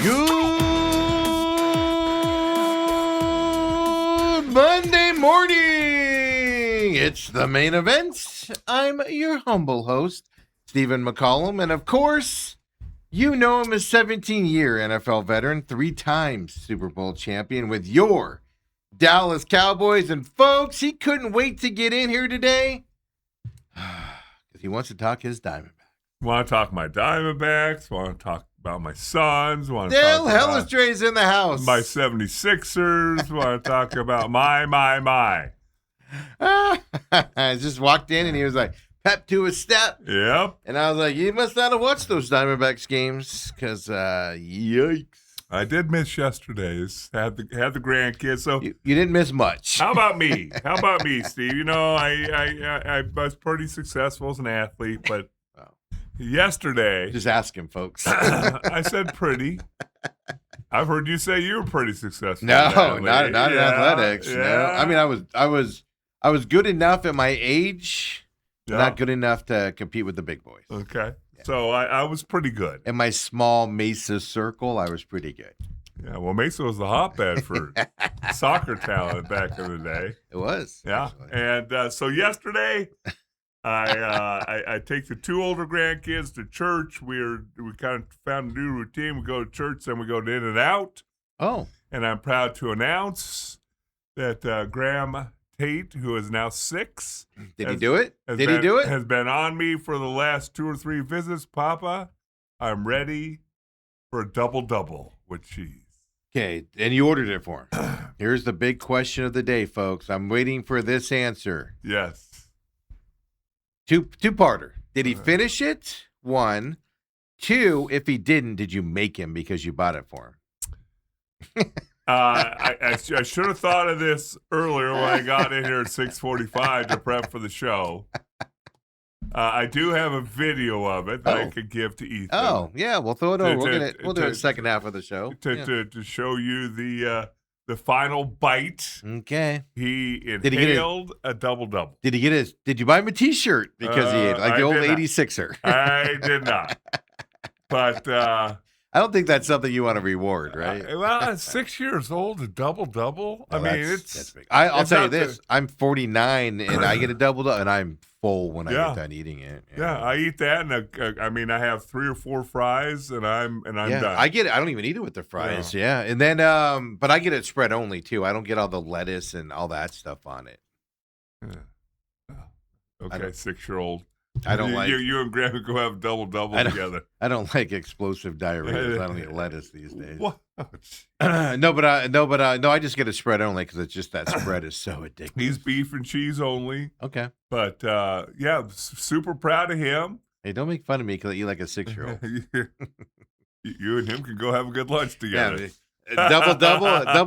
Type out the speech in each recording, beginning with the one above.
Good Monday morning. It's the main event. I'm your humble host, Stephen McCollum. And of course, you know him as 17-year NFL veteran, 3 times Super Bowl champion with your Dallas Cowboys. And folks, he couldn't wait to get in here today because he wants to talk his Diamondbacks. Want to talk my Diamondbacks, want to talk about my Suns, want to Dale talk about Hellestrae's in the house. my 76ers, want to talk about my. I just walked in and he was like, pep to his step. Yep. And I was like, you must not have watched those Diamondbacks games because, yikes. I did miss yesterday's. Had the grandkids. So You didn't miss much. how about me? Steve? You know, I was pretty successful as an athlete, but yesterday, Just ask him, folks. I said pretty. I've heard you say you were pretty successful. No, not in Yeah, athletics. yeah. No. I mean, I was good enough at my age, but Yeah. not good enough to compete with the big boys. Okay. So I was pretty good. In my small Mesa circle, I was pretty good. Yeah, well, Mesa was the hotbed for soccer talent back in the day. It was. Yeah, actually. and so yesterday, I take the 2 older grandkids to church. We kind of found a new routine. We go to church, then we go to In-N-Out. Oh, And I'm proud to announce that Graham Tate, who is now 6, did he do it? has Did he been- do it? Has been on me for the last 2 or 3 visits. Papa, I'm ready for a double-double with cheese. Okay, and you ordered it for him. Here's the big question of the day, folks. I'm waiting for this answer. Yes. Two-parter. Did he finish it? 1. 2, if he didn't, did you make him because you bought it for him? I should have thought of this earlier when I got in here at 6:45 to prep for the show. I do have a video of it that I could give to Ethan. Oh, yeah, we'll throw it over. We'll do it to- the second half of the show. To show you the final bite. Okay. He Did he get inhaled a double-double. Did you buy him a t-shirt because he ate like I the old did not. 86er? I did not. But I don't think that's something you want to reward, right? well, at 6 years old, a double-double. I No, mean, that's big. I'll it's tell you not this. I'm 49 and I get a double and I'm full when I Yeah. get done eating it. Yeah, I eat that, and I have 3 or 4 fries, and I'm done. I get it. I don't even eat it with the fries. Yeah. And then but I get it spread only too. I don't get all the lettuce and all that stuff on it. Okay, don't- 6-year-old. I don't like You and Grandma go have double-double I don't- together. I don't like explosive diarrhea. I don't eat lettuce these days. What? No, I just get it spread only because it's just that spread is so addictive. He's beef and cheese only. Okay. But, super proud of him. Hey, don't make fun of me because I eat like a 6-year-old. You and him can go have a good lunch together.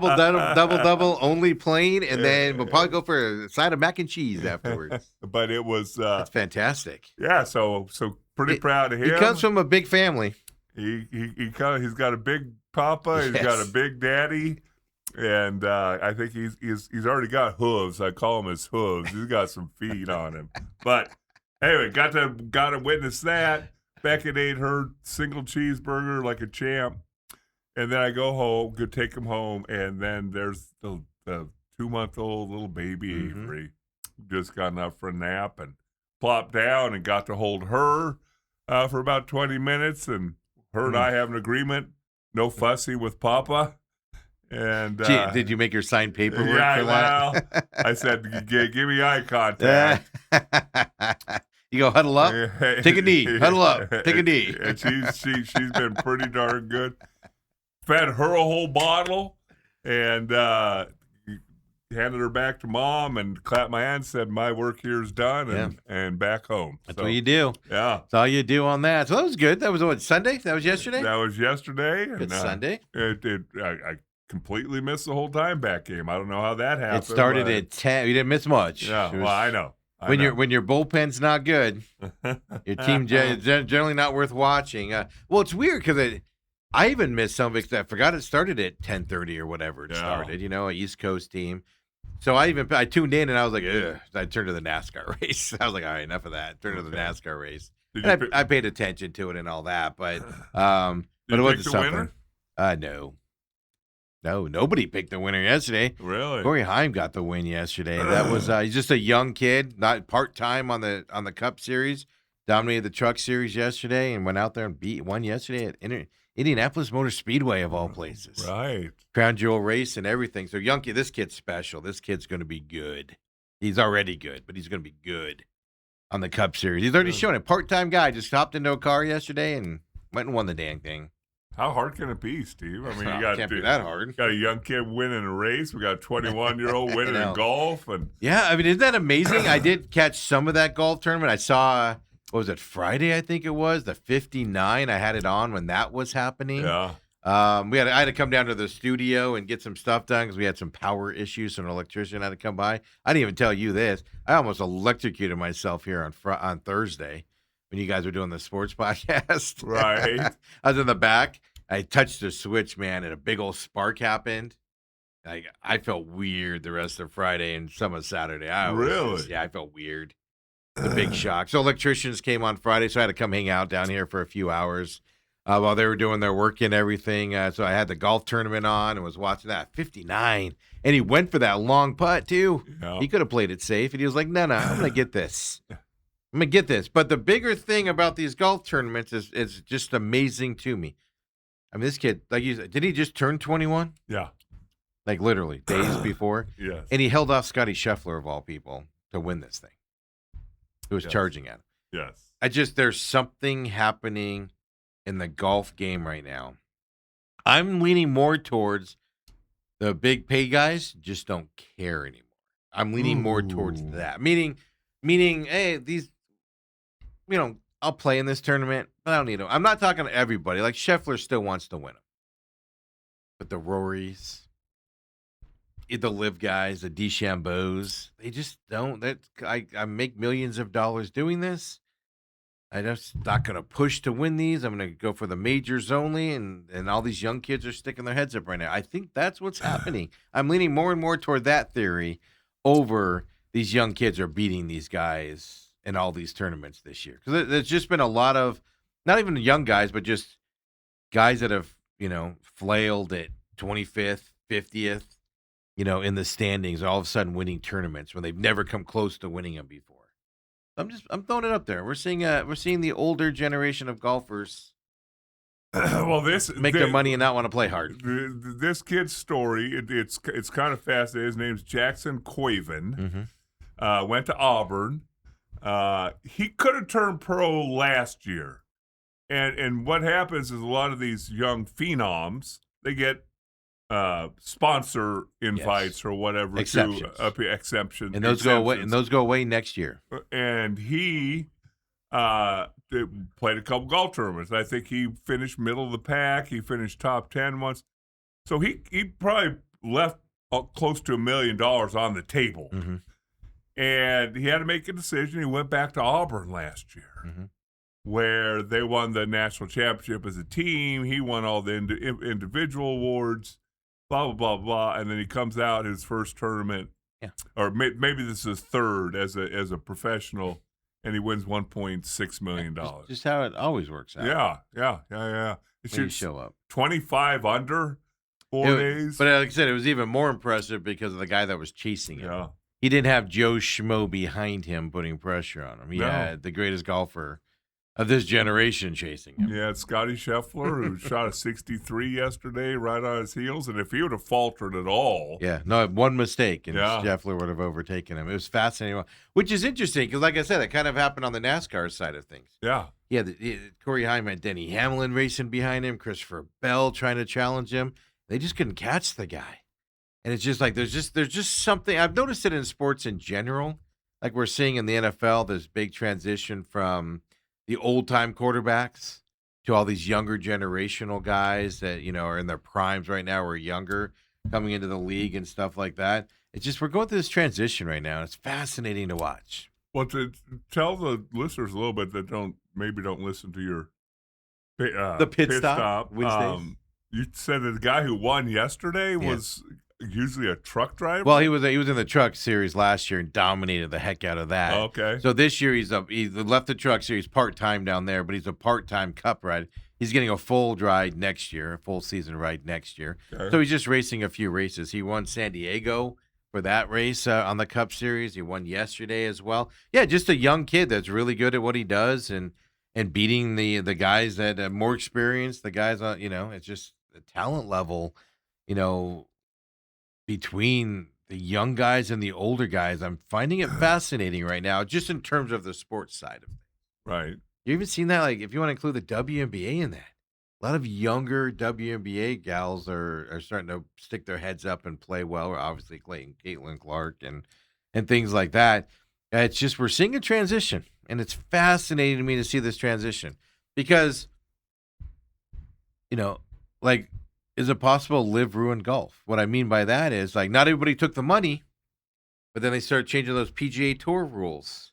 double, only plain, and then we'll probably go for a side of mac and cheese afterwards. But it was, That's fantastic. yeah, so pretty proud of him. He comes from a big family. He's got a big papa. He's got a big daddy, and I think he's already got hooves. I call him his hooves. He's got some feet on him. But anyway, got to witness that. Beckett ate her single cheeseburger like a champ, and then I go home, go take him home, and then there's the 2-month-old little baby Avery, just gotten up for a nap and plopped down and got to hold her for about 20 minutes, and her and I have an agreement, no fussing with Papa. And Gee, did you make her sign paperwork for that? well, I said, give me eye contact. You go huddle up, take a knee, huddle up, take a knee. And she's been pretty darn good. Fed her a whole bottle and handed her back to Mom and clapped my hand and said, my work here is done and back home. That's what you do. Yeah. That's all you do on that. So that was good. That was what, Sunday? That was yesterday? That was yesterday. Good And, Sunday. I completely missed the whole Diamondback game. I don't know how that happened. It started at 10. You didn't miss much. Yeah, well, I know. When your bullpen's not good, your team generally not worth watching. Well, it's weird because I even missed some of it 'cause I forgot it started at 10:30 or whatever it started. An East Coast team. So I tuned in and I was like, ugh. I turned to the NASCAR race. I was like, all right, enough of that. Turned to the NASCAR race. And I paid attention to it and all that, but it wasn't pick the something. winner? No. No, nobody picked the winner yesterday. Really? Corey Haim got the win yesterday. That was he's just a young kid, not part-time on the Cup Series. Dominated the Truck Series yesterday and won yesterday at Indianapolis Motor Speedway of all places. Right. Crown Jewel race and everything. So young kid, this kid's special. This kid's going to be good. He's already good, but he's going to be good on the Cup Series. He's already shown it. Part-time guy just hopped into a car yesterday and went and won the dang thing. How hard can it be, Steve? I mean, can't be that hard. Got a young kid winning a race. We got a 21-year-old winning in golf, and yeah, I mean, isn't that amazing? I did catch some of that golf tournament. I saw, what was it, Friday? I think it was the 59. I had it on when that was happening. yeah, I had to come down to the studio and get some stuff done because we had some power issues. So an electrician had to come by. I didn't even tell you this. I almost electrocuted myself here on Thursday when you guys were doing the sports podcast. right. I was in the back. I touched the switch, man, and a big old spark happened. I felt weird the rest of Friday and some of Saturday. Really? I felt weird. The big shock. So electricians came on Friday, so I had to come hang out down here for a few hours while they were doing their work and everything. So I had the golf tournament on and was watching that. 59. And he went for that long putt, too. Yeah. He could have played it safe. And he was like, no, I'm going to get this. I'm going to get this. But the bigger thing about these golf tournaments is just amazing to me. I mean, this kid, like you said, did he just turn 21? Yeah. Like literally days before? Yes. And he held off Scotty Scheffler, of all people, to win this thing. Who was charging at him. Yes. There's something happening in the golf game right now. I'm leaning more towards the big pay guys just don't care anymore. I'm leaning more towards that. Meaning, hey, these, I'll play in this tournament, but I don't need them. I'm not talking to everybody. Like Scheffler still wants to win them. But the Rorys, the Live guys, the DeChambeaus, they just don't. I make millions of dollars doing this. I'm just not going to push to win these. I'm going to go for the majors only, and all these young kids are sticking their heads up right now. I think that's what's happening. I'm leaning more and more toward that theory over these young kids are beating these guys in all these tournaments this year. Because there's just been a lot of, not even young guys, but just guys that have, flailed at 25th, 50th, in the standings, all of a sudden winning tournaments when they've never come close to winning them before. I'm throwing it up there. We're seeing the older generation of golfers make their money and not want to play hard. This kid's story, it's kind of fascinating. His name's Jackson Quaven. Mm-hmm. Went to Auburn. He could have turned pro last year. And what happens is a lot of these young phenoms, they get sponsor invites or whatever, exemptions, and those go away. And those go away next year. And he played a couple golf tournaments. I think he finished middle of the pack. He finished top 10 once. So he probably left close to $1 million on the table. Mm-hmm. And he had to make a decision. He went back to Auburn last year, mm-hmm. where they won the national championship as a team. He won all the individual awards, blah, blah, blah, blah. And then he comes out his first tournament, or maybe this is his third as a professional, and he wins $1.6 million. Just how it always works out. Yeah. It should show up. 25 under 4 days. But like I said, it was even more impressive because of the guy that was chasing him. Yeah. He didn't have Joe Schmo behind him putting pressure on him. He had the greatest golfer of this generation chasing him. Yeah, it's Scotty Scheffler, who shot a 63 yesterday right on his heels. And if he would have faltered at all. Yeah, no, one mistake, and Scheffler would have overtaken him. It was fascinating, which is interesting because, like I said, it kind of happened on the NASCAR side of things. Yeah. Yeah, Corey Haim had Denny Hamlin racing behind him, Christopher Bell trying to challenge him. They just couldn't catch the guy. And it's just like there's just something. I've noticed it in sports in general. Like we're seeing in the NFL, this big transition from the old-time quarterbacks to all these younger generational guys that, are in their primes right now or younger coming into the league and stuff like that. It's just we're going through this transition right now. It's fascinating to watch. Well, to tell the listeners a little bit that don't listen to your the pit stop Wednesdays. You said that the guy who won yesterday was usually a truck driver. Well, he was in the truck series last year and dominated the heck out of that. Okay. So this year he left the truck series part-time down there, but he's a part-time cup rider. He's getting a full ride next year, a full season ride next year. Okay. So he's just racing a few races. He won San Diego for that race on the Cup Series. He won yesterday as well. Yeah, just a young kid that's really good at what he does and beating the guys that are more experienced, the guys on, it's just the talent level, you know, between the young guys and the older guys. I'm finding it fascinating right now, just in terms of the sports side of things. Right. You even seen that, like, if you want to include the WNBA in that, a lot of younger WNBA gals are starting to stick their heads up and play well. Obviously, Caitlin Clark and things like that. It's just we're seeing a transition, and it's fascinating to me to see this transition because, like, is it possible to live ruin golf? What I mean by that is, like, not everybody took the money, but then they started changing those PGA Tour rules,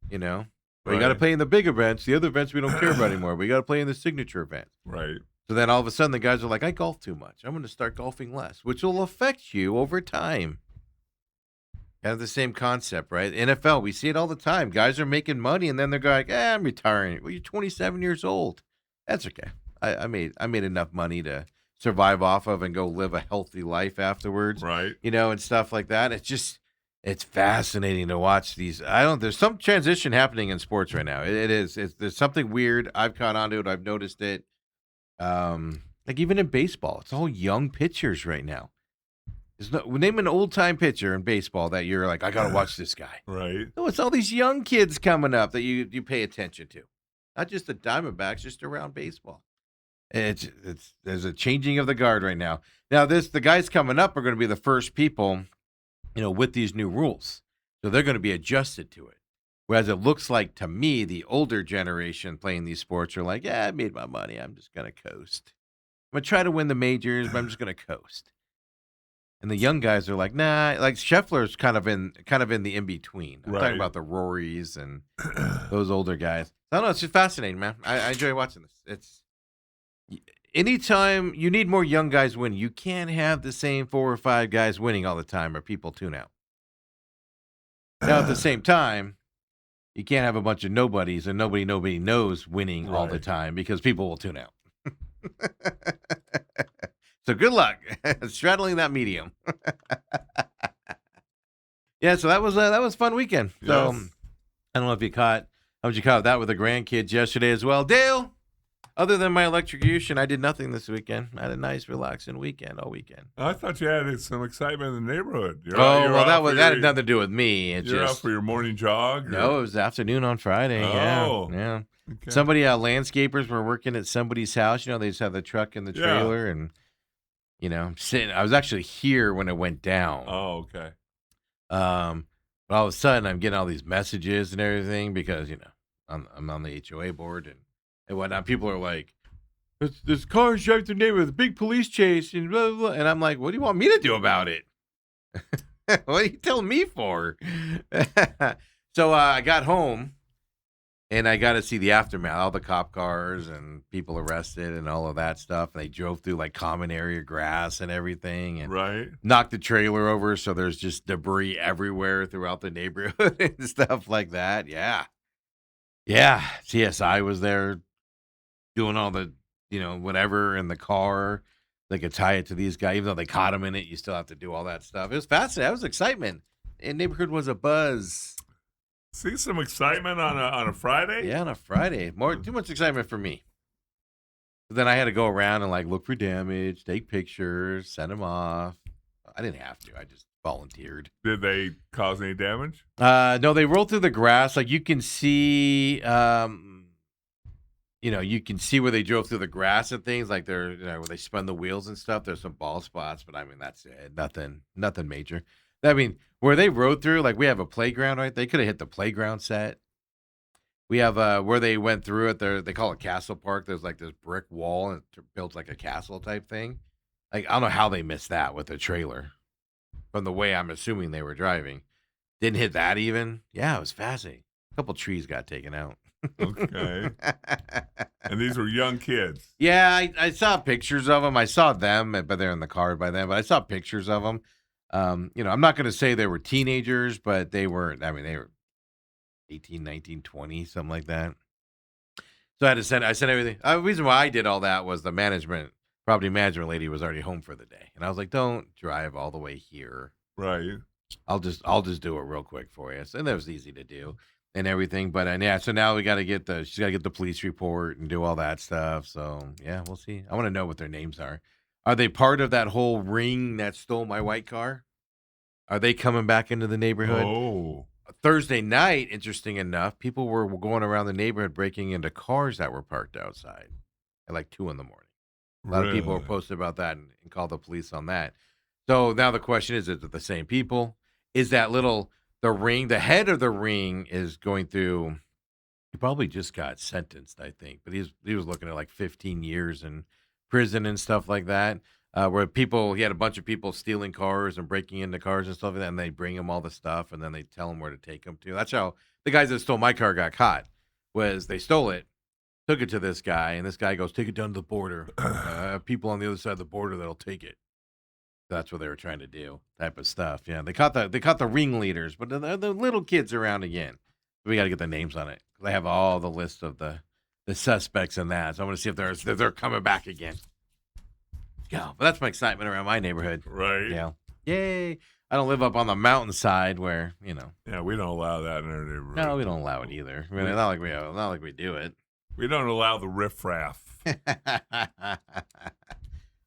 Well, you got to Right. play in the big events. The other events we don't care about anymore. We got to play in the signature event. Right. So then all of a sudden the guys are like, I golf too much. I'm going to start golfing less, which will affect you over time. Kind of the same concept, right? NFL, we see it all the time. Guys are making money and then they're going, I'm retiring. Well, you're 27 years old. That's okay. I made enough money to survive off of and go live a healthy life afterwards. Right. And stuff like that. It's fascinating to watch these. There's some transition happening in sports right now. It is. There's something weird. I've caught on to it. I've noticed it. Like even in baseball, it's all young pitchers right now. Name an old time pitcher in baseball that you're like, I gotta watch this guy. Right. No, it's all these young kids coming up that you pay attention to. Not just the Diamondbacks, just around baseball. There's a changing of the guard right now. Now the guys coming up are going to be the first people, with these new rules. So they're going to be adjusted to it. Whereas it looks like to me, the older generation playing these sports are like, I made my money. I'm just going to coast. I'm going to try to win the majors, but I'm just going to coast. And the young guys are like, nah, like Scheffler's kind of in the in-between. I'm talking about the Rorys and those older guys. I don't know. It's just fascinating, man. I enjoy watching this. Anytime you need more young guys win, you can't have the same 4 or 5 guys winning all the time or people tune out. Now, at the same time, you can't have a bunch of nobodies and nobody knows winning all the time because people will tune out. So good luck straddling that medium. Yeah, so that was a fun weekend. So Yes. I don't know if you caught that with the grandkids yesterday as well. Dale, other than my electrocution, I did nothing this weekend. I had a nice, relaxing weekend all weekend. I thought you had some excitement in the neighborhood. You're That had nothing to do with me. You're out for your morning jog? No, it was afternoon on Friday. Oh. Yeah. Okay. Somebody, landscapers were working at somebody's house. They just have the truck and the trailer and, sitting. I was actually here when it went down. Oh, okay. But all of a sudden I'm getting all these messages and everything because, I'm on the HOA board and whatnot. People are like, this car driving through the neighborhood with a big police chase and blah, blah, blah. And I'm like, what do you want me to do about it? What are you telling me for? So I got home and I got to see the aftermath, all the cop cars and people arrested and all of that stuff. And they drove through like common area grass and everything and knocked the trailer over. So there's just debris everywhere throughout the neighborhood and stuff like that. Yeah. Yeah. CSI was there doing all the, whatever in the car. They could tie it to these guys. Even though they caught him in it, you still have to do all that stuff. It was fascinating. That was excitement. And neighborhood was a buzz. See some excitement on a Friday? Yeah, on a Friday. Too much excitement for me. But then I had to go around and look for damage, take pictures, send them off. I didn't have to. I just volunteered. Did they cause any damage? No, they rolled through the grass. Like you can see, you can see where they drove through the grass and things. Like they're, where they spun the wheels and stuff. There's some bald spots, but I mean that's it. Nothing major. I mean, where they rode through, like we have a playground, right? They could have hit the playground set. We have where they went through it. They call it Castle Park. There's like this brick wall and it builds like a castle type thing. Like I don't know how they missed that with the trailer. From the way I'm assuming they were driving, didn't hit that even. Yeah, it was fascinating. A couple trees got taken out. Okay. And these were young kids. Yeah, I saw pictures of them. I saw them, but they're in the car by then. But I saw pictures of them. I'm not going to say they were teenagers, but they weren't. I mean, they were 18, 19, 20, something like that. So I sent everything. The reason why I did all that was the property management lady was already home for the day. And I was like, don't drive all the way here. Right. I'll just do it real quick for you. So, and that was easy to do and everything. But yeah, so now she's got to get the police report and do all that stuff. So yeah, we'll see. I want to know what their names are. Are they part of that whole ring that stole my white car? Are they coming back into the neighborhood? Oh. Thursday night, interesting enough, people were going around the neighborhood breaking into cars that were parked outside at like 2 a.m. A lot of people were posted about that and called the police on that. So now the question is it the same people? Is that the ring, the head of the ring is going through, he probably just got sentenced, I think, but he was looking at like 15 years in prison and stuff like that. Where he had a bunch of people stealing cars and breaking into cars and stuff like that, and they bring him all the stuff, and then they tell him where to take him to. That's how the guys that stole my car got caught, was they stole it, took it to this guy, and this guy goes, take it down to the border. People on the other side of the border that'll take it. That's what they were trying to do, type of stuff. Yeah, they caught the ringleaders, but the little kids around again. We got to get the names on it. They have all the list of the suspects in that, so I want to see if they're coming back again. Yeah, but that's my excitement around my neighborhood. Right. Yeah. Yay. I don't live up on the mountainside where, Yeah, we don't allow that in our neighborhood. No, we don't allow it either. I mean, not like we do it. We don't allow the riffraff.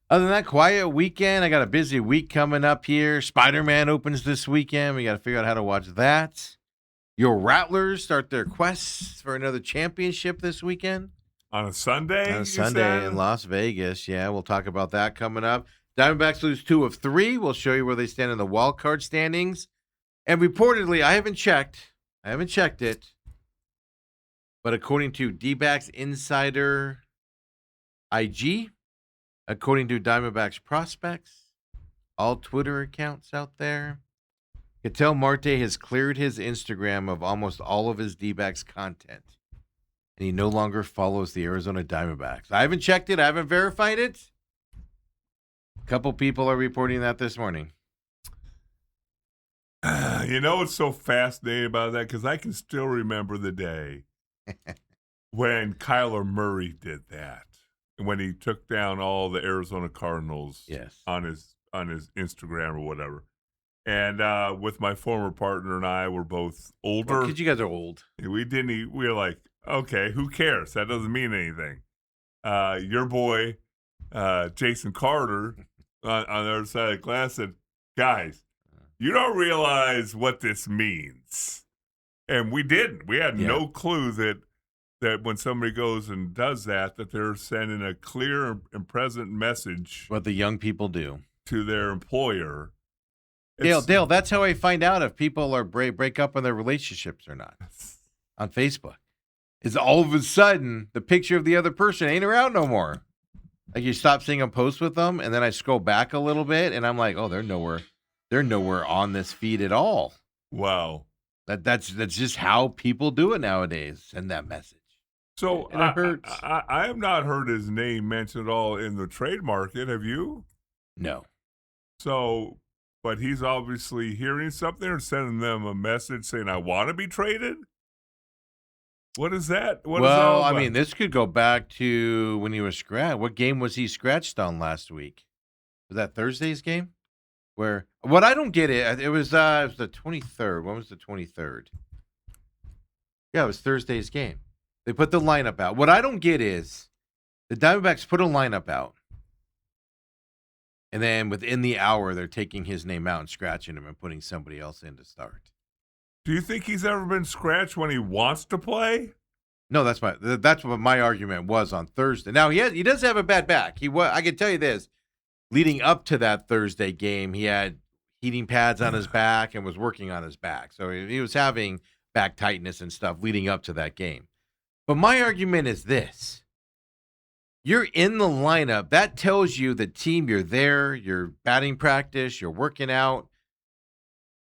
Other than that, quiet weekend. I got a busy week coming up here. Spider-Man opens this weekend. We got to figure out how to watch that. Your Rattlers start their quests for another championship this weekend. On a Sunday? On a Sunday in Las Vegas. Yeah, we'll talk about that coming up. Diamondbacks lose 2 of 3. We'll show you where they stand in the wild card standings. And reportedly, I haven't checked it, but according to D-backs Insider IG, according to Diamondbacks prospects, all Twitter accounts out there, Ketel Marte has cleared his Instagram of almost all of his D-backs content. And he no longer follows the Arizona Diamondbacks. I haven't checked it. I haven't verified it. A couple people are reporting that this morning. You know what's so fascinating about that? Because I can still remember the day when Kyler Murray did that. When he took down all the Arizona Cardinals on his Instagram or whatever. And with my former partner and I, we're both older. Because you guys are old. We were like, okay, who cares? That doesn't mean anything. Your boy, Jason Carter, on the other side of the glass said, guys, you don't realize what this means. And we didn't. We had no clue that when somebody goes and does that they're sending a clear and present message. What the young people do. To their employer. Dale, that's how I find out if people are break up in their relationships or not. On Facebook. Is all of a sudden the picture of the other person ain't around no more. Like you stop seeing them post with them, and then I scroll back a little bit, and I'm like, oh, they're nowhere on this feed at all. Wow. That's just how people do it nowadays. Send that message. So and it hurts. I have not heard his name mentioned at all in the trade market. Have you? No. So, but he's obviously hearing something or sending them a message saying, I want to be traded? What is that? Well, I mean, this could go back to when he was scratched. What game was he scratched on last week? Was that Thursday's game? What I don't get it was the 23rd. When was the 23rd? Yeah, it was Thursday's game. They put the lineup out. What I don't get is the Diamondbacks put a lineup out. And then within the hour, they're taking his name out and scratching him and putting somebody else in to start. Do you think he's ever been scratched when he wants to play? No, that's what my argument was on Thursday. Now he does have a bad back. I can tell you this: leading up to that Thursday game, he had heating pads on his back and was working on his back, so he was having back tightness and stuff leading up to that game. But my argument is this: you're in the lineup. That tells you the team you're there. You're batting practice. You're working out.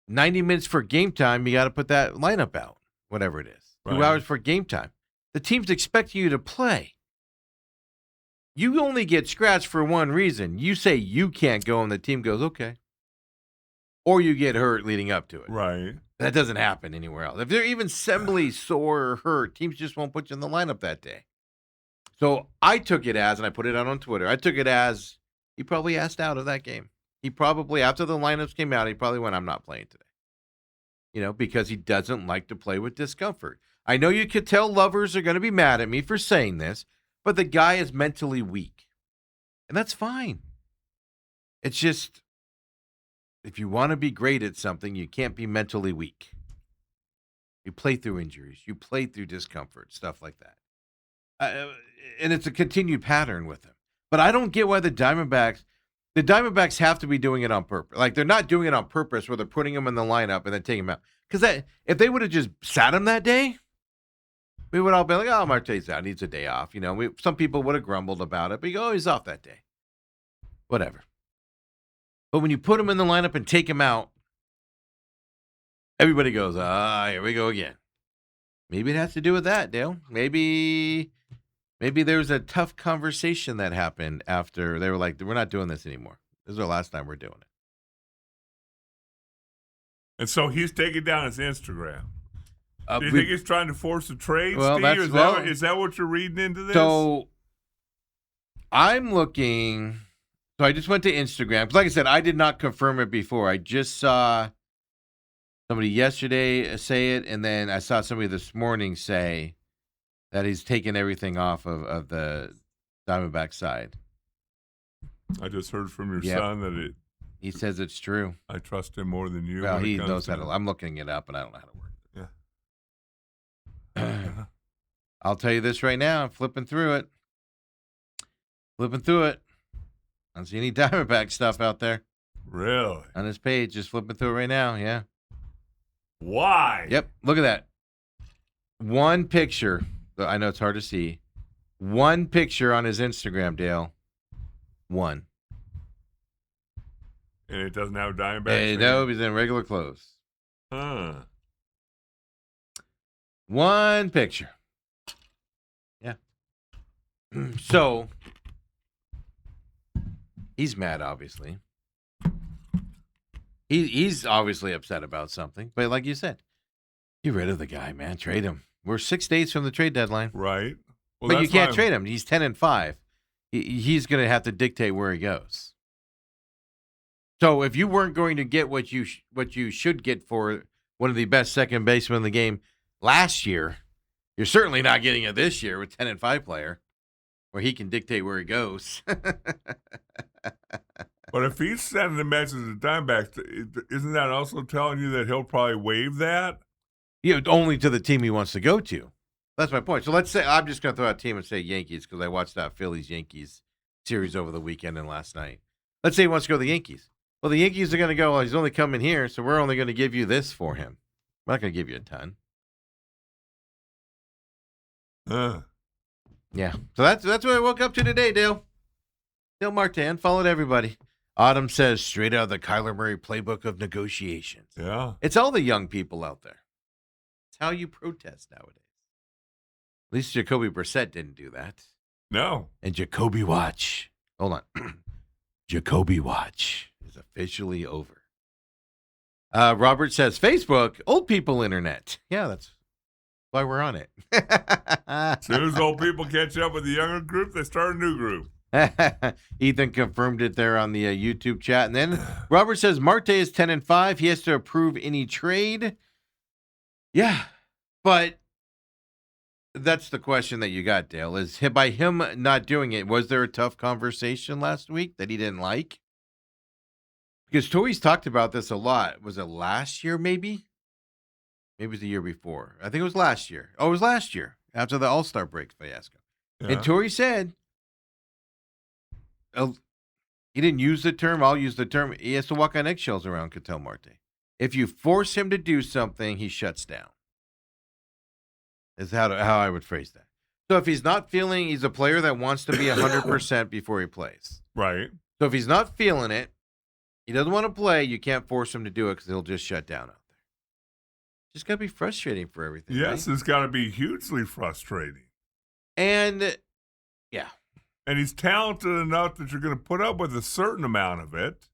90 minutes for game time, you got to put that lineup out, whatever it is. Right. 2 hours for game time. The team's expecting you to play. You only get scratched for one reason. You say you can't go, and the team goes, okay. Or you get hurt leading up to it. Right. That doesn't happen anywhere else. If they're even sembly sore or hurt, teams just won't put you in the lineup that day. So I took it as, and I put it out on Twitter, I took it as he probably asked out of that game. He probably, after the lineups came out, he probably went, I'm not playing today. Because he doesn't like to play with discomfort. I know you could tell lovers are going to be mad at me for saying this, but the guy is mentally weak. And that's fine. It's just, if you want to be great at something, you can't be mentally weak. You play through injuries. You play through discomfort, stuff like that. And it's a continued pattern with him. But I don't get why the Diamondbacks have to be doing it on purpose. Like, they're not doing it on purpose where they're putting him in the lineup and then taking him out. Because if they would have just sat him that day, we would all be like, oh, Marte's out. Needs a day off. Some people would have grumbled about it. But you go, oh, he's off that day. Whatever. But when you put him in the lineup and take him out, everybody goes, here we go again. Maybe it has to do with that, Dale. Maybe there was a tough conversation that happened after they were like, we're not doing this anymore. This is the last time we're doing it. And so he's taking down his Instagram. Do you think he's trying to force a trade, Steve? Is that what you're reading into this? So I'm looking. So I just went to Instagram. Because like I said, I did not confirm it before. I just saw somebody yesterday say it, and then I saw somebody this morning say that he's taken everything off of the Diamondback side. I just heard from your son that he says it's true. I trust him more than you. Well, he knows how to. I'm looking it up, and I don't know how to work it. Yeah. I'll tell you this right now. I'm flipping through it. I don't see any Diamondback stuff out there. Really? On his page, just flipping through it right now. Yeah. Why? Yep. Look at that. One picture. I know it's hard to see. One picture on his Instagram, Dale. One. And it doesn't have Diamondback? No, he's in regular clothes. Huh. One picture. Yeah. So, he's mad, obviously. He's obviously upset about something. But like you said, get rid of the guy, man. Trade him. We're 6 days from the trade deadline. Right. Well, but you can't trade him. He's 10-5. He's going to have to dictate where he goes. So if you weren't going to get what you should get for one of the best second basemen in the game last year, you're certainly not getting it this year with 10-5 player, where he can dictate where he goes. But if he's sending a message to the Diamondbacks, isn't that also telling you that he'll probably waive that? Only to the team he wants to go to. That's my point. So let's say I'm just going to throw out a team and say Yankees because I watched that Phillies-Yankees series over the weekend and last night. Let's say he wants to go to the Yankees. Well, the Yankees are going to go, well, he's only coming here, so we're only going to give you this for him. We're not going to give you a ton. Yeah. So that's what I woke up to today, Dale. Dale Martin followed everybody. Autumn says, straight out of the Kyler Murray playbook of negotiations. Yeah. It's all the young people out there. It's how you protest nowadays. At least Jacoby Brissett didn't do that. No. And Jacoby Watch. Hold on. Jacoby Watch is officially over. Robert says, Facebook, old people internet. Yeah, that's why we're on it. As soon as old people catch up with the younger group, they start a new group. Ethan confirmed it there on the YouTube chat. And then Robert says, Marte is 10-5. He has to approve any trade. Yeah, but that's the question that you got, Dale. Is by him not doing it, was there a tough conversation last week that he didn't like? Because Tori's talked about this a lot. Was it last year, maybe? Maybe it was the year before. I think it was last year. Oh, it was last year, after the All-Star break fiasco. Yeah. And Tori said, he didn't use the term, I'll use the term, he has to walk on eggshells around Ketel Marte. If you force him to do something, he shuts down. Is how I would phrase that. So if he's not feeling, he's a player that wants to be 100% before he plays. Right. So if he's not feeling it, he doesn't want to play, you can't force him to do it because he'll just shut down out there. Just got to be frustrating for everything. Yes, right? It's got to be hugely frustrating. And, yeah. And he's talented enough that you're going to put up with a certain amount of it.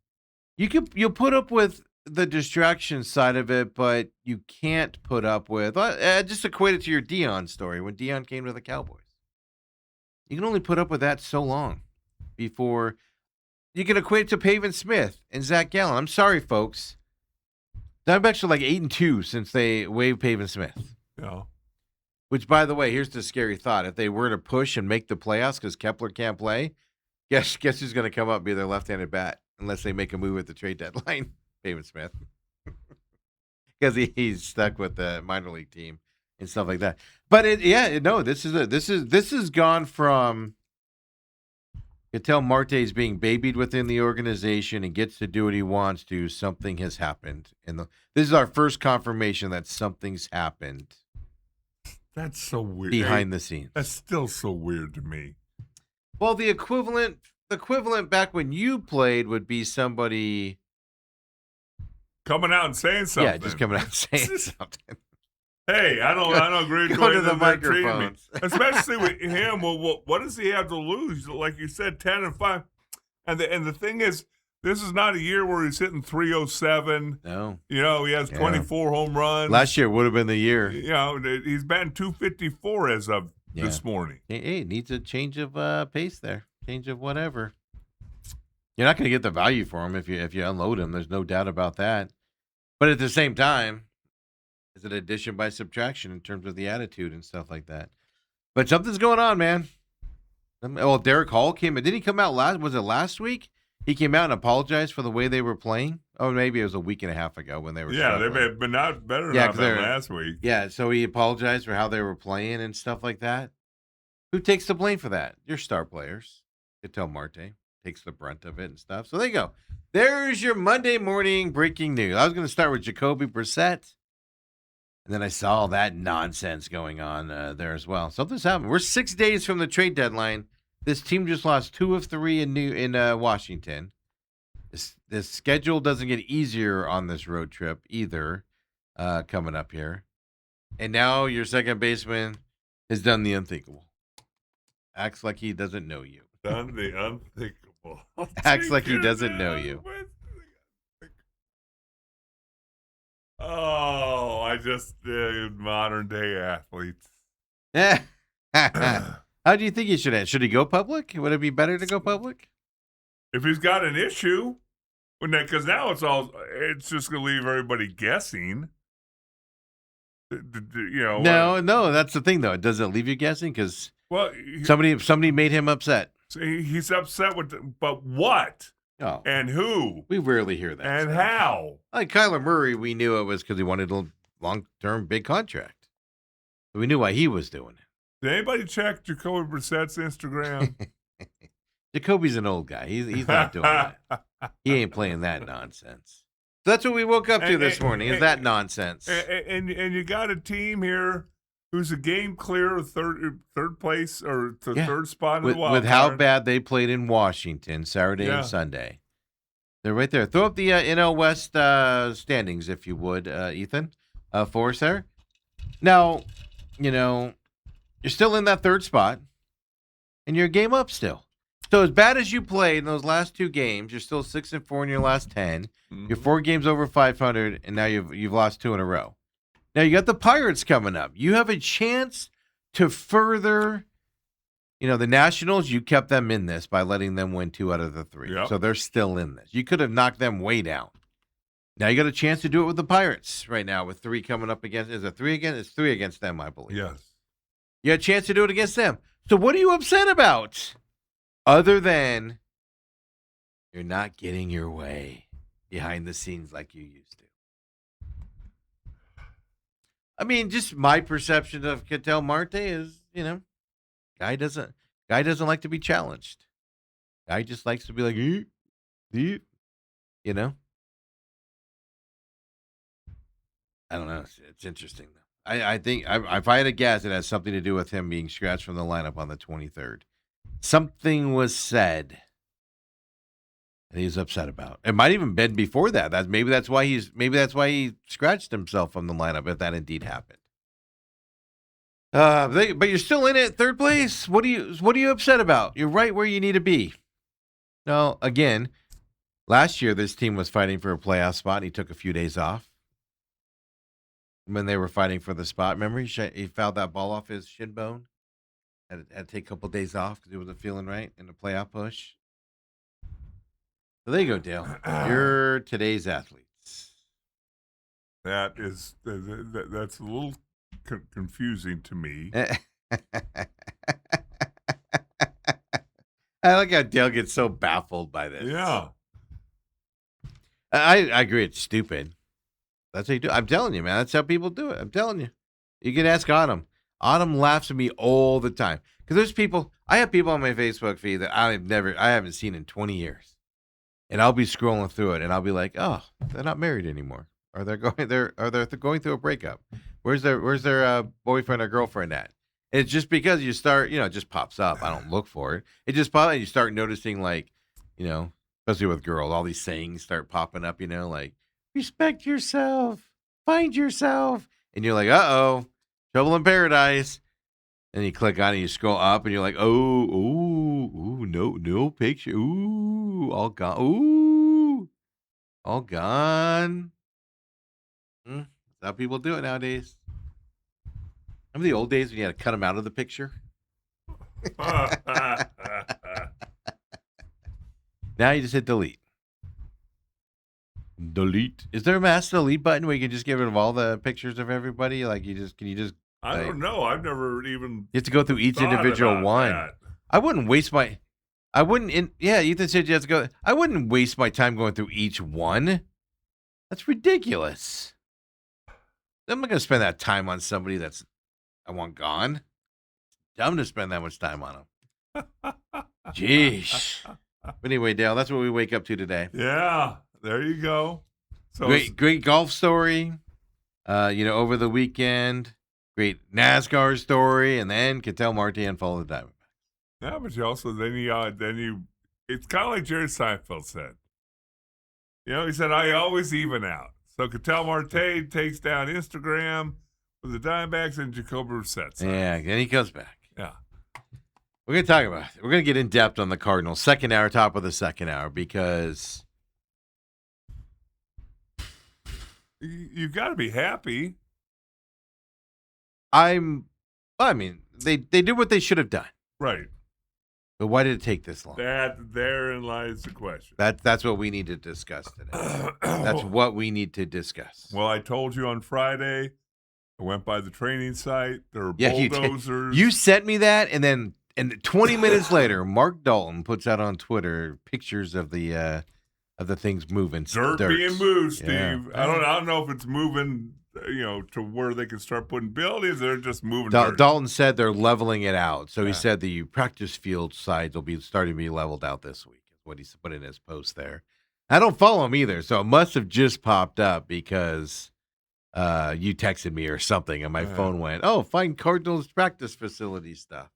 You'll put up with the distraction side of it, but you can't put up with. Just equate it to your Deion story when Deion came to the Cowboys. You can only put up with that so long before you can equate it to Pavin Smith and Zach Gallen. I'm sorry, folks. Diamondbacks are like 8-2 since they waived Pavin Smith. Yeah. Which, by the way, here's the scary thought: if they were to push and make the playoffs because Kepler can't play, guess who's going to come up and be their left-handed bat unless they make a move at the trade deadline? Pavin Smith, because he's stuck with the minor league team and stuff like that. But this has gone from, you tell Marte's being babied within the organization and gets to do what he wants to something has happened. And this is our first confirmation that something's happened. That's so weird. Behind the scenes. That's still so weird to me. Well, the equivalent back when you played would be somebody coming out and saying something. Yeah, just coming out and saying something. Hey, I don't agree with the way that they're treating me. Especially with him. Well, what does he have to lose? Like you said, 10-5. And the thing is, this is not a year where he's hitting 307. No. He has 24 home runs. Last year would have been the year. He's batting 254 as of this morning. Hey, needs a change of pace there. Change of whatever. You're not going to get the value for him if you unload him. There's no doubt about that. But at the same time, it's an addition by subtraction in terms of the attitude and stuff like that. But something's going on, man. Well, Derek Hall came in. Did he come out last week? He came out and apologized for the way they were playing. Oh, maybe it was a week and a half ago when they were. Yeah, they've been not better than last week. Yeah, so he apologized for how they were playing and stuff like that. Who takes the blame for that? Your star players. Ketel Marte takes the brunt of it and stuff. So there you go. There's your Monday morning breaking news. I was going to start with Jacoby Brissett, and then I saw that nonsense going on there as well. Something's happened. We're 6 days from the trade deadline. This team just lost 2 of 3 in Washington. This schedule doesn't get easier on this road trip either, coming up here. And now your second baseman has done the unthinkable. Acts like he doesn't know you. Done the unthinkable. Acts like he doesn't know you. Oh, I just modern day athletes. How do you think he should end? Should he go public? Would it be better to go public? If he's got an issue, because now it's just going to leave everybody guessing. No, that's the thing though. Does it leave you guessing? Because somebody made him upset. So he's upset but what? Oh, and who? We rarely hear that. And stuff. how? Like Kyler Murray, we knew it was because he wanted a long-term big contract. We knew why he was doing it. Did anybody check Jacoby Brissett's Instagram? Jacoby's an old guy. He's not doing that. He ain't playing that nonsense. So that's what we woke up to this morning, is that nonsense. And you got a team here who's a game clear of third place or third spot in the wild with how bad they played in Washington Saturday and Sunday. They're right there. Throw up the NL West standings, if you would, Ethan, for us there. Now, you're still in that third spot, and you're a game up still. So as bad as you played in those last 2 games, you're still 6-4 in your last 10. Mm-hmm. You're 4 games over 500, and now you've lost 2 in a row. Now you got the Pirates coming up. You have a chance to further, the Nationals. You kept them in this by letting them win 2 out of the 3, so they're still in this. You could have knocked them way down. Now you got a chance to do it with the Pirates right now with 3 coming up against. Is it 3 again? It's 3 against them, I believe. Yes. You had a chance to do it against them. So what are you upset about? Other than you're not getting your way behind the scenes like you used to. I mean, just my perception of Ketel Marte is, guy doesn't like to be challenged. Guy just likes to be like, I don't know. It's interesting though. I think if I had a guess, it has something to do with him being scratched from the lineup on the 23rd. Something was said that he's upset about. It might even been before that. Maybe that's why he scratched himself from the lineup, if that indeed happened. But you're still in it, third place. What are you upset about? You're right where you need to be. Now, again, last year this team was fighting for a playoff spot, and he took a few days off when they were fighting for the spot. Remember, he fouled that ball off his shin bone. Had to take a couple days off because he wasn't feeling right in the playoff push. So there you go, Dale. You're today's athletes. That's a little confusing to me. I like how Dale gets so baffled by this. Yeah. I agree. It's stupid. That's how you do it. I'm telling you, man. That's how people do it. I'm telling you. You can ask Autumn. Autumn laughs at me all the time. Because there's people, I have people on my Facebook feed that I haven't seen in 20 years. And I'll be scrolling through it and I'll be like, oh, they're not married anymore. Or they're going through a breakup. Where's their boyfriend or girlfriend at? And it's just because you start, it just pops up. I don't look for it. It just pops and you start noticing especially with girls, all these sayings start popping up, like respect yourself, find yourself. And you're like, uh-oh, trouble in paradise. And you click on it, and you scroll up, and you're like, no picture. Ooh, all gone. Ooh, all gone. That's how people do it nowadays. Remember the old days when you had to cut them out of the picture? Now you just hit delete. Delete. Is there a mass delete button where you can just get rid of all the pictures of everybody? Like can you just? I don't know. I've never even. You have to go through each individual one. That. I wouldn't waste my. I wouldn't. Ethan said you have to go. I wouldn't waste my time going through each one. That's ridiculous. I'm not going to spend that time on somebody that's I want gone. It's dumb to spend that much time on them. Jeez. But anyway, Dale, that's what we wake up to today. Yeah, there you go. So great golf story. Over the weekend, great NASCAR story, and then Ketel Marte followed the Diamondbacks. Yeah, but you also then you it's kind of like Jerry Seinfeld said. He said I always even out. So Ketel Marte takes down Instagram with the Diamondbacks and Jacoby Brissett. Yeah, then he comes back. Yeah. We're going to talk about it. We're going to get in depth on the Cardinals. Second hour, top of the second hour, because you've got to be happy. they did what they should have done. Right. But why did it take this long? Therein lies the question. That's what we need to discuss today. That's what we need to discuss. Well, I told you on Friday, I went by the training site. There were bulldozers. You sent me that, and then 20 minutes later, Mark Dalton puts out on Twitter pictures of the things moving. Dirt being moved, Steve. Yeah. I don't know if it's moving, to where they can start putting buildings. They're just moving. Dirt. Dalton said they're leveling it out. So he said the practice field sides will be starting to be leveled out this week. Is what he put in his post there. I don't follow him either, so it must have just popped up because you texted me or something, and my phone went, "Oh, find Cardinals practice facility stuff."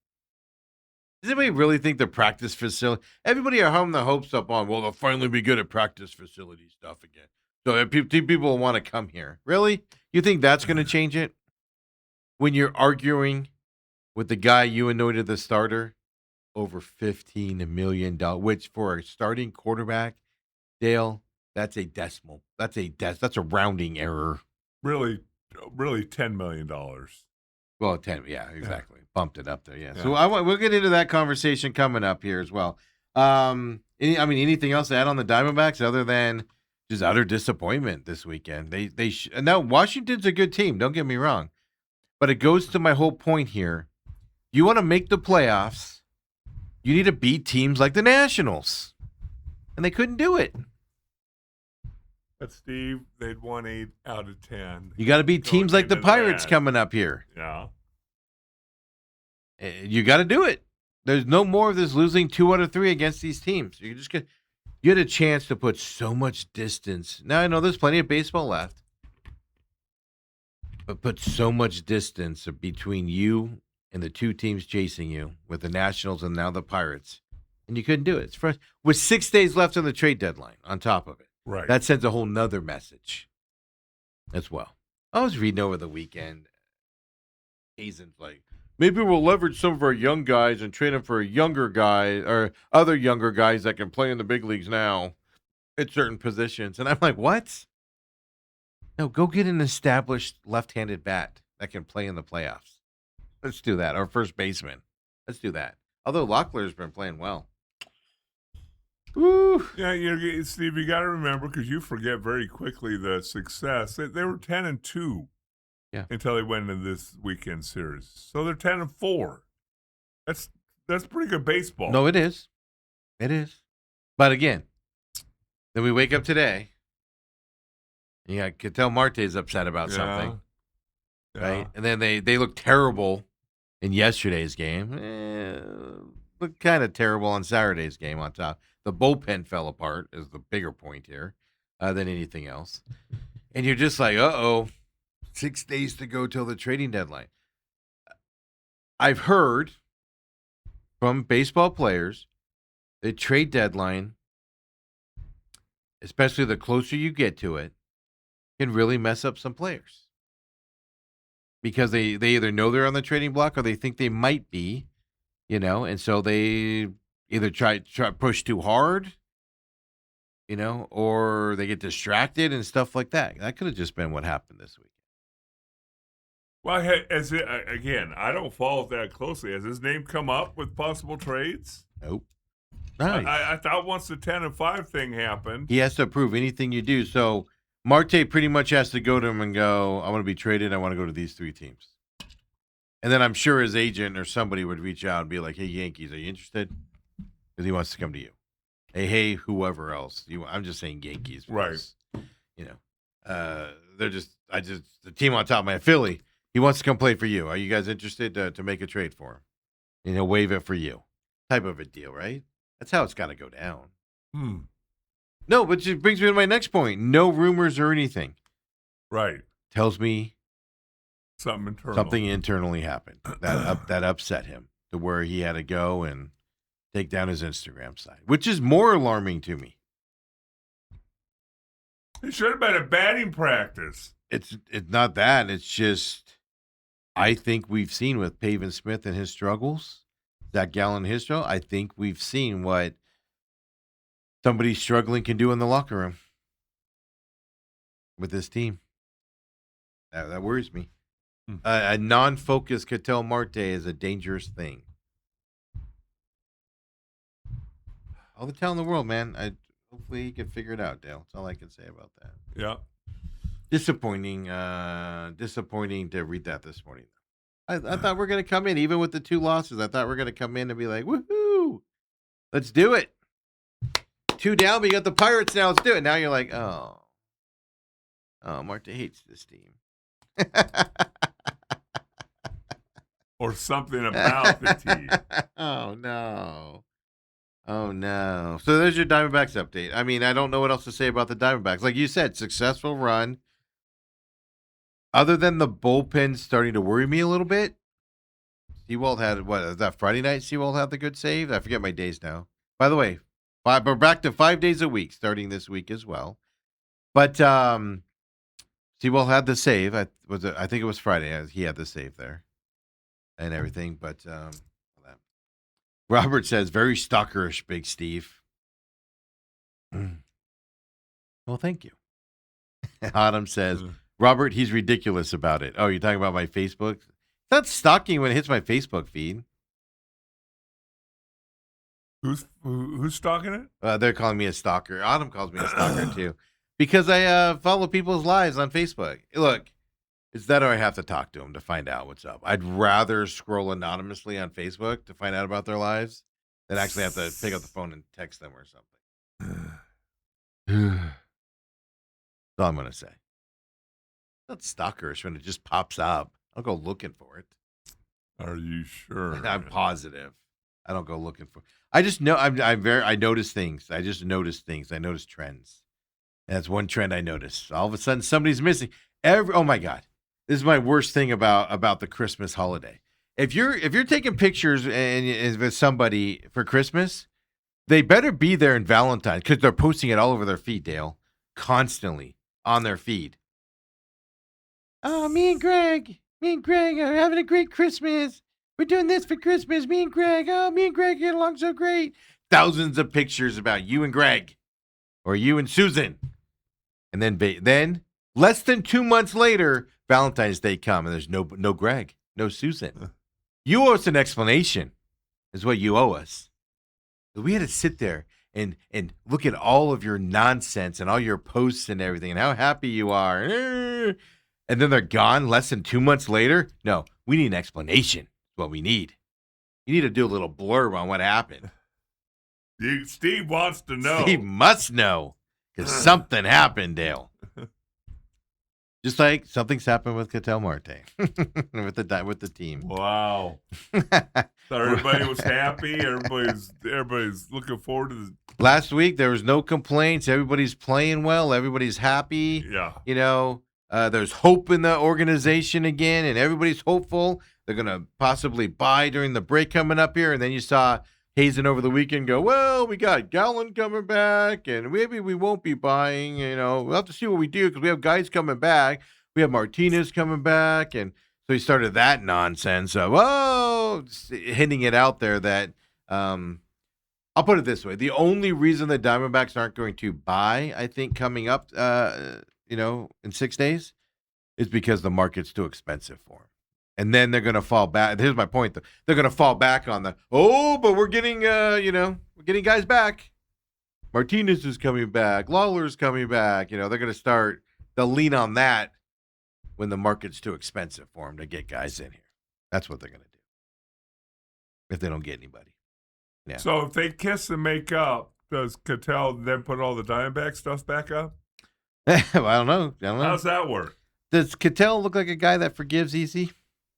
Does anybody really think the practice facility? Everybody are having the hopes up on, well, they'll finally be good at practice facility stuff again. So people will want to come here. Really? You think that's going to change it? When you're arguing with the guy you anointed the starter over $15 million, which for a starting quarterback, Dale, that's a decimal. That's a rounding error. Really $10 million. Well, 10, yeah, exactly. Yeah. Bumped it up there, yeah. So we'll get into that conversation coming up here as well. Anything else to add on the Diamondbacks other than just utter disappointment this weekend? Now Washington's a good team. Don't get me wrong, but it goes to my whole point here. You want to make the playoffs, you need to beat teams like the Nationals, and they couldn't do it. But Steve, they'd won 8 out of 10. You got to beat teams like the Pirates coming up here. Yeah. You got to do it. There's no more of this losing 2 out of 3 against these teams. You had a chance to put so much distance. Now I know there's plenty of baseball left, but put so much distance between you and the 2 teams chasing you with the Nationals and now the Pirates, and you couldn't do it. It's frustrating. With 6 days left on the trade deadline on top of it. Right. That sends a whole nother message as well. I was reading over the weekend. Hazen's like, maybe we'll leverage some of our young guys and trade them for a younger guy or other younger guys that can play in the big leagues now at certain positions. And I'm like, what? No, go get an established left-handed bat that can play in the playoffs. Let's do that. Our first baseman. Let's do that. Although Locklear's been playing well. Woo. Yeah, Steve, you got to remember, because you forget very quickly the success. They were 10-2 until they went into this weekend series. So they're 10-4. That's pretty good baseball. No, it is. It is. But again, then we wake up today. Yeah, I could tell Marte's upset about something. Right? And then they look terrible in yesterday's game. Looked kind of terrible on Saturday's game on top. The bullpen fell apart is the bigger point here than anything else. And you're just like, 6 days to go till the trading deadline. I've heard from baseball players the trade deadline, especially the closer you get to it, can really mess up some players. Because they either know they're on the trading block or they think they might be, and so they either try push too hard, or they get distracted and stuff like that. That could have just been what happened this week. Well, again, I don't follow that closely. Has his name come up with possible trades? Nope. Nice. I thought once the 10-5 thing happened, he has to approve anything you do. So Marte pretty much has to go to him and go, I want to be traded. I want to go to these 3 teams. And then I'm sure his agent or somebody would reach out and be like, hey, Yankees, are you interested? Because he wants to come to you. Hey, whoever else. I'm just saying Yankees. Because, right. They're just the team on top of my Philly. He wants to come play for you. Are you guys interested to make a trade for him? And he'll waive it for you. Type of a deal, right? That's how it's got to go down. No, but it brings me to my next point. No rumors or anything. Right. Tells me something internally happened that upset him to where he had to go and take down his Instagram site, which is more alarming to me. It should have been a batting practice. It's not that. It's just I think we've seen with Pavin Smith and his struggles, Zach Gallen and his struggle. I think we've seen what somebody struggling can do in the locker room with this team. That worries me. A non-focused Ketel Marte is a dangerous thing. All the talent in the world, man. Hopefully he can figure it out, Dale. That's all I can say about that. Yeah. Disappointing to read that this morning. I thought we're going to come in, even with the 2 losses. I thought we're going to come in and be like, woohoo, let's do it. 2 down, but you got the Pirates now. Let's do it. Now you're like, oh, Marte hates this team. Or something about the team. Oh, no. So there's your Diamondbacks update. I mean, I don't know what else to say about the Diamondbacks. Like you said, successful run. Other than the bullpen starting to worry me a little bit, Seawald had, what, is that Friday night Seawald had the good save? I forget my days now. By the way, we're back to 5 days a week starting this week as well. But Seawald had the save. I think it was Friday. He had the save there and everything. But Robert says, very stalkerish, Big Steve. Well, thank you. Autumn says, Robert, he's ridiculous about it. Oh, you're talking about my Facebook? It's not stalking when it hits my Facebook feed. Who's stalking it? They're calling me a stalker. Autumn calls me a stalker, too. Because I follow people's lives on Facebook. Look, it's that or I have to talk to them to find out what's up. I'd rather scroll anonymously on Facebook to find out about their lives than actually have to pick up the phone and text them or something. That's all I'm going to say. It's not stalkerish when it just pops up. I'll go looking for it. Are you sure? I'm positive. I don't go looking for. I just know I notice things. I just notice things. I notice trends. And that's one trend I noticed. All of a sudden, somebody's missing. Oh my God, this is my worst thing about the Christmas holiday. If you're taking pictures and with somebody for Christmas, they better be there in Valentine's because they're posting it all over their feed, Dale, constantly on their feed. Oh, me and Greg are having a great Christmas. We're doing this for Christmas. Me and Greg get along so great. Thousands of pictures about you and Greg or you and Susan. And then less than 2 months later, Valentine's Day come and there's no Greg, no Susan. You owe us an explanation. is what you owe us. We had to sit there and look at all of your nonsense and all your posts and everything and how happy you are. And then they're gone less than 2 months later. No, we need an explanation. That's what we need. You need to do a little blurb on what happened. Steve wants to know. Steve must know because something happened, Dale. Just like something's happened with Ketel Marte with the team. Wow. Thought everybody was happy. Everybody's looking forward to the. Last week there was no complaints. Everybody's playing well. Everybody's happy. Yeah. There's hope in the organization again, and everybody's hopeful. They're gonna possibly buy during the break coming up here, and then you saw Hazen over the weekend go, well, we got Gallen coming back, and maybe we won't be buying. We'll have to see what we do because we have guys coming back. We have Martinez coming back, and so he started that nonsense of, hinting it out there that I'll put it this way. The only reason the Diamondbacks aren't going to buy, I think, coming up, in 6 days is because the market's too expensive for them. And then they're going to fall back. Here's my point, though. They're going to fall back on but we're getting, we're getting guys back. Martinez is coming back. Lawler's coming back. They're going to they'll lean on that when the market's too expensive for them to get guys in here. That's what they're going to do if they don't get anybody. Yeah. So if they kiss and make up, does Ketel then put all the Diamondback stuff back up? Well, I don't know. How's that work? Does Ketel look like a guy that forgives easy?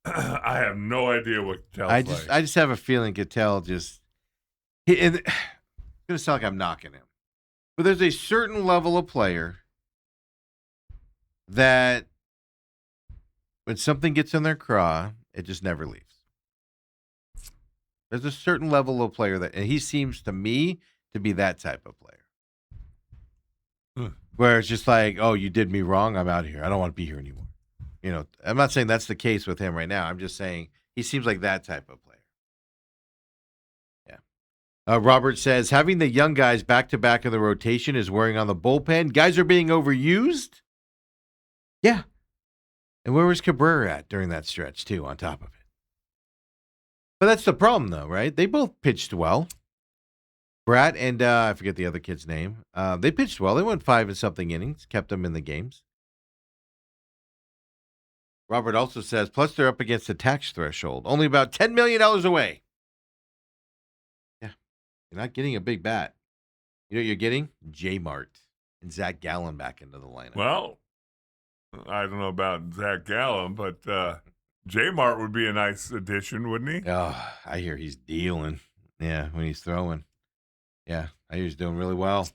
I have no idea what Ketel's like. I just have a feeling Ketel it's going to sound like I'm knocking him. But there's a certain level of player that when something gets in their craw, it just never leaves. There's a certain level of player and he seems to me to be that type of player. Where it's just like, oh, you did me wrong. I'm out of here. I don't want to be here anymore. I'm not saying that's the case with him right now. I'm just saying he seems like that type of player. Yeah. Robert says, having the young guys back-to-back in the rotation is wearing on the bullpen. Guys are being overused? Yeah. And where was Cabrera at during that stretch, too, on top of it? But that's the problem, though, right? They both pitched well. Brat and I forget the other kid's name. They pitched well. They went 5-something innings, kept them in the games. Robert also says, plus they're up against the tax threshold, only about $10 million away. Yeah, you're not getting a big bat. You know what you're getting? J-Mart and Zach Gallen back into the lineup. Well, I don't know about Zach Gallen, but J-Mart would be a nice addition, wouldn't he? Oh, I hear he's dealing. Yeah, when he's throwing. Yeah, I hear he's doing really well.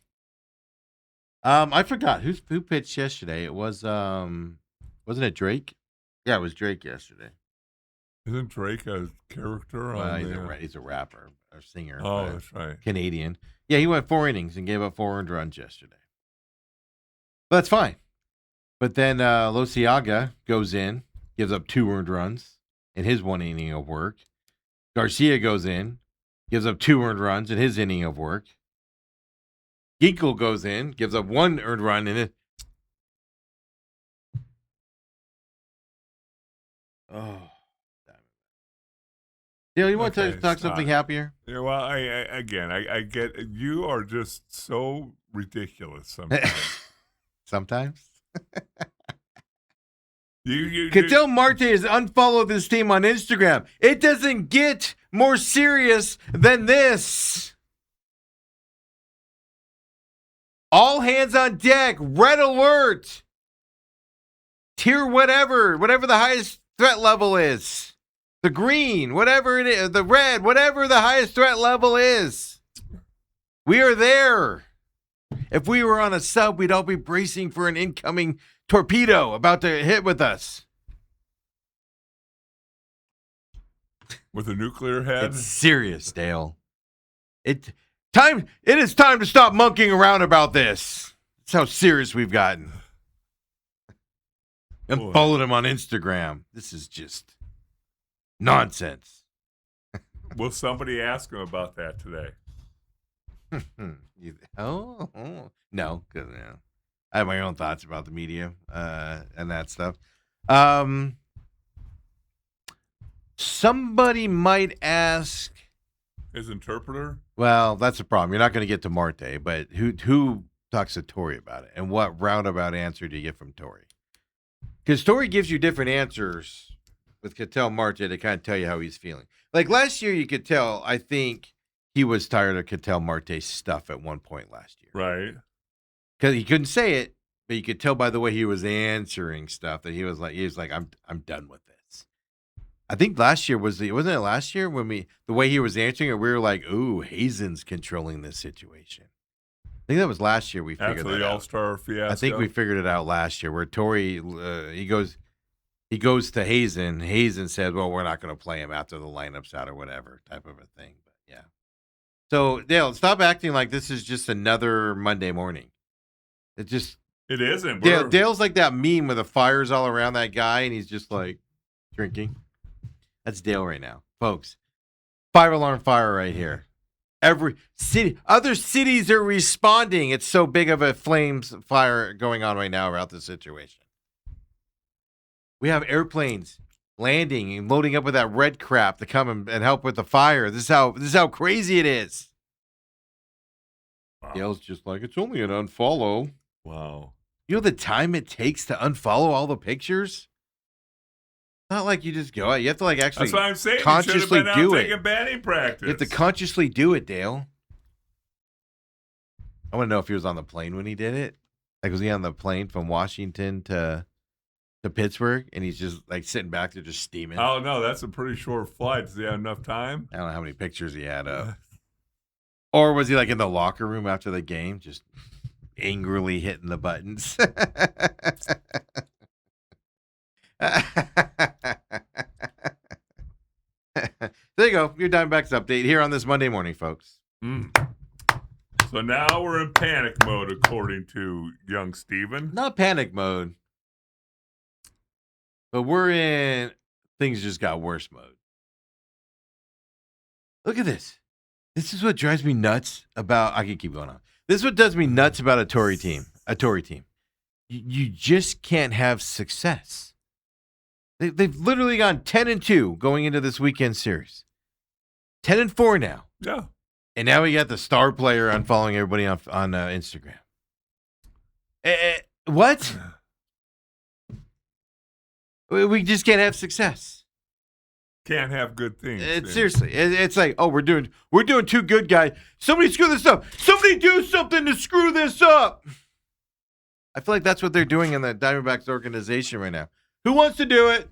I forgot who pitched yesterday. It was wasn't it Drake? Yeah, it was Drake yesterday. Isn't Drake a character? He's a rapper or singer. Oh, that's right. Canadian. Yeah, he went 4 innings and gave up 4 earned runs yesterday. But that's fine. But then Losiaga goes in, gives up 2 earned runs in his 1 inning of work. Garcia goes in, gives up 2 earned runs in his inning of work. Ginkel goes in, gives up 1 earned run in it. Oh, Dale, you want to talk something happier? Yeah, well, I get you are just so ridiculous sometimes. Sometimes. Ketel Marte has unfollowed this team on Instagram. It doesn't get more serious than this. All hands on deck. Red alert. Tier whatever the highest threat level is. The green, whatever it is. The red, whatever the highest threat level is. We are there. If we were on a sub, we'd all be bracing for an incoming torpedo about to hit with us. With a nuclear head? It's serious, Dale. It is time to stop monkeying around about this. That's how serious we've gotten. And followed him on Instagram. This is just nonsense. Will somebody ask him about that today? No, because I have my own thoughts about the media and that stuff. Somebody might ask His interpreter? Well, that's the problem. You're not going to get to Marte, but who talks to Tori about it? And what roundabout answer do you get from Tori? Because Tori gives you different answers with Ketel Marte to kind of tell you how he's feeling. Like last year, you could tell, I think he was tired of Ketel Marte's stuff at one point last year. Right. Because he couldn't say it, but you could tell by the way he was answering stuff that he was like, I'm done with this. I think last year wasn't it last year when the way he was answering it, we were like, ooh, Hazen's controlling this situation. I think that was last year we figured After that the out. All-Star fiasco. I think we figured it out last year where Tori, he goes to Hazen. Hazen said, well, we're not going to play him after the lineup's out or whatever type of a thing. But yeah. So Dale, stop acting like this is just another Monday morning. It isn't. Dale's like that meme with the fires all around that guy, and he's just like drinking. That's Dale right now, folks. 5-alarm fire right here. Every city, other cities are responding. It's so big of a fire going on right now about the situation. We have airplanes landing and loading up with that red crap to come and help with the fire. This is how crazy it is. Wow. Dale's just like, it's only an unfollow. Wow. You know the time it takes to unfollow all the pictures? Not like you just go out. You have to like actually That's what I'm saying. consciously you should have do been out it. taking batting practice. You have to consciously do it, Dale. I want to know if he was on the plane when he did it. Like, was he on the plane from Washington to Pittsburgh, and he's just like sitting back there just steaming? Oh no, that's a pretty short flight. Does he have enough time? I don't know how many pictures he had up. Or was he like in the locker room after the game, just angrily hitting the buttons? There you go. Your Diamondbacks update here on this Monday morning, folks. So now we're in panic mode, according to young Steven. Not panic mode, but we're in things just got worse mode. Look at this. This is what drives me nuts about. I can keep going on. This is what does me nuts about a Tory team. You just can't have success. They've literally gone 10-2 going into this weekend series. 10-4 now. Yeah. And now we got the star player unfollowing everybody on Instagram. What? We just can't have success. Can't have good things. Seriously, it's like, oh, we're doing too good, guys. Somebody screw this up. Somebody do something to screw this up. I feel like that's what they're doing in the Diamondbacks organization right now. Who wants to do it?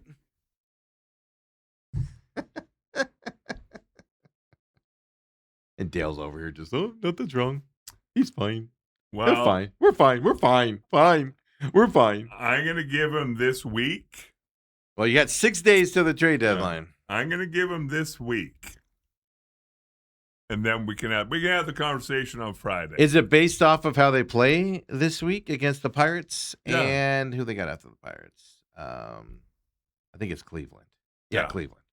And Dale's over here just, oh, nothing's wrong. He's fine. Well, they're fine. We're fine. We're fine. Fine. We're fine. I'm going to give him this week. Well, you got 6 days till the trade deadline. I'm going to give him this week. And then we can have the conversation on Friday. Is it based off of how they play this week against the Pirates and who they got after the Pirates? I think it's Cleveland. Yeah, Cleveland.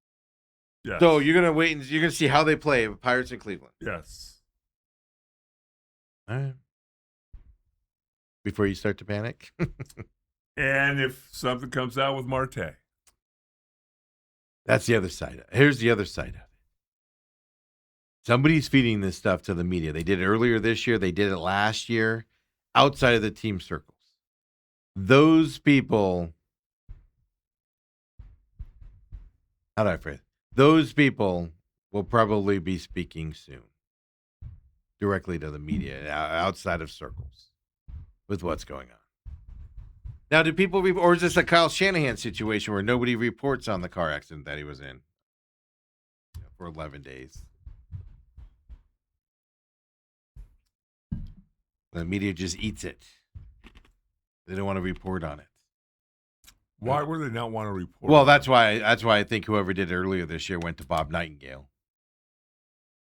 Yes. So you're gonna wait and you're gonna see how they play Pirates in Cleveland. Yes. All right. Before you start to panic. And if something comes out with Marte. That's the other side. Here's the other side of it. Somebody's feeding this stuff to the media. They did it earlier this year. They did it last year outside of the team circles. Those people, how do I phrase it? Those people will probably be speaking soon directly to the media outside of circles with what's going on. Now, do people or is this a Kyle Shanahan situation where nobody reports on the car accident that he was in for 11 days? The media just eats it. They don't want to report on it. Why would they not want to report? Well, that's why I think whoever did it earlier this year went to Bob Nightingale.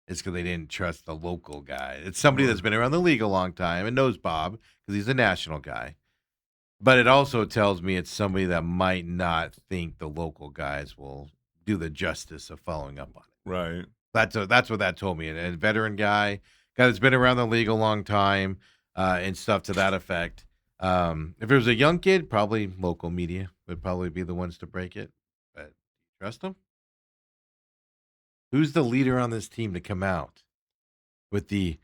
It's because they didn't trust the local guy. It's somebody that's been around the league a long time and knows Bob because he's a national guy. But it also tells me it's somebody that might not think the local guys will do the justice of following up on it. Right. That's what that told me. A veteran guy that's been around the league a long time and stuff to that effect. If it was a young kid, probably local media would probably be the ones to break it. But trust them? Who's the leader on this team to come out with the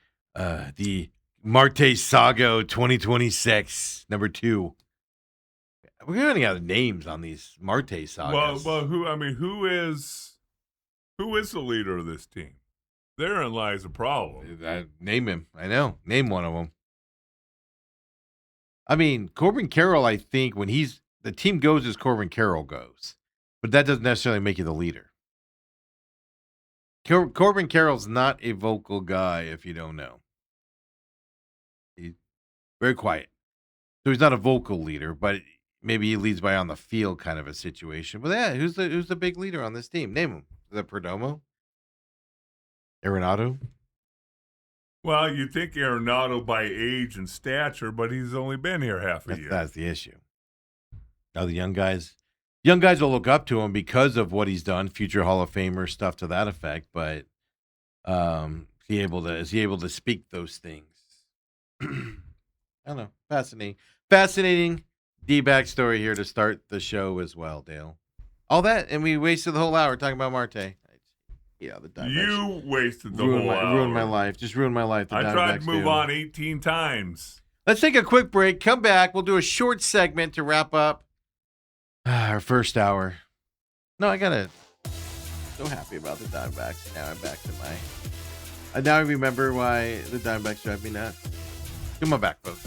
Marte Sago 2026 number 2? We're running out of names on these Marte sagas. Well, who is the leader of this team? Therein lies a problem. Name him. I know. Name one of them. I mean, Corbin Carroll, I think when the team goes as Corbin Carroll goes, but that doesn't necessarily make you the leader. Corbin Carroll's not a vocal guy, if you don't know. He's very quiet. So he's not a vocal leader, but maybe he leads by on the field kind of a situation. But yeah, who's the big leader on this team? Name him. Is it Perdomo? Arenado? Well, you think Arenado by age and stature, but he's only been here half a year. That's the issue. Now the young guys will look up to him because of what he's done, future Hall of Famer stuff to that effect. But is he able to speak those things? I don't know. Fascinating D-back story here to start the show as well, Dale. All that, and we wasted the whole hour talking about Marte. Yeah, the Diamondbacks. You wasted the whole hour. Ruined my life. Just ruined my life. I tried to move on 18 times. Let's take a quick break. Come back. We'll do a short segment to wrap up our first hour. No, so happy about the Diamondbacks. Now I'm back to now I remember why the Diamondbacks drive me nuts. Come on back, folks.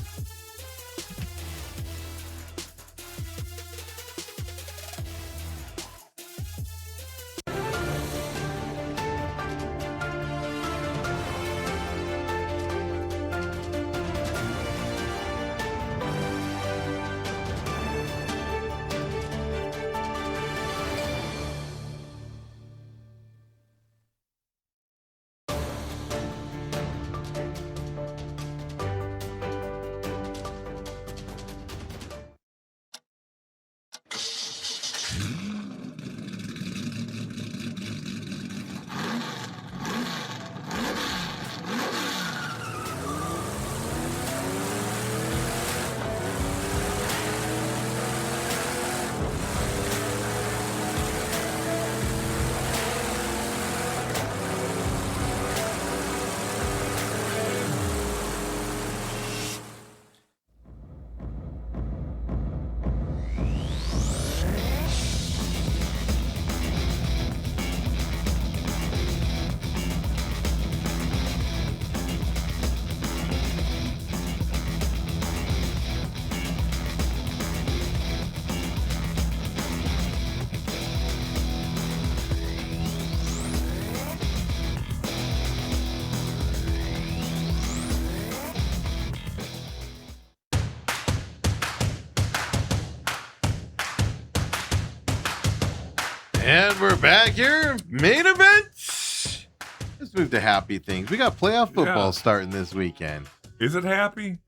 And we're back here. Main event. Let's move to happy things. We got playoff football starting this weekend. Is it happy?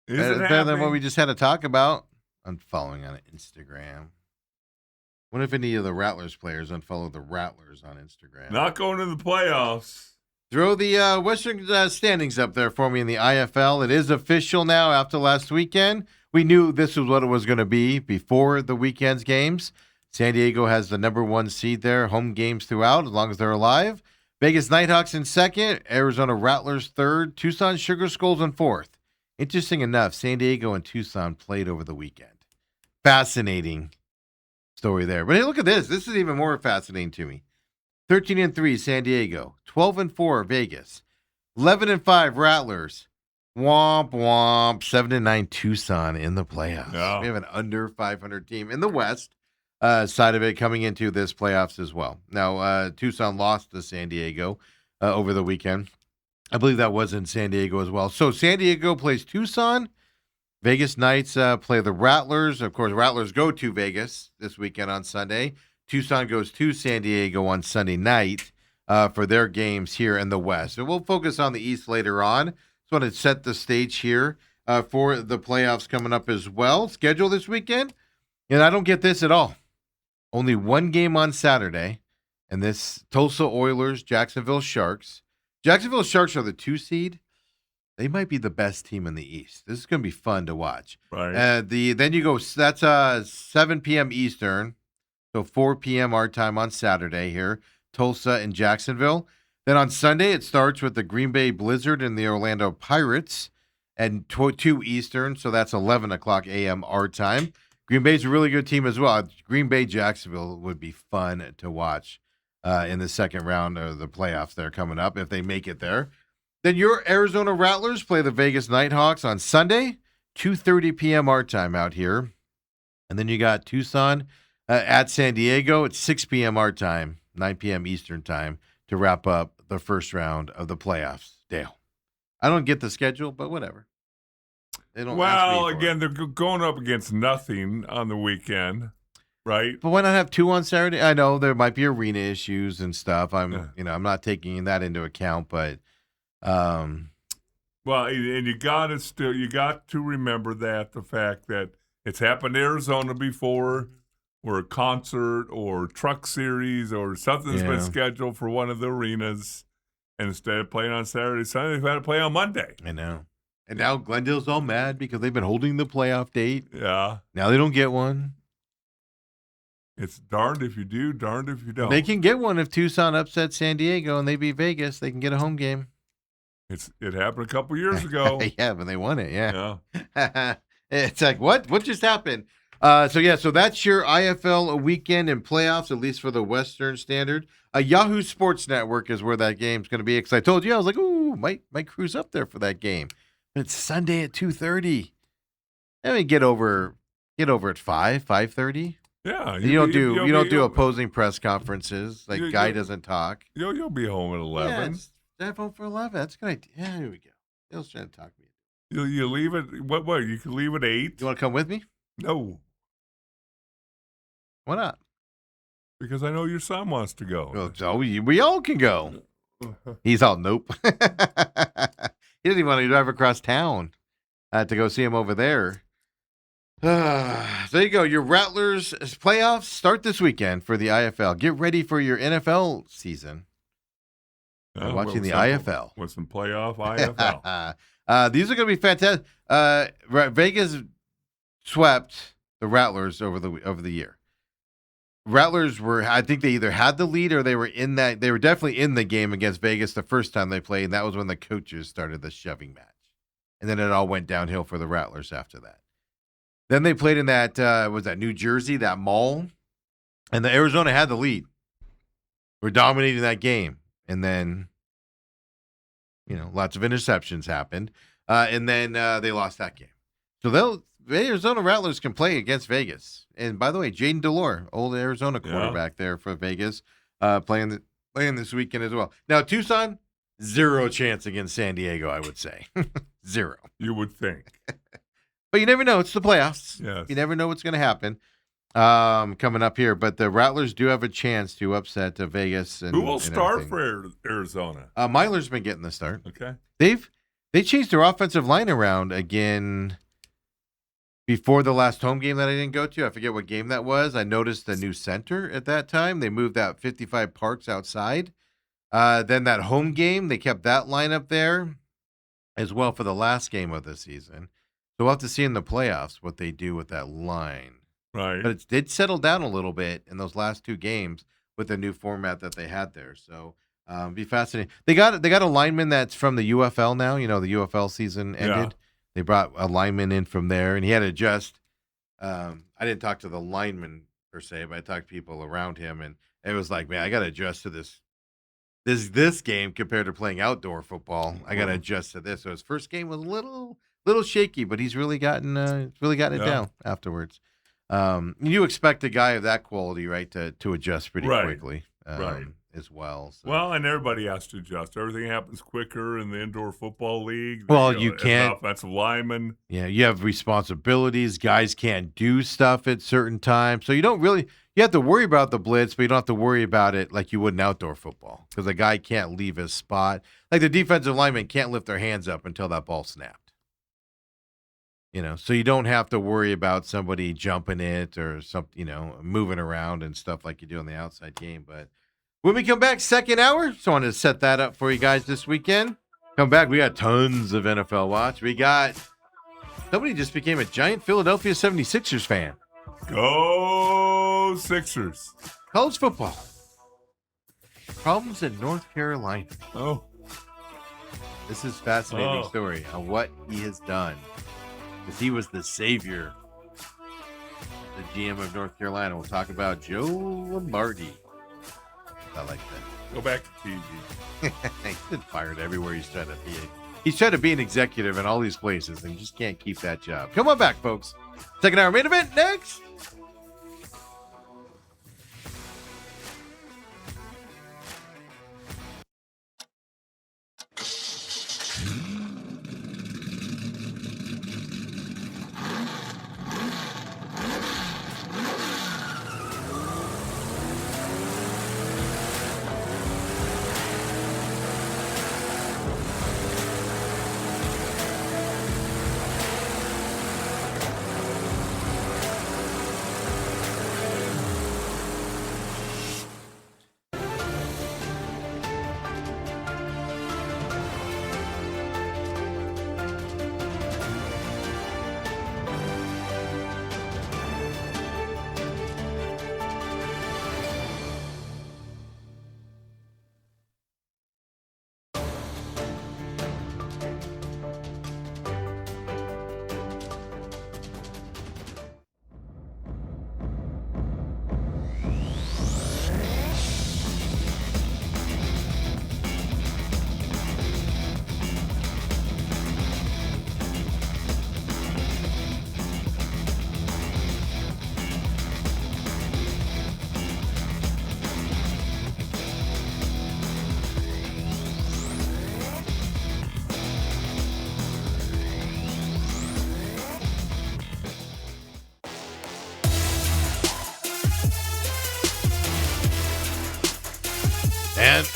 Better than what we just had to talk about. I'm following on Instagram. What if any of the Rattlers players unfollow the Rattlers on Instagram? Not going to the playoffs. Throw the Western standings up there for me in the IFL. It is official now after last weekend. We knew this was what it was going to be before the weekend's games. San Diego has the number 1 seed there, home games throughout, as long as they're alive. Vegas Nighthawks in second, Arizona Rattlers third, Tucson Sugar Skulls in fourth. Interesting enough, San Diego and Tucson played over the weekend. Fascinating story there. But hey, look at this. This is even more fascinating to me. 13-3 San Diego, 12-4 Vegas, 11-5 Rattlers. Womp womp. 7-9 Tucson in the playoffs. No. We have an under 500 team in the West side of it coming into this playoffs as well. Now, Tucson lost to San Diego over the weekend. I believe that was in San Diego as well. So San Diego plays Tucson. Vegas Knights play the Rattlers. Of course, Rattlers go to Vegas this weekend on Sunday. Tucson goes to San Diego on Sunday night for their games here in the West. So we'll focus on the East later on. Just want to set the stage here for the playoffs coming up as well. Schedule this weekend, and I don't get this at all. Only one game on Saturday, and this Tulsa Oilers, Jacksonville Sharks. Jacksonville Sharks are the 2 seed. They might be the best team in the East. This is going to be fun to watch. Right. Then you go, that's 7 p.m. Eastern. So 4 p.m. our time on Saturday here, Tulsa and Jacksonville. Then on Sunday, it starts with the Green Bay Blizzard and the Orlando Pirates at 2 Eastern. So that's 11 o'clock a.m. our time. Green Bay's a really good team as well. Green Bay Jacksonville would be fun to watch in the second round of the playoffs there coming up if they make it there. Then your Arizona Rattlers play the Vegas Nighthawks on Sunday, 2:30 p.m. our time out here. And then you got Tucson at San Diego at 6 p.m. our time, 9 p.m. Eastern time to wrap up the first round of the playoffs. Dale, I don't get the schedule, but whatever. They don't well, again, they're going up against nothing on the weekend, right? But why not have 2 on Saturday? I know there might be arena issues and stuff. I'm not taking that into account, but well, and you got to remember that the fact that it's happened in Arizona before, or a concert or truck series or something's been scheduled for one of the arenas, and instead of playing on Saturday, Sunday, they've had to play on Monday. I know. And now Glendale's all mad because they've been holding the playoff date. Yeah. Now they don't get one. It's darned if you do, darned if you don't. They can get one if Tucson upsets San Diego and they beat Vegas. They can get a home game. It happened a couple years ago. Yeah, but they won it. Yeah. It's like, what just happened? So that's your IFL weekend and playoffs, at least for the Western Standard. Yahoo Sports Network is where that game's going to be. Because I told you, I was like, ooh, might cruise up there for that game. But it's Sunday at 2:30. I mean, get over at 5:30. Yeah, You don't do opposing press conferences. Like Guy doesn't talk. You'll be home at 11. Yeah, home for 11. That's a good idea. Yeah, here we go. Dale's trying to talk me. You leave it. What? You can leave at 8. You want to come with me? No. Why not? Because I know your son wants to go. Well, so we all can go. He's all nope. He doesn't even want to drive across town to go see him over there. So there you go. Your Rattlers playoffs start this weekend for the IFL. Get ready for your NFL season. Watching the IFL. With some playoff IFL. These are going to be fantastic. Vegas swept the Rattlers over the year. Rattlers I think they either had the lead or they were definitely in the game against Vegas the first time they played, and that was when the coaches started the shoving match. And then it all went downhill for the Rattlers after that. Then they played in that New Jersey, that mall, and the Arizona had the lead. We're dominating that game. And then, lots of interceptions happened. And then they lost that game. So the Arizona Rattlers can play against Vegas. And by the way, Jaden Delore, old Arizona quarterback there for Vegas, playing this weekend as well. Now, Tucson, 0 chance against San Diego, I would say. 0. You would think. But you never know. It's the playoffs. Yes. You never know what's going to happen coming up here. But the Rattlers do have a chance to upset Vegas. Who will start for Arizona? Myler's been getting the start. Okay. They changed their offensive line around again before the last home game that I didn't go to. I forget what game that was. I noticed the new center at that time. They moved out 55 Parks outside. Then that home game, they kept that lineup there as well for the last game of the season. So we'll have to see in the playoffs what they do with that line. Right. But it did settle down a little bit in those last 2 games with the new format that they had there. So be fascinating. They got a lineman that's from the UFL now. The UFL season ended. Yeah. They brought a lineman in from there, and he had to adjust. I didn't talk to the lineman per se, but I talked to people around him, and it was like, man, I got to adjust to this game compared to playing outdoor football. I got to adjust to this. So his first game was a little shaky, but he's really gotten it down afterwards. You expect a guy of that quality, right, to adjust pretty quickly, as well. So. Well, and everybody has to adjust. Everything happens quicker in the indoor football league. Well, you can't. Offensive lineman. Yeah, you have responsibilities. Guys can't do stuff at certain times, so you have to worry about the blitz, but you don't have to worry about it like you would in outdoor football because a guy can't leave his spot. Like the defensive lineman can't lift their hands up until that ball snapped. So you don't have to worry about somebody jumping it or something, moving around and stuff like you do in the outside game. But when we come back, second hour, so I wanted to set that up for you guys this weekend. Come back, we got tons of NFL watch. We got somebody just became a giant Philadelphia 76ers fan. Go go Sixers. College football. Problems in North Carolina. Oh. This is a fascinating story on what he has done. Because he was the savior. The GM of North Carolina. We'll talk about Joe Lombardi. I like that. Go back to TV. He's been fired everywhere he's trying to be. He's trying to be an executive in all these places, and he just can't keep that job. Come on back, folks. Second hour main event next.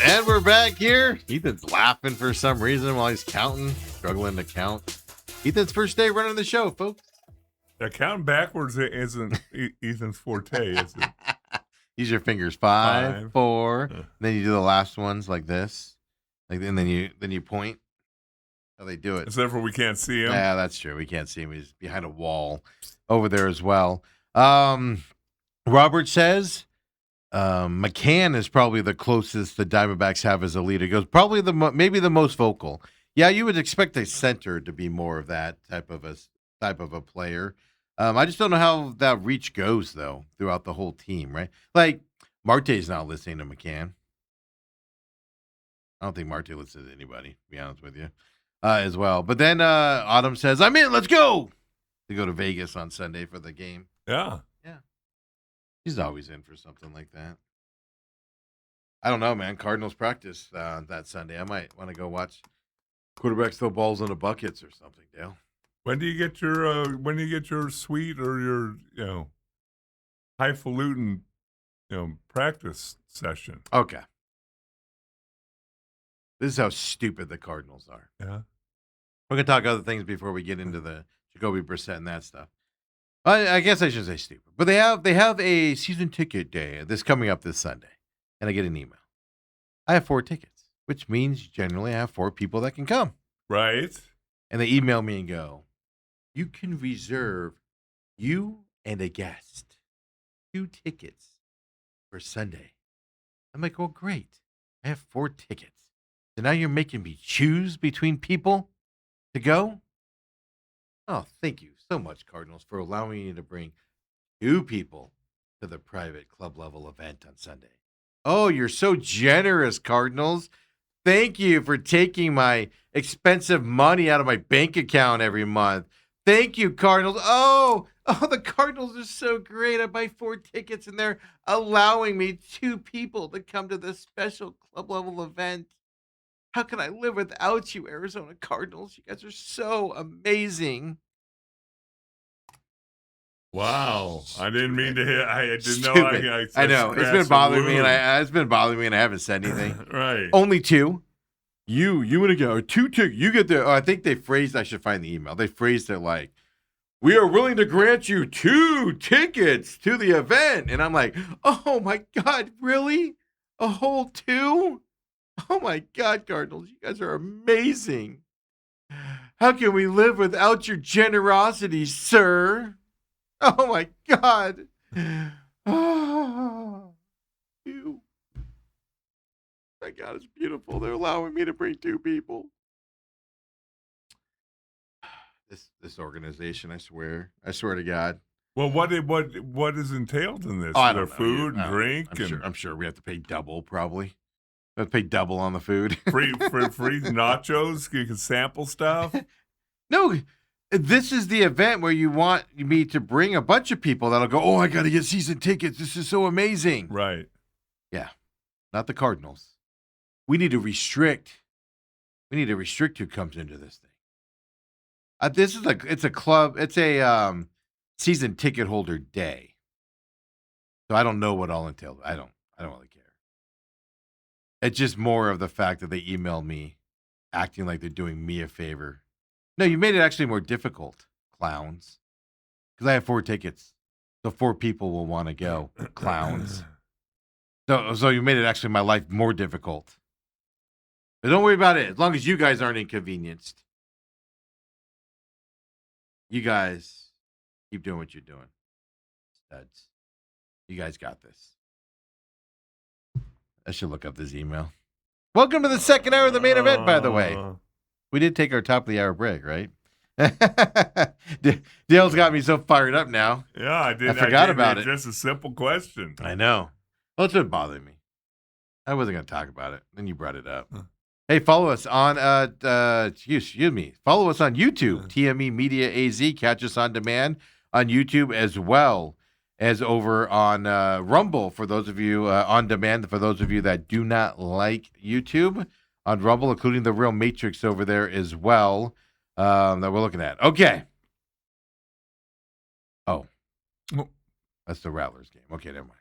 And we're back here. Ethan's laughing for some reason while he's counting, struggling to count. Ethan's first day running the show, folks. Counting backwards isn't Ethan's forte, is it? Use your fingers. Five, 4. Then you do the last ones like this, and then you point. How they do it. Except for we can't see him. Yeah, that's true. We can't see him. He's behind a wall over there as well. Robert says McCann is probably the closest the Diamondbacks have as a leader. He goes probably maybe the most vocal. Yeah, you would expect a center to be more of that type of a player. I just don't know how that reach goes though throughout the whole team, right? Like Marte's not listening to McCann. I don't think Marte listens to anybody, to be honest with you, as well. But then Autumn says, "I'm in. Let's go." To go to Vegas on Sunday for the game. Yeah. He's always in for something like that. I don't know, man. Cardinals practice that Sunday. I might want to go watch quarterbacks throw balls into buckets or something, Dale. When do you get your suite or your highfalutin practice session? Okay. This is how stupid the Cardinals are. Yeah. We're gonna talk other things before we get into the Jacoby Brissett and that stuff. I guess I should say stupid, but they have a season ticket day this coming up this Sunday, and I get an email. I have 4 tickets, which means generally I have 4 people that can come. Right. And they email me and go, "You can reserve you and a guest 2 tickets for Sunday." I'm like, "Well, great. I have 4 tickets. So now you're making me choose between people to go?" Oh, thank you so much, Cardinals, for allowing me to bring 2 people to the private club level event on Sunday. Oh, you're so generous, Cardinals. Thank you for taking my expensive money out of my bank account every month. Thank you, Cardinals. Oh, the Cardinals are so great. I buy 4 tickets and they're allowing me 2 people to come to this special club level event. How can I live without you, Arizona Cardinals? You guys are so amazing. Wow, I didn't mean to hit. I didn't know. I know it's been bothering me, and I haven't said anything. Right. Only 2. You and a guy, 2 tickets. You get the. I think they phrased. I should find the email. They phrased it like, "We are willing to grant you 2 tickets to the event," and I'm like, "Oh my God, really? A whole 2? Oh my God, Cardinals, you guys are amazing. How can we live without your generosity, sir? Oh my God." You. My God, it's beautiful. They're allowing me to bring 2 people. This organization, I swear to God. Well, what is entailed in this? Oh, I Is there don't know. food I and don't know. drink I'm sure we have to pay double, probably. We have to pay double on the food. free nachos? You can sample stuff. No, this is the event where you want me to bring a bunch of people that'll go, oh, I got to get season tickets. This is so amazing. Right. Yeah, not the Cardinals. We need to restrict who comes into this thing. This is it's a club. It's a season ticket holder day. So I don't know what all entailed. I don't really care. It's just more of the fact that they emailed me acting like they're doing me a favor. No, you made it actually more difficult, clowns. Because I have 4 tickets. So 4 people will want to go, clowns. So you made it actually my life more difficult. But don't worry about it. As long as you guys aren't inconvenienced. You guys keep doing what you're doing. Studs. You guys got this. I should look up this email. Welcome to the second hour of the main event, by the way. We did take our top of the hour break, right? Dale's got me so fired up now. Yeah, I did. I forgot about it. Just a simple question. I know. Well, it's been bothering me. I wasn't going to talk about it. Then you brought it up. Hey, follow us on excuse me. Follow us on YouTube, TME Media AZ. Catch us on demand on YouTube as well as over on Rumble for those of you on demand. For those of you that do not like YouTube, on Rumble, including the Real Matrix over there as well that we're looking at. Okay. Oh, that's the Rattlers game. Okay, never mind.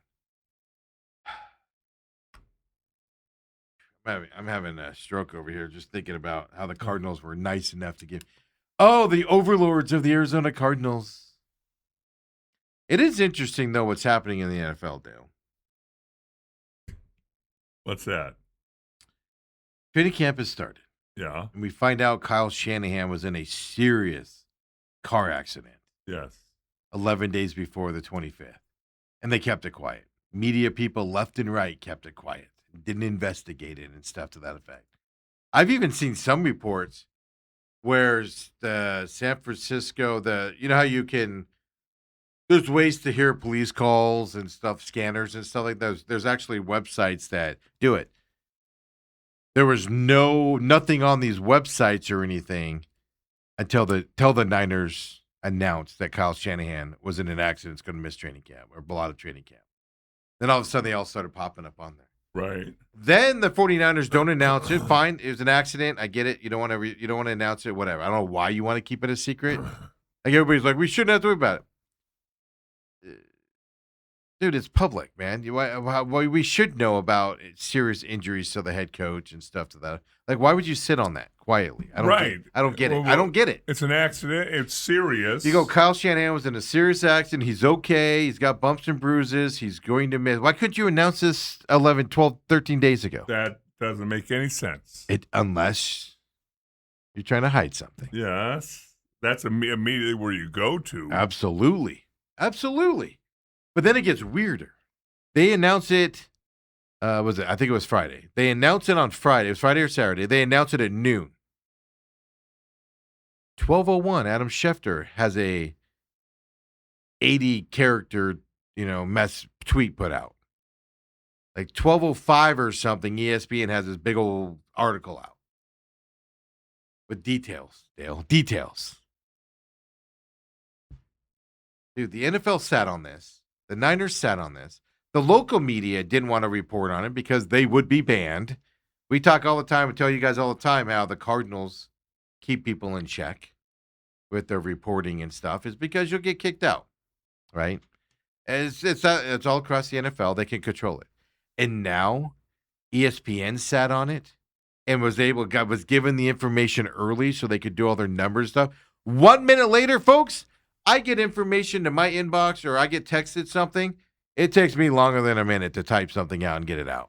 I'm having a stroke over here just thinking about how the Cardinals were nice enough to give. Oh, the overlords of the Arizona Cardinals. It is interesting, though, what's happening in the NFL, Dale. What's that? Training camp has started. Yeah. And we find out Kyle Shanahan was in a serious car accident. Yes. 11 days before the 25th. And they kept it quiet. Media people left and right kept it quiet. Didn't investigate it and stuff to that effect. I've even seen some reports where the San Francisco, you know how you can, there's ways to hear police calls and stuff, scanners and stuff like that. There's actually websites that do it. There was nothing on these websites or anything until the Niners announced that Kyle Shanahan was in an accident, going to miss training camp or a lot of training camp. Then all of a sudden they all started popping up on there. Right. Then the 49ers don't announce it. Fine, it was an accident. I get it. You don't want to announce it. Whatever. I don't know why you want to keep it a secret. Like everybody's like, we shouldn't have to worry about it. Dude, it's public, man. We should know about serious injuries to the head coach and stuff to that. Like, why would you sit on that quietly? I don't get it. I don't get it. It's an accident. It's serious. You go, Kyle Shanahan was in a serious accident. He's okay. He's got bumps and bruises. He's going to miss. Why couldn't you announce this 11, 12, 13 days ago? That doesn't make any sense. Unless you're trying to hide something. Yes. That's immediately where you go to. Absolutely. But then it gets weirder. They announce it, I think it was Friday. They announced it on Friday. It was Friday or Saturday. They announced it at noon. 12:01, Adam Schefter has a 80-character, mess tweet put out. Like 12:05 or something, ESPN has this big old article out. With details, Dale. Details. Dude, the NFL sat on this. The Niners sat on this. The local media didn't want to report on it because they would be banned. We talk all the time and tell you guys all the time how the Cardinals keep people in check with their reporting and stuff is because you'll get kicked out, right? It's all across the NFL. They can control it. And now ESPN sat on it and was given the information early so they could do all their numbers stuff. 1 minute later, folks, I get information to my inbox or I get texted something. It takes me longer than a minute to type something out and get it out.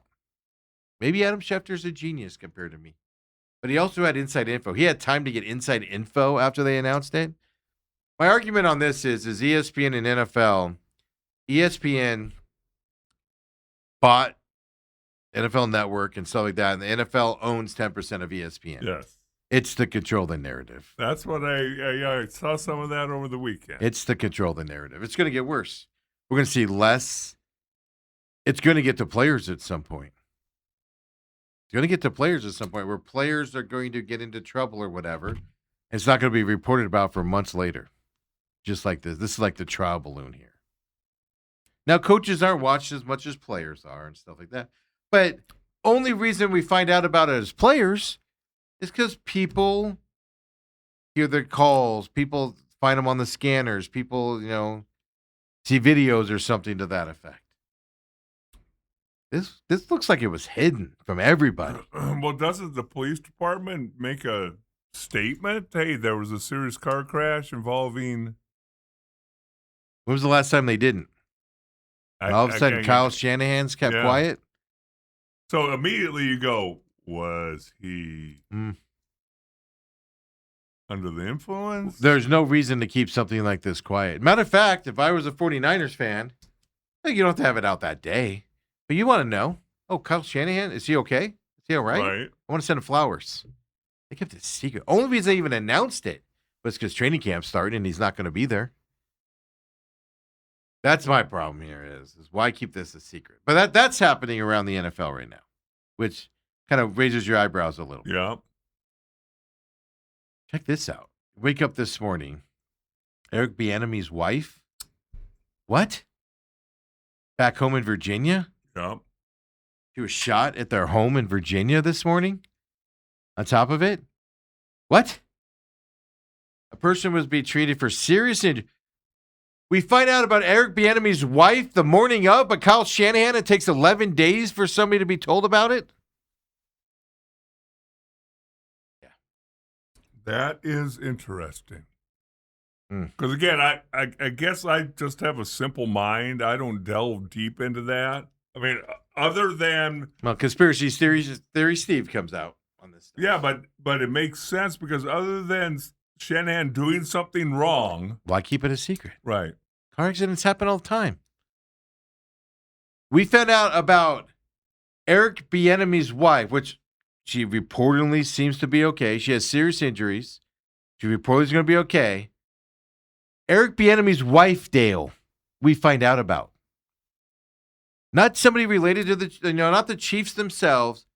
Maybe Adam Schefter's a genius compared to me. But he also had inside info. He had time to get inside info after they announced it. My argument on this is ESPN and NFL, ESPN bought NFL Network and stuff like that, and the NFL owns 10% of ESPN. Yes. It's to control the narrative. That's what I saw some of that over the weekend. It's to control the narrative. It's going to get worse. We're going to see less. It's going to get to players at some point. It's going to get to players at some point where players are going to get into trouble or whatever. It's not going to be reported about for months later. Just like this. This is like the trial balloon here. Now, coaches aren't watched as much as players are and stuff like that. But only reason we find out about it as players is because people hear their calls. People find them on the scanners. People, see videos or something to that effect. This looks like it was hidden from everybody. Well, doesn't the police department make a statement? Hey, there was a serious car crash involving... When was the last time they didn't? All of a sudden, Kyle Shanahan's kept quiet? So immediately you go, was he under the influence? There's no reason to keep something like this quiet. Matter of fact, if I was a 49ers fan, you don't have to have it out that day. But you want to know, Kyle Shanahan, is he okay? Is he all right? Right. I want to send him flowers. They kept it secret. Only reason they even announced it was because training camp started and he's not going to be there. That's my problem here is why keep this a secret? But that's happening around the NFL right now, which kind of raises your eyebrows a little. Yeah. Check this out. Wake up this morning. Eric Bieniemy's wife. What? Back home in Virginia? Yeah. She was shot at their home in Virginia this morning? On top of it? What? A person was being treated for serious injury. We find out about Eric Bieniemy's wife the morning of, but Kyle Shanahan, it takes 11 days for somebody to be told about it? Yeah. That is interesting. Because, again, I guess I just have a simple mind. I don't delve deep into that. I mean, other than... Well, conspiracy theory Steve comes out on this stuff. Yeah, but it makes sense because other than Shanahan doing something wrong... Why keep it a secret? Right. Car accidents happen all the time. We found out about Eric Bieniemy's wife, which she reportedly seems to be okay. She has serious injuries. She reportedly is going to be okay. Eric Bieniemy's wife, Dale, we find out about. Not somebody related to not the Chiefs themselves.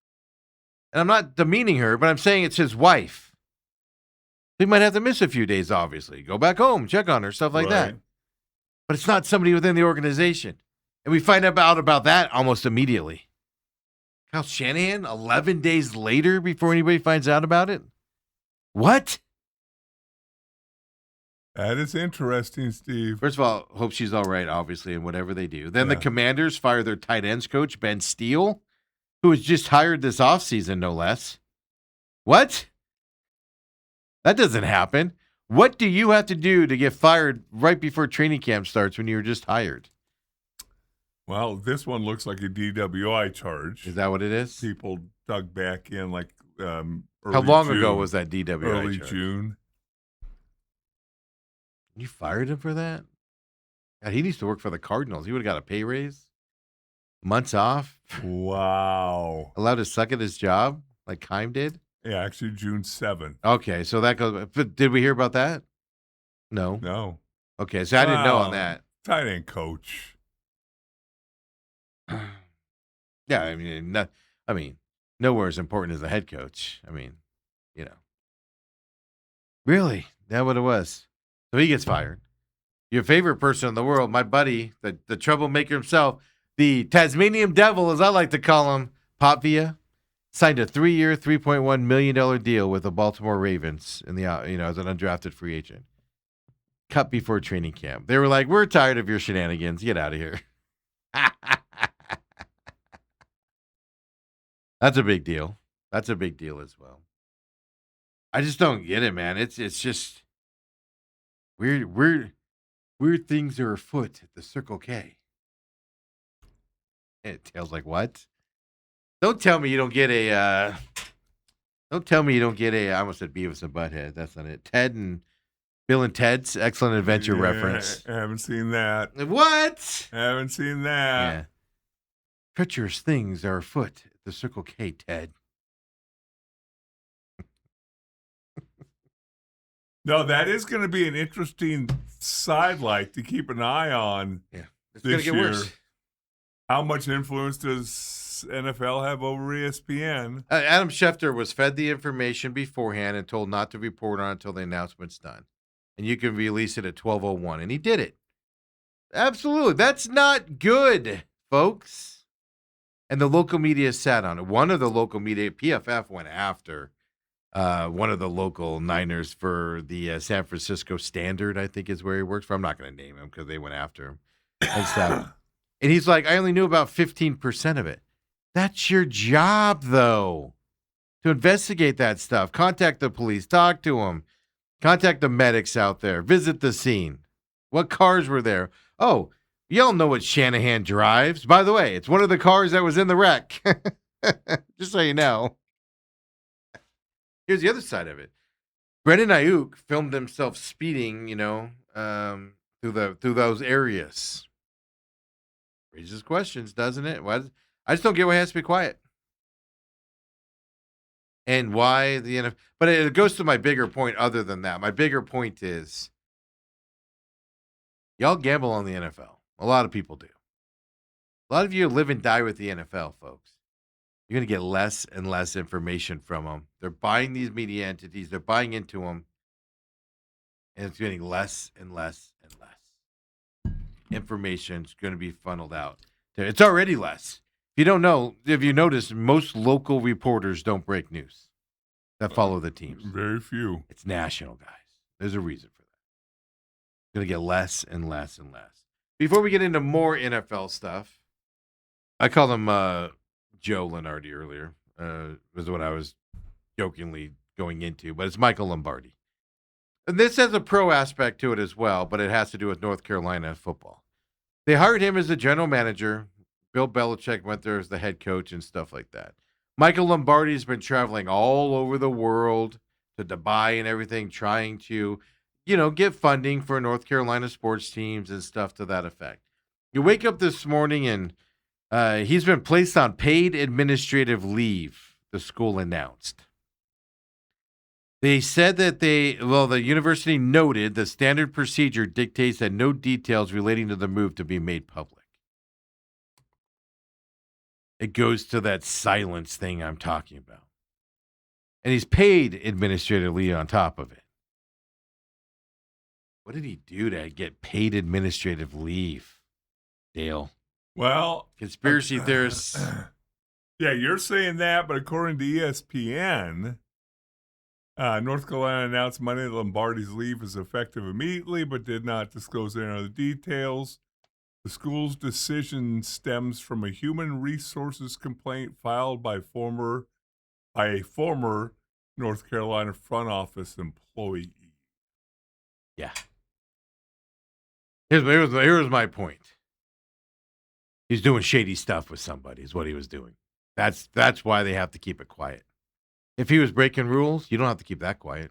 And I'm not demeaning her, but I'm saying it's his wife. He might have to miss a few days, obviously. Go back home, check on her, stuff like that. But it's not somebody within the organization. And we find out about that almost immediately. Kyle Shanahan, 11 days later before anybody finds out about it? What? That is interesting, Steve. First of all, hope she's all right, obviously, in whatever they do. Then the Commanders fire their tight ends coach, Ben Steele, who was just hired this offseason, no less. What? That doesn't happen. What do you have to do to get fired right before training camp starts when you were just hired? Well, this one looks like a DWI charge. Is that what it is? People dug back in like early How long June, ago was that DWI early charge? June. You fired him for that? God, he needs to work for the Cardinals. He would have got a pay raise. Months off. Wow. Allowed to suck at his job like Keim did? Yeah, actually June 7th. Okay, so that goes. But did we hear about that? No. No. Okay, so I didn't know on that. Tight end coach. Yeah, I mean, nowhere as important as the head coach. I mean, Really? That what it was? So he gets fired. Your favorite person in the world, my buddy, the troublemaker himself, the Tasmanian Devil, as I like to call him, Potvia, signed a 3-year, $3.1 million deal with the Baltimore Ravens in the as an undrafted free agent. Cut before training camp. They were like, "We're tired of your shenanigans. Get out of here." That's a big deal. That's a big deal as well. I just don't get it, man. It's just weird things are afoot at the Circle K. And Tails like, what? Don't tell me you don't get a. Don't tell me you don't get a. I almost said Beavis and Butthead. That's not it. Bill and Ted's Excellent Adventure reference. I haven't seen that. What? I haven't seen that. Yeah. Treacherous things are afoot at the Circle K, Ted. No, that is going to be an interesting sidelight to keep an eye on. Yeah, it's this going to get year. worse. How much influence does NFL have over ESPN? Adam Schefter was fed the information beforehand and told not to report on it until the announcement's done. And you can release it at 12:01. And he did it. Absolutely. That's not good, folks. And the local media sat on it. One of the local media, PFF, went after one of the local Niners for the San Francisco Standard, I think is where he works for. I'm not going to name him because they went after him and stuff. And he's like, I only knew about 15% of it. That's your job, though, to investigate that stuff. Contact the police. Talk to them. Contact the medics out there. Visit the scene. What cars were there? Oh, y'all know what Shanahan drives. By the way, it's one of the cars that was in the wreck. Just so you know. Here's the other side of it. Brendan Ayuk filmed himself speeding, through those areas. Raises questions, doesn't it? I just don't get why he has to be quiet. And why the NFL. But it goes to my bigger point other than that. My bigger point is y'all gamble on the NFL. A lot of people do. A lot of you live and die with the NFL, folks. You're going to get less and less information from them. They're buying these media entities. They're buying into them. And it's getting less and less and less. Information's going to be funneled out. It's already less. If you don't know, if you notice, most local reporters don't break news that follow the teams. Very few. It's national, guys. There's a reason for that. It's going to get less and less and less. Before we get into more NFL stuff, I called him Joe Lenardi earlier. Was what I was jokingly going into, but it's Michael Lombardi. And this has a pro aspect to it as well, but it has to do with North Carolina football. They hired him as the general manager. Bill Belichick went there as the head coach and stuff like that. Michael Lombardi's been traveling all over the world to Dubai and everything, trying to, get funding for North Carolina sports teams and stuff to that effect. You wake up this morning and he's been placed on paid administrative leave, the school announced. They said that the university noted the standard procedure dictates that no details relating to the move to be made public. It goes to that silence thing I'm talking about. And he's paid administratively on top of it. What did he do to get paid administrative leave, Dale? Well, conspiracy theorists. Yeah, you're saying that, but according to ESPN, North Carolina announced Monday that Lombardi's leave is effective immediately, but did not disclose any other details. The school's decision stems from a human resources complaint filed by a former North Carolina front office employee. Yeah. Here's my point. He's doing shady stuff with somebody is what he was doing. That's why they have to keep it quiet. If he was breaking rules, you don't have to keep that quiet.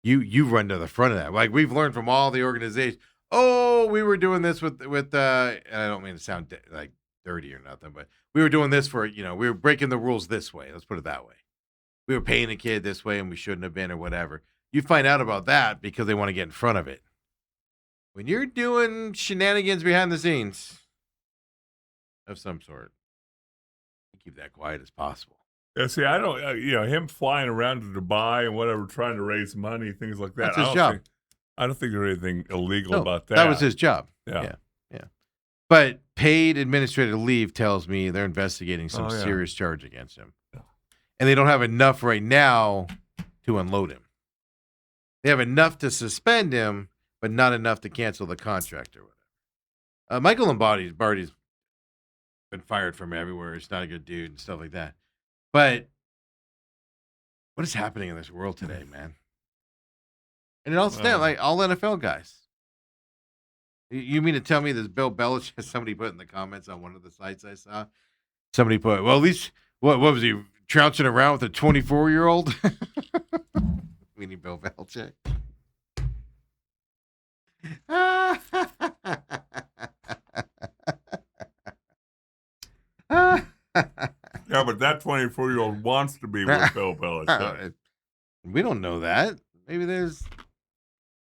You run to the front of that. Like we've learned from all the organizations. Oh, we were doing this with I don't mean to sound like dirty or nothing, but we were doing this for, we were breaking the rules this way. Let's put it that way. We were paying a kid this way and we shouldn't have been or whatever. You find out about that because they want to get in front of it. When you're doing shenanigans behind the scenes of some sort, you keep that quiet as possible. Yeah, see, I don't, him flying around to Dubai and whatever, trying to raise money, things like that. That's his job. I don't think there's anything illegal about that. That was his job. Yeah. But paid administrative leave tells me they're investigating some serious charge against him. Yeah. And they don't have enough right now to unload him. They have enough to suspend him, but not enough to cancel the contract or whatever. Michael Lombardi's been fired from everywhere. He's not a good dude and stuff like that. But what is happening in this world today, man? And it all stands like all NFL guys. You mean to tell me this Bill Belichick, somebody put in the comments on one of the sites I saw, somebody put, well, at least, what was he, trouncing around with a 24-year-old? Meaning Bill Belichick. Yeah, but that 24-year-old wants to be with Bill Belichick. We don't know that. Maybe there's,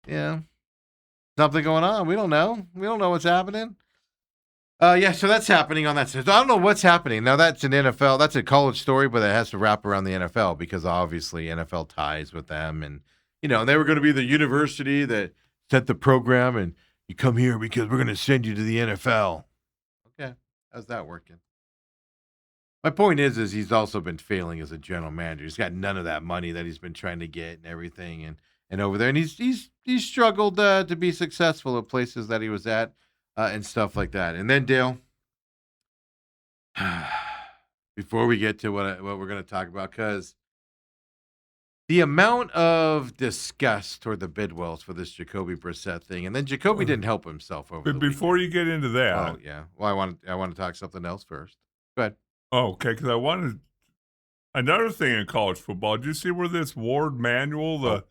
something going on. We don't know. We don't know what's happening. So that's happening on that side. So I don't know what's happening. Now, that's an NFL. That's a college story, but it has to wrap around the NFL because obviously NFL ties with them. And, they were going to be the university that set the program, and you come here because we're going to send you to the NFL. Okay. How's that working? My point is he's also been failing as a general manager. He's got none of that money that he's been trying to get and everything, and over there, and he's struggled to be successful at places that he was at and stuff like that. And then Dale, before we get to what we're going to talk about, because the amount of disgust toward the Bidwells for this Jacoby Brissett thing, and then Jacoby didn't help himself over. But before you get into that, oh yeah, well I want to talk something else first. Go ahead. Oh, okay, because I wanted another thing in college football. Did you see where this Ward Manuel, the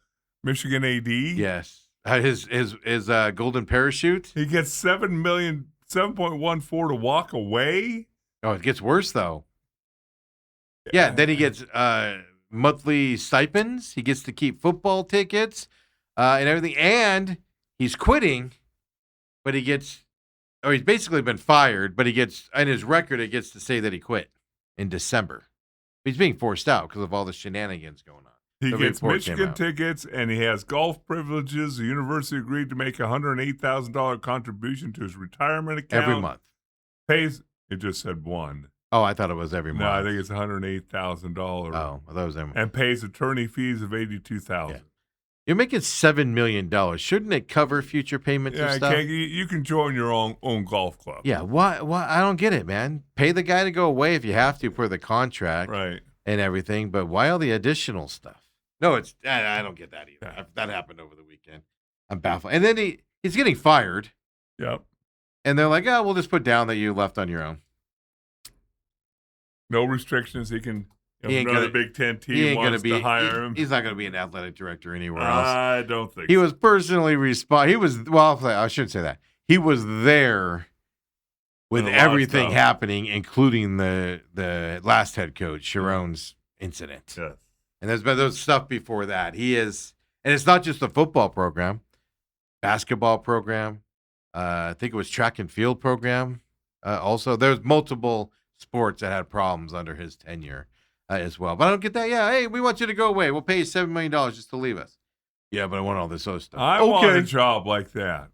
Michigan AD? Yes. His golden parachute? He gets $7.14 to walk away? Oh, it gets worse, though. Yeah, then he gets monthly stipends. He gets to keep football tickets and everything. And he's quitting, but he's basically been fired, but he gets, in his record, it gets to say that he quit in December. He's being forced out because of all the shenanigans going on. He gets Michigan tickets, and he has golf privileges. The university agreed to make a $108,000 contribution to his retirement account. Every month. Pays, it just said one. Oh, I thought it was every month. No, I think it's $108,000. Oh, I thought it was every month. And pays attorney fees of $82,000. Yeah. You're making $7 million. Shouldn't it cover future payments and stuff? You can join your own golf club. Yeah, why? I don't get it, man. Pay the guy to go away if you have to for the contract, right, and everything. But why all the additional stuff? No, I don't get that either. Yeah. That happened over the weekend. I'm baffled. And then he's getting fired. Yep. And they're like, we'll just put down that you left on your own. No restrictions. He can. He ain't another Big Ten team wants to hire him. He's not going to be an athletic director anywhere else. I don't think he was personally He was, I shouldn't say that. He was there with everything happening, including the last head coach, Sharon's incident. Yes. And there's been those stuff before that. And it's not just the football program, basketball program. I think it was track and field program. Also, there's multiple sports that had problems under his tenure. As well. But I don't get that. Yeah, hey, we want you to go away. We'll pay you $7 million just to leave us. Yeah, but I want all this other stuff. I want a job like that.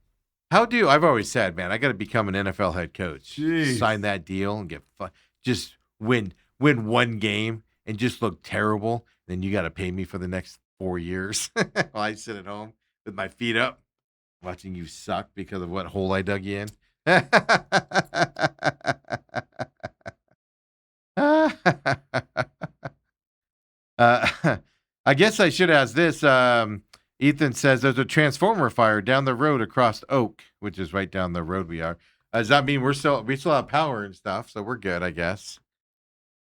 I've always said, man, I got to become an NFL head coach. Jeez. Sign that deal and just win one game and just look terrible. Then you got to pay me for the next 4 years while I sit at home with my feet up, watching you suck because of what hole I dug you in. I guess I should ask this. Ethan says there's a transformer fire down the road across Oak, which is right down the road we are. Does that mean we still have power and stuff, so we're good, I guess?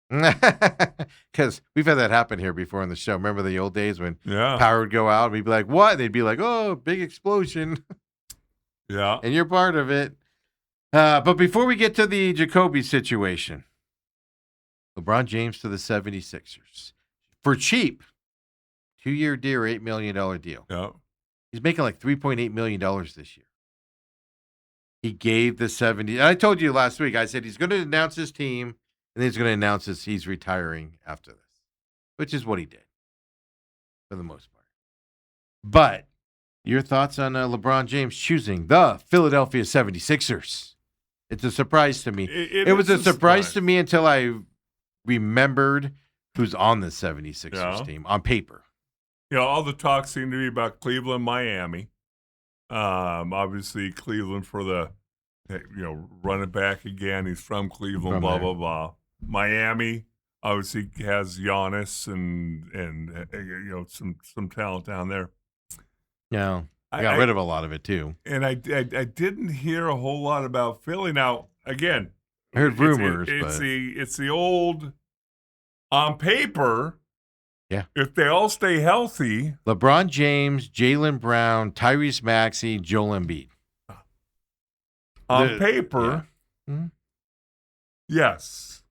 Because we've had that happen here before on the show. Remember the old days when power would go out and we'd be like, what? They'd be like, oh, big explosion. Yeah. And you're part of it. But before we get to the Jacoby situation, LeBron James to the 76ers. For cheap, 2-year deal, $8 million deal. Yeah. He's making like $3.8 million this year. He gave the 70. I told you last week, I said he's going to announce his team, and then he's going to announce he's retiring after this, which is what he did for the most part. But your thoughts on LeBron James choosing the Philadelphia 76ers? It's a surprise to me. It was a surprise to me until I remembered who's on the 76ers team on paper. All the talk seemed to be about Cleveland, Miami. Obviously Cleveland for the, running back again. He's from Cleveland, blah, blah, blah. Miami obviously has Giannis and some talent down there. Yeah. I got rid of a lot of it too. And I didn't hear a whole lot about Philly. Now, again, I heard rumors. It's the old on paper. Yeah. If they all stay healthy. LeBron James, Jaylen Brown, Tyrese Maxey, Joel Embiid. On paper, yes.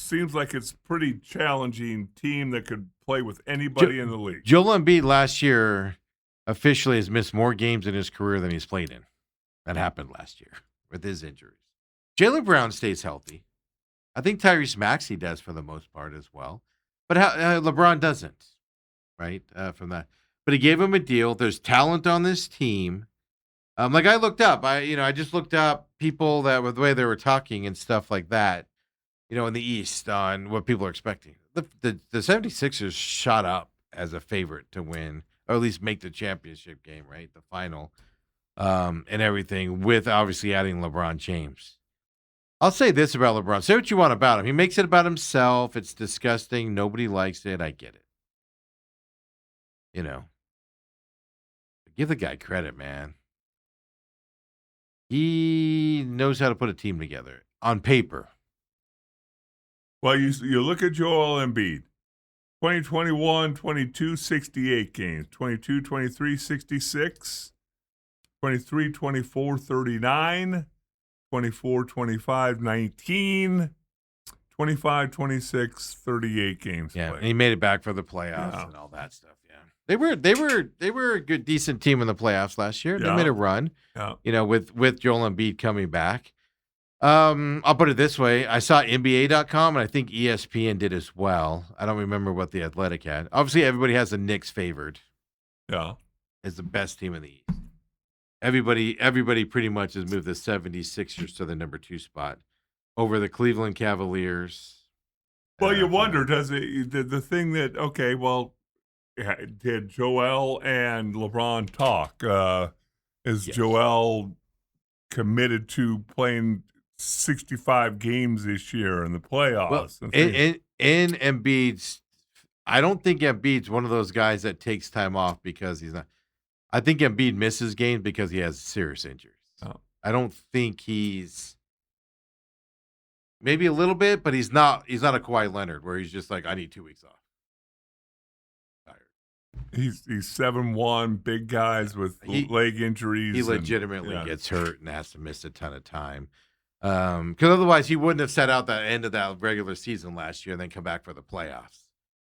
seems like it's a pretty challenging team that could play with anybody in the league. Joel Embiid last year officially has missed more games in his career than he's played in. That happened last year with his injuries. Jaylen Brown stays healthy. I think Tyrese Maxey does for the most part as well. But LeBron doesn't, right, from that. But he gave him a deal. There's talent on this team. Like I looked up. I just looked up people that with the way they were talking and stuff like that, in the East on what people are expecting. The 76ers shot up as a favorite to win, or at least make the championship game, right? The final. And everything, with obviously adding LeBron James. I'll say this about LeBron. Say what you want about him. He makes it about himself. It's disgusting. Nobody likes it. I get it. Give the guy credit, man. He knows how to put a team together on paper. Well, you look at Joel Embiid. 2021, 22, 68 games. 22, 23, 66. 23, 24, 39, 24, 25, 19, 25, 26, 38 games Yeah, played. and he made it back for the playoffs and all that stuff. Yeah, they were a good, decent team in the playoffs last year. Yeah. They made a run. Yeah. With Joel Embiid coming back. I'll put it this way: I saw NBA.com, and I think ESPN did as well. I don't remember what the Athletic had. Obviously, everybody has the Knicks favored. Yeah, as the best team in the East. Everybody pretty much has moved the 76ers to the number 2 spot over the Cleveland Cavaliers. Well, you wonder, does it the thing that did Joel and LeBron talk? Is Yes. Joel committed to playing 65 games this year in the playoffs? Well, in Embiid's, I don't think Embiid's one of those guys that takes time off because he's not. I think Embiid misses games because he has serious injuries. Oh. I don't think he's maybe a little bit, but he's not a Kawhi Leonard where he's just like, I need 2 weeks off. Tired. He's 7'1", big guys with leg injuries. He legitimately gets hurt and has to miss a ton of time. Because otherwise he wouldn't have set out that end of that regular season last year and then come back for the playoffs.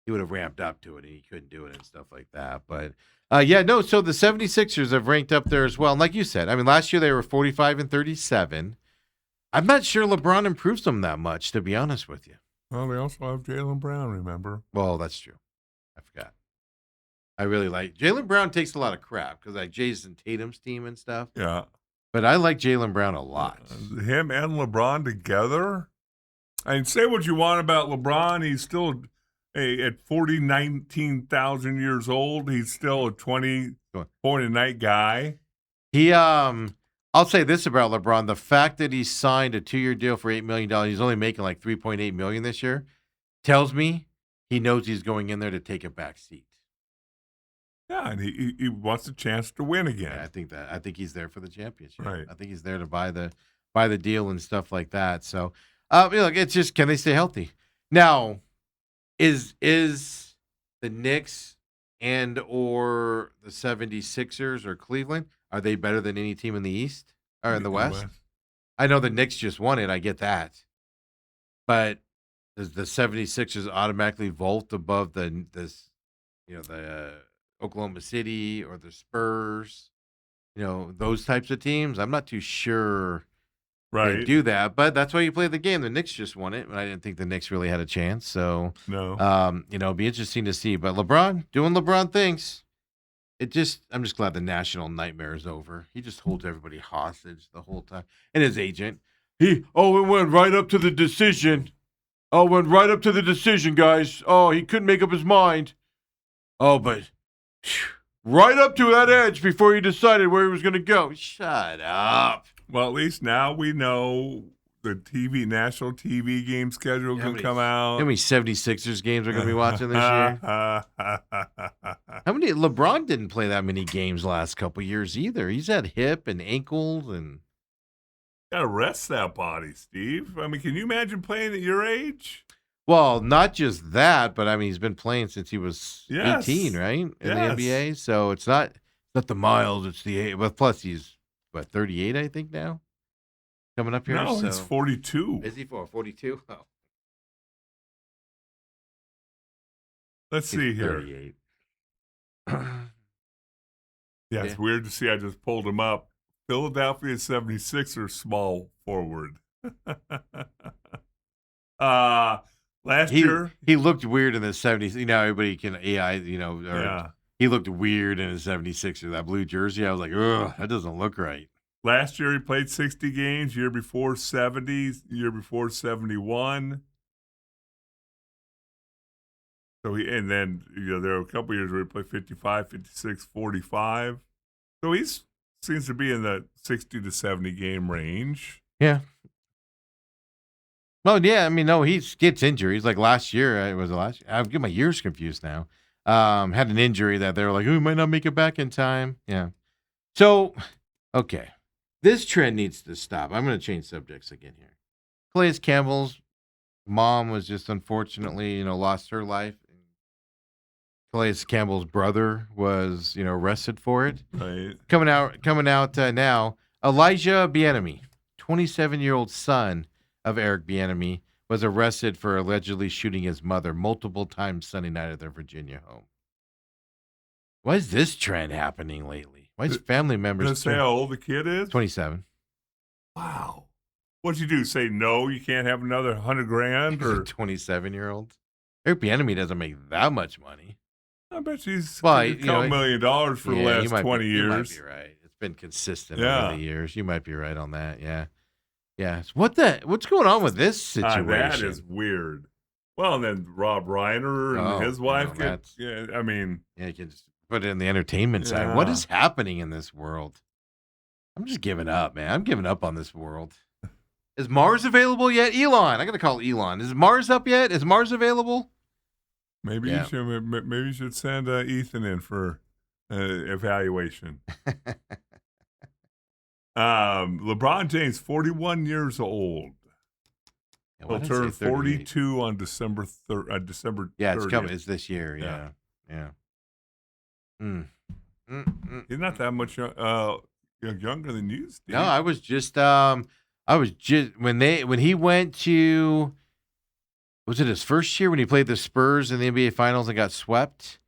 He would have ramped up to it and he couldn't do it and stuff like that. But so the 76ers have ranked up there as well. And like you said, I mean, last year they were 45-37. I'm not sure LeBron improves them that much, to be honest with you. Well, they also have Jaylen Brown, remember? Well, that's true. I forgot. I really like Jaylen Brown takes a lot of crap because like Jason Tatum's team and stuff. Yeah. But I like Jaylen Brown a lot. Him and LeBron together? I mean, say what you want about LeBron. He's still at 19,000 years old. He's still a 20-point-a-night guy. I'll say this about LeBron. The fact that he signed a 2-year deal for $8 million, he's only making like $3.8 million this year, tells me he knows he's going in there to take a back seat. Yeah, and he wants a chance to win again. Yeah, I think he's there for the championship. Right. I think he's there to buy the deal and stuff like that. So, it's just, can they stay healthy? Now, is the Knicks and or the 76ers or Cleveland, are they better than any team in the East or in the West? I know the Knicks just won it. I get that. But does the 76ers automatically vault above the Oklahoma City or the Spurs, those types of teams? I'm not too sure they do that, but that's why you play the game. The Knicks just won it, and I didn't think the Knicks really had a chance. So, no, it'll be interesting to see. But LeBron doing LeBron things. I'm just glad the national nightmare is over. He just holds everybody hostage the whole time. And his agent, it went right up to the decision. Went right up to the decision, guys. He couldn't make up his mind. But right up to that edge before he decided where he was going to go. Shut up. Well, at least now we know the national TV game schedule can come out. How many 76ers games we're going to be watching this year? How many? LeBron didn't play that many games last couple years either. He's had hip and ankles and. Gotta rest that body, Steve. I mean, can you imagine playing at your age? Well, not just that, but I mean, he's been playing since he was 18, right? In the NBA. So it's not the miles, it's the age. Well, plus he's 38, I think now. Coming up here. No, he's 42. Is he 42? Oh. Let's He's see here. 38. Yeah, it's weird to see. I just pulled him up. Philadelphia 76ers small forward. Last year. He looked weird in the 70s. You know, everybody can AI, Yeah. he looked weird in his 76er. That blue jersey, I was like, ugh, that doesn't look right. Last year he played 60 games. Year before 70. Year before 71. So and then there were a couple years where he played 55, 56, 45. So seems to be in the 60 to 70 game range. Yeah. Well, yeah, I mean, no, he gets injuries. Like last year, I get my years confused now. Had an injury that they were like, oh, he might not make it back in time. Yeah. So, okay. This trend needs to stop. I'm going to change subjects again here. Calais Campbell's mom was just unfortunately, lost her life. Calais Campbell's brother was, arrested for it. Right. Coming out now, Elijah Bieniemy, 27-year-old son of Eric Bieniemy, was arrested for allegedly shooting his mother multiple times Sunday night at their Virginia home. Why is this trend happening lately? Why is family members... Does it say how old the kid is? 27. Wow. What'd you do? Say no, you can't have another $100,000? Or 27-year-old? Eric Bieniemy doesn't make that much money. I bet she's $2 $1 million for the last 20 years. You might be right. It's been consistent over the years. You might be right on that. Yeah. Yeah. What's going on with this situation? That is weird. Well, and then Rob Reiner and his wife you can just put it in the entertainment side. What is happening in this world? I'm just giving up, man. I'm giving up on this world. Is Mars available yet? Elon. I got to call Elon. Is Mars up yet? Is Mars available? Maybe you should send Ethan in for evaluation. LeBron James, 41 years old. He'll turn 42 on December 30th. Yeah, it's coming. It's this year. Yeah. He's not that much younger than you, Steve. No, I was just when he went to, was it his first year when he played the Spurs in the NBA Finals and got swept?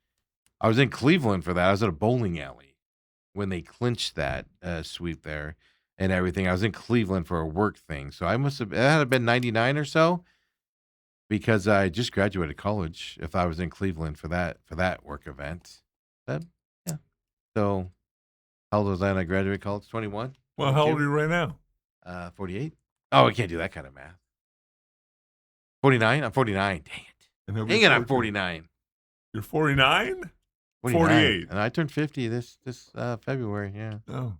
I was in Cleveland for that. I was at a bowling alley when they clinched that sweep there and everything. I was in Cleveland for a work thing. So it had been 99 or so because I just graduated college if I was in Cleveland for that work event. Yeah. So how old was I when I graduated college? 21? Well, how old are you right now? 48. Oh, I can't do that kind of math. 49? I'm 49. Dang it. I'm 49. You're 49? 48. And I turned 50 this February, yeah. Oh.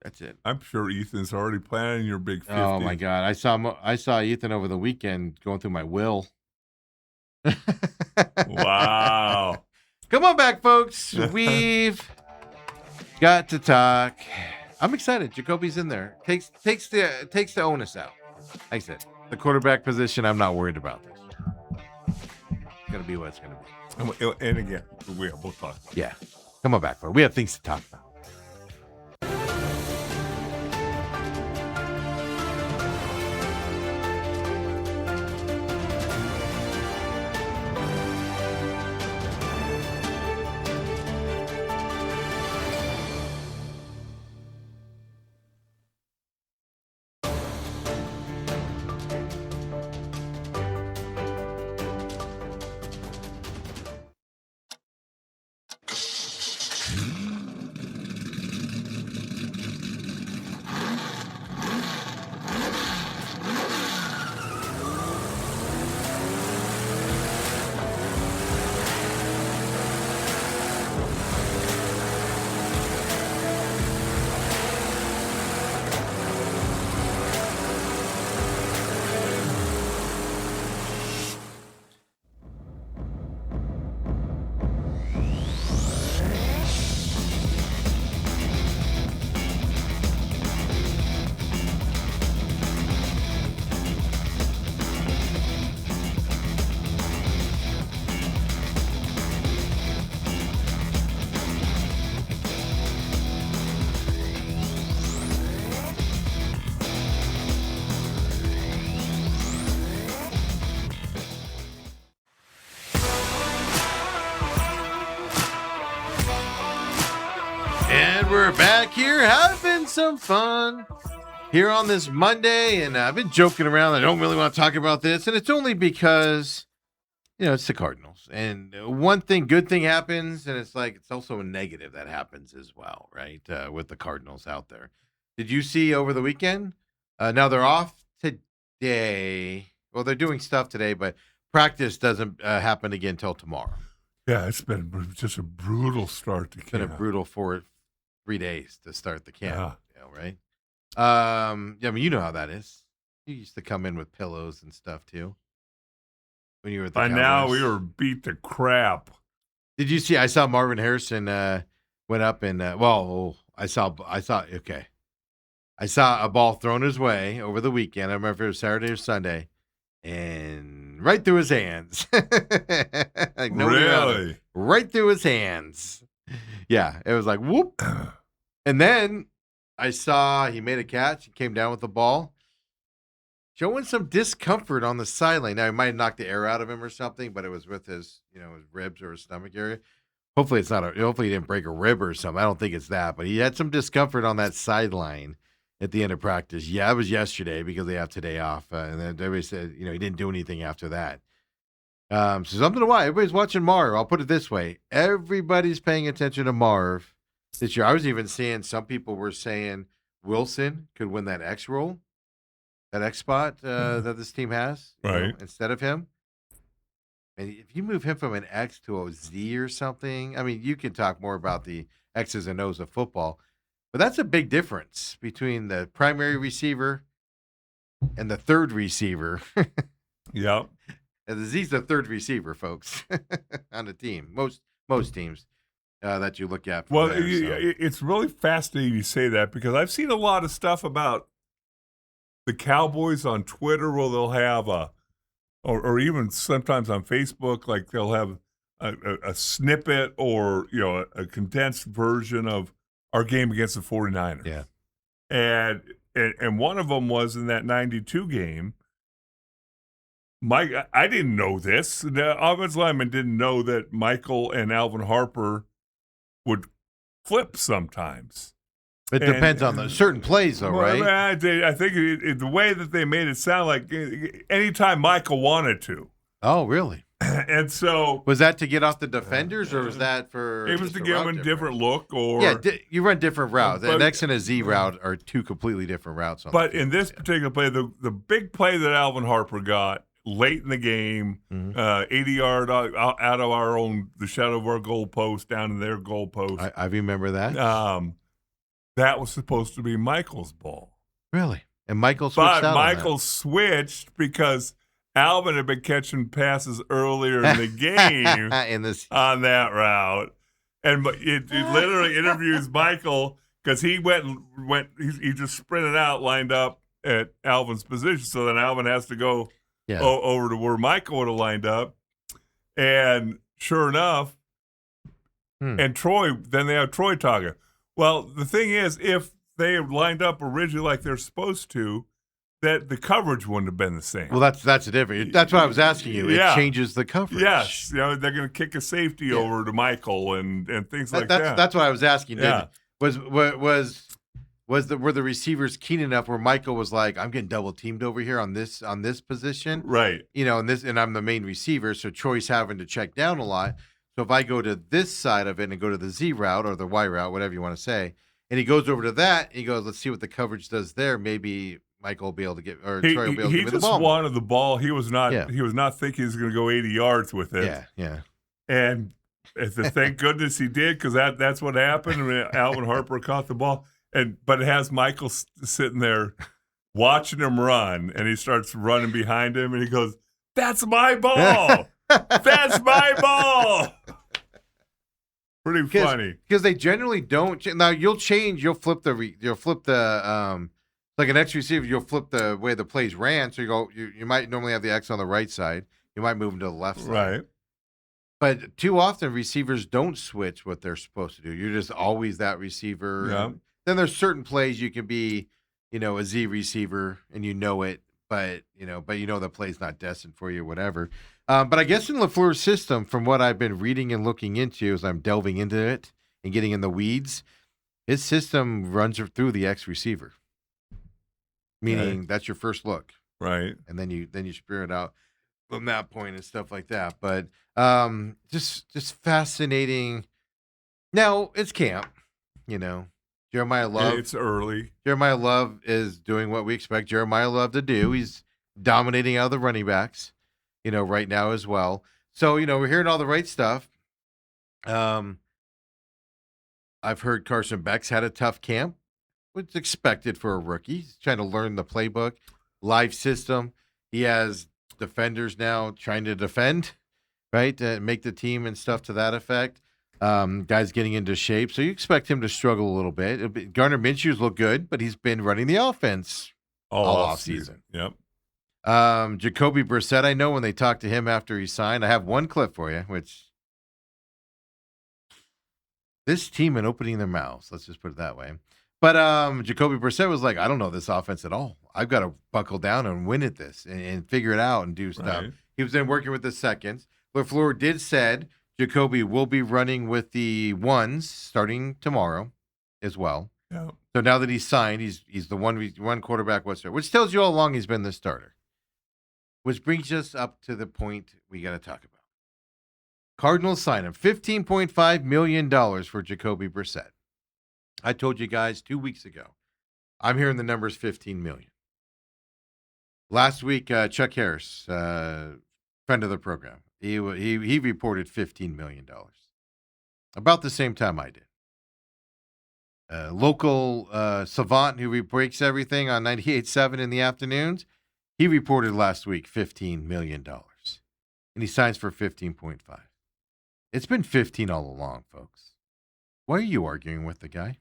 That's it. I'm sure Ethan's already planning your big 50. Oh, my God. I saw Ethan over the weekend going through my will. Wow. Come on back, folks. We've got to talk. I'm excited. Jacoby's in there. Takes the onus out. Like I said, the quarterback position, I'm not worried about this. It's going to be what it's going to be. And again, we'll talk. Yeah. Come on back, folks. We have things to talk about. And we're back here having some fun here on this Monday. And I've been joking around. I don't really want to talk about this. And it's only because, it's the Cardinals. And one good thing happens. And it's also a negative that happens as well, right? With the Cardinals out there. Did you see over the weekend? Now they're off today. Well, they're doing stuff today, but practice doesn't happen again until tomorrow. Yeah, it's been just a brutal start to camp. It's been a brutal 3 days to start the camp, right? You know how that is. You used to come in with pillows and stuff too. When you were at the Cowboys. Now we were beat to crap. Did you see? I saw Marvin Harrison went up and I saw a ball thrown his way over the weekend. I remember if it was Saturday or Sunday, and right through his hands. Really? Right through his hands. Yeah, it was like whoop. And then I saw he made a catch. He came down with the ball, showing some discomfort on the sideline. Now, he might have knocked the air out of him or something, but it was with his ribs or his stomach area. Hopefully hopefully he didn't break a rib or something. I don't think it's that, but he had some discomfort on that sideline at the end of practice. Yeah, it was yesterday because they have today off. And then everybody said, he didn't do anything after that. So something to watch. Everybody's watching Marv. I'll put it this way. Everybody's paying attention to Marv this year. I was even seeing some people were saying Wilson could win that X role, that X spot that this team has, right, instead of him. And if you move him from an X to a Z or something, I mean, you can talk more about the X's and O's of football, but that's a big difference between the primary receiver and the third receiver. Yep. And the Z's the third receiver, folks, on the team. Most teams that you look at. Well, it's really fascinating you say that because I've seen a lot of stuff about the Cowboys on Twitter where they'll have or even sometimes on Facebook, like they'll have a snippet or, a condensed version of our game against the 49ers. Yeah. And one of them was in that 92 game. I didn't know this. The offensive lineman didn't know that Michael and Alvin Harper would flip sometimes. It depends on the certain plays, though, right? I think the way that they made it sound like anytime Michael wanted to. Oh, really? And so was that to get off the defenders, or was that for? It was to give them a different look, or you run different routes. An X and a Z route are two completely different routes. But in this particular play, the big play that Alvin Harper got late in the game, 80-yard out of the shadow of our goalpost down in their goalpost. I remember that. That was supposed to be Michael's ball. Really? And Michael switched But Michael switched because Alvin had been catching passes earlier in the game on that route. And it literally interviews Michael because he he just sprinted out, lined up at Alvin's position. So then Alvin has to go over to where Michael would have lined up. And sure enough, and then they have Troy talking. Well, the thing is, if they had lined up originally like they're supposed to, that the coverage wouldn't have been the same. Well, that's the difference. That's what I was asking you. It changes the coverage. Yes, they're going to kick a safety over to Michael and things like that. That's what I was asking. Yeah. Were the receivers keen enough where Michael was like, I'm getting double teamed over here on this position, right? And I'm the main receiver, so Troy's having to check down a lot. So if I go to this side of it and go to the Z route or the Y route, whatever you want to say, and he goes over to that, and he goes, let's see what the coverage does there. Maybe Michael will be able to get, or Troy will be able to get the ball. He just wanted the ball. He was not thinking he was going to go 80 yards with it. Yeah. And thank goodness he did, because that's what happened. I mean, Alvin Harper caught the ball, but it has Michael sitting there watching him run, and he starts running behind him, and he goes, "That's my ball." That's my ball. Pretty funny because they generally don't. Now you'll flip the like an X receiver. You'll flip the way the plays ran. So you might normally have the X on the right side. You might move them to the left side. Right. But too often receivers don't switch what they're supposed to do. You're just always that receiver. Yeah. Then there's certain plays you can be, a Z receiver and it, but the play's not destined for you, whatever. But I guess in LaFleur's system, from what I've been reading and looking into as I'm delving into it and getting in the weeds, His system runs through the X receiver, meaning that's your first look, Right. and then you spear it out from that point and stuff like that. But just fascinating. Now it's camp, you know. Jeremiah Love. It's early. Jeremiah Love is doing what we expect Jeremiah Love to do. He's dominating out of the running backs, right now as well. So, we're hearing all the right stuff. I've heard Carson Beck's had a tough camp, which is expected for a rookie. He's trying to learn the playbook, live system. He has defenders now trying to defend, right, to make the team and stuff to that effect. Guys getting into shape, so you expect him to struggle a little bit. Gardner Minshew's look good, but he's been running the offense all off season. Yep. Jacoby Brissett, I know when they talked to him after he signed, I have one clip for you, which this team in opening their mouths, let's just put it that way. But Jacoby Brissett was like, I don't know this offense at all. I've got to buckle down and win at this and figure it out and do stuff. Right. He was then working with the seconds. LaFleur did said Jacoby will be running with the ones starting tomorrow as well. Yeah. So now that he's signed, he's the one quarterback whatsoever, which tells you how long he's been the starter. Which brings us up to the point we got to talk about. Cardinals sign him $15.5 million for Jacoby Brissett. I told you guys 2 weeks ago. I'm hearing the number's $15 million. Last week, Chuck Harris, friend of the program, he reported $15 million. About the same time I did. Local savant who breaks everything on 98.7 in the afternoons, he reported last week $15 million. And he signs for 15.5. It's been 15 all along, folks. Why are you arguing with the guy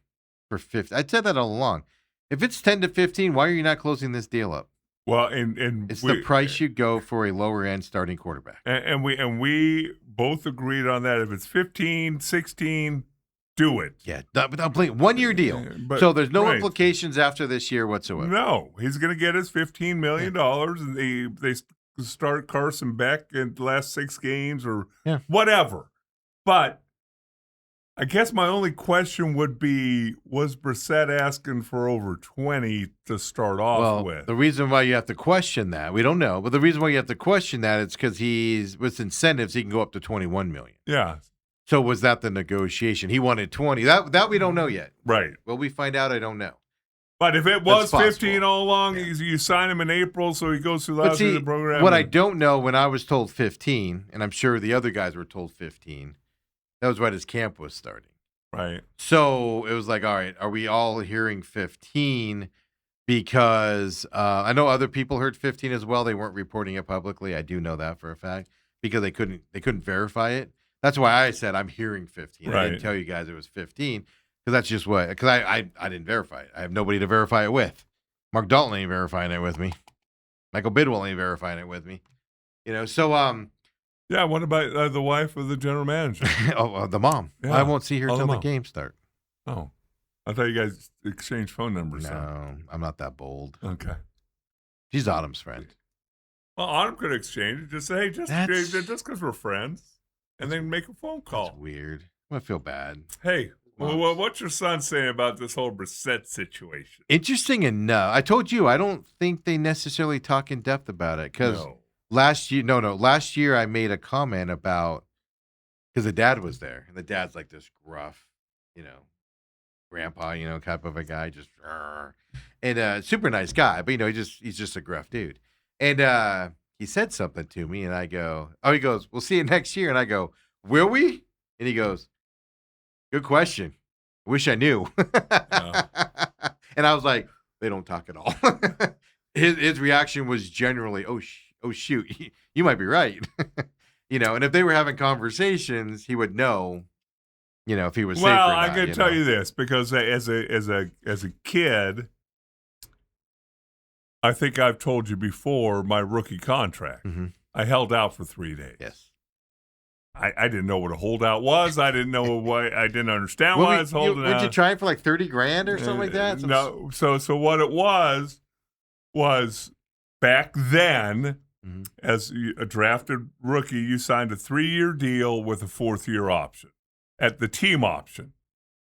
for 50? I said that all along. If it's 10 to 15, why are you not closing this deal up? Well, and it's the price you go for a lower end starting quarterback. And we both agreed on that. If it's 15, 16, do it. Yeah, without playing 1 year deal. So there's no implications after this year whatsoever. No, he's going to get his $15 million, and they start Carson Beck in the last 6 games or whatever. But I guess my only question would be, was Brissett asking for over 20 to start off with? The reason why you have to question that, we don't know, but the reason why you have to question that is because with incentives, he can go up to $21 million. Yeah. So was that the negotiation? He wanted 20. That we don't know yet. Right. Will we find out? I don't know. But if it was 15 all along, you sign him in April, so he goes through the program. What I don't know, when I was told 15, and I'm sure the other guys were told 15, that was right as camp was starting. Right. So it was like, all right, are we all hearing 15? Because I know other people heard 15 as well. They weren't reporting it publicly. I do know that for a fact because they couldn't verify it. That's why I said I'm hearing 15. Right. I didn't tell you guys it was 15 because that's just what. Because I didn't verify it. I have nobody to verify it with. Mark Dalton ain't verifying it with me. Michael Bidwell ain't verifying it with me. So yeah, what about the wife of the general manager? The mom. Yeah. I won't see her till the game start. Oh. I thought you guys exchanged phone numbers. No, I'm not that bold. Okay. She's Autumn's friend. Well, Autumn could exchange it. Just say, hey, just because we're friends. And then make a phone call. That's weird. I'm going to feel bad. Hey, well, what's your son saying about this whole Brissett situation? Interesting enough. I told you, I don't think they necessarily talk in depth about it. Because last year I made a comment about, because the dad was there. And the dad's like this gruff, grandpa, type of a guy, just, and super nice guy. But, he's just a gruff dude. And he said something to me, and I go, he goes, we'll see you next year. And I go, will we? And he goes, good question. Wish I knew. And I was like, they don't talk at all. His reaction was generally, oh shoot, you might be right. And if they were having conversations, he would know, if he was safe or not. Well, I can tell you this, because as a kid, I think I've told you before, my rookie contract, I held out for 3 days. Yes. I didn't know what a holdout was. I didn't know why. I didn't understand why I was holding out. Would you try it for like $30,000 or something like that? No. So what it was back then, as a drafted rookie, you signed a 3-year deal with a 4th-year option at the team option,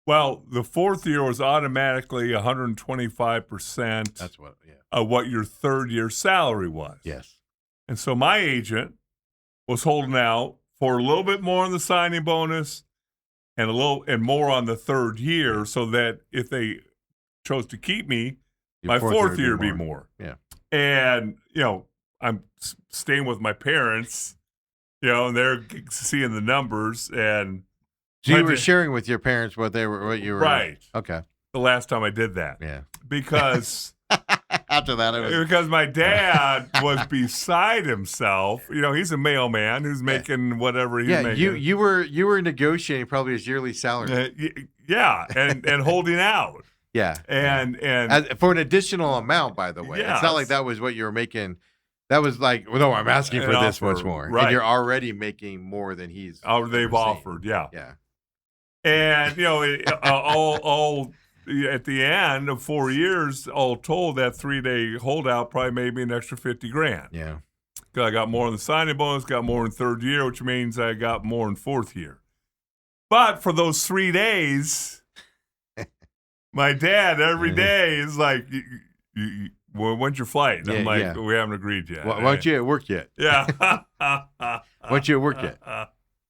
Well, the fourth year was automatically 125% That's what. Yeah. of what your third year salary was. Yes. And so my agent was holding out for a little bit more on the signing bonus and more on the third year, so that if they chose to keep me, my fourth year would be more. Yeah. And, I'm staying with my parents, and they're seeing the numbers. And so you were sharing with your parents what you were. Right. Okay. The last time I did that. Yeah. Because after that, because my dad was beside himself. He's a mailman who's making whatever he's making. You were negotiating probably his yearly salary. Yeah, and holding out. Yeah. And for an additional amount, by the way. Yes. It's not like that was what you were making. That was like, well, no, I'm asking for this much more. Right. And you're already making more than he's they've offered, yeah. Yeah. And, all at the end of 4 years, all told, that 3-day holdout probably made me an extra $50,000. Yeah. Because I got more in the signing bonus, got more in third year, which means I got more in fourth year. But for those 3 days, my dad every day is like, well, when's your flight? And I'm like, we haven't agreed yet. Why aren't you at work yet? Yeah. Why aren't you at work yet?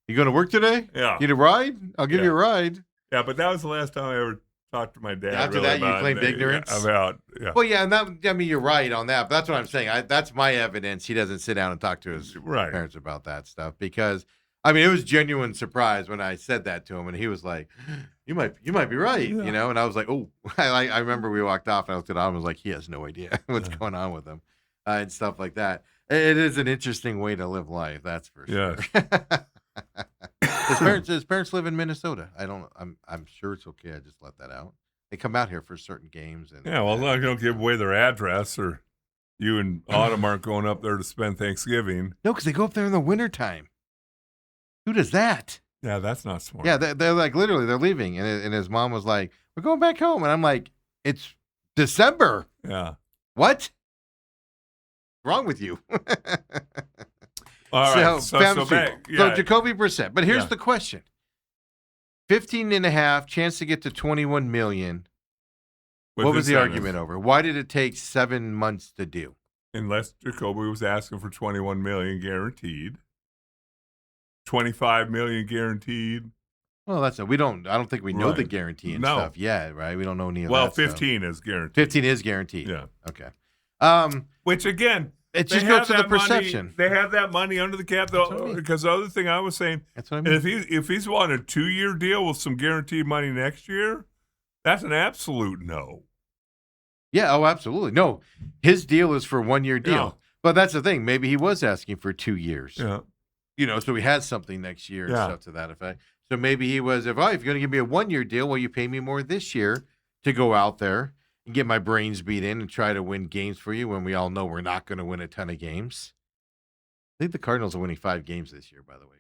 You going to work today? Yeah. Need a ride? I'll give you a ride. Yeah, but that was the last time I ever talked to my dad. After that, you claimed ignorance? Yeah. Well, yeah, and you're right on that. But that's what I'm saying. That's my evidence. He doesn't sit down and talk to his parents about that stuff. Because, it was genuine surprise when I said that to him. And he was like, you might be right, And I was like, oh. I remember we walked off and I looked at him and was like, he has no idea what's going on with him and stuff like that. It is an interesting way to live life, that's for sure. His parents live in Minnesota. I'm sure it's okay. I just let that out. They come out here for certain games. And yeah, well, I don't give away their address, or you and Autumn aren't going up there to spend Thanksgiving. No, because they go up there in the wintertime. Who does that? Yeah, that's not smart. Yeah, they're like, literally, they're leaving. And his mom was like, we're going back home. And I'm like, it's December. Yeah. What? What's wrong with you? All right. So Jacoby Brissett. But here's the question. 15.5 chance to get to 21 million. What was the argument over? Why did it take 7 months to do? Unless Jacoby was asking for 21 million guaranteed. 25 million guaranteed. Well, I don't think we know the guarantee and stuff yet, right? We don't know any of that. Well, 15 is guaranteed. 15 is guaranteed. Yeah. Okay. Which again, it just goes to the perception. They have that money under the cap, though, because the other thing I was saying, that's what I mean. If he's wanting a 2-year deal with some guaranteed money next year, that's an absolute no. Yeah, absolutely. No, his deal is for 1-year deal. Yeah. But that's the thing. Maybe he was asking for 2 years. Yeah. So he has something next year and stuff to that effect. So maybe he was, if you're going to give me a 1-year deal, well, you pay me more this year to go out there and get my brains beat in and try to win games for you when we all know we're not going to win a ton of games. I think the Cardinals are winning 5 games this year, by the way.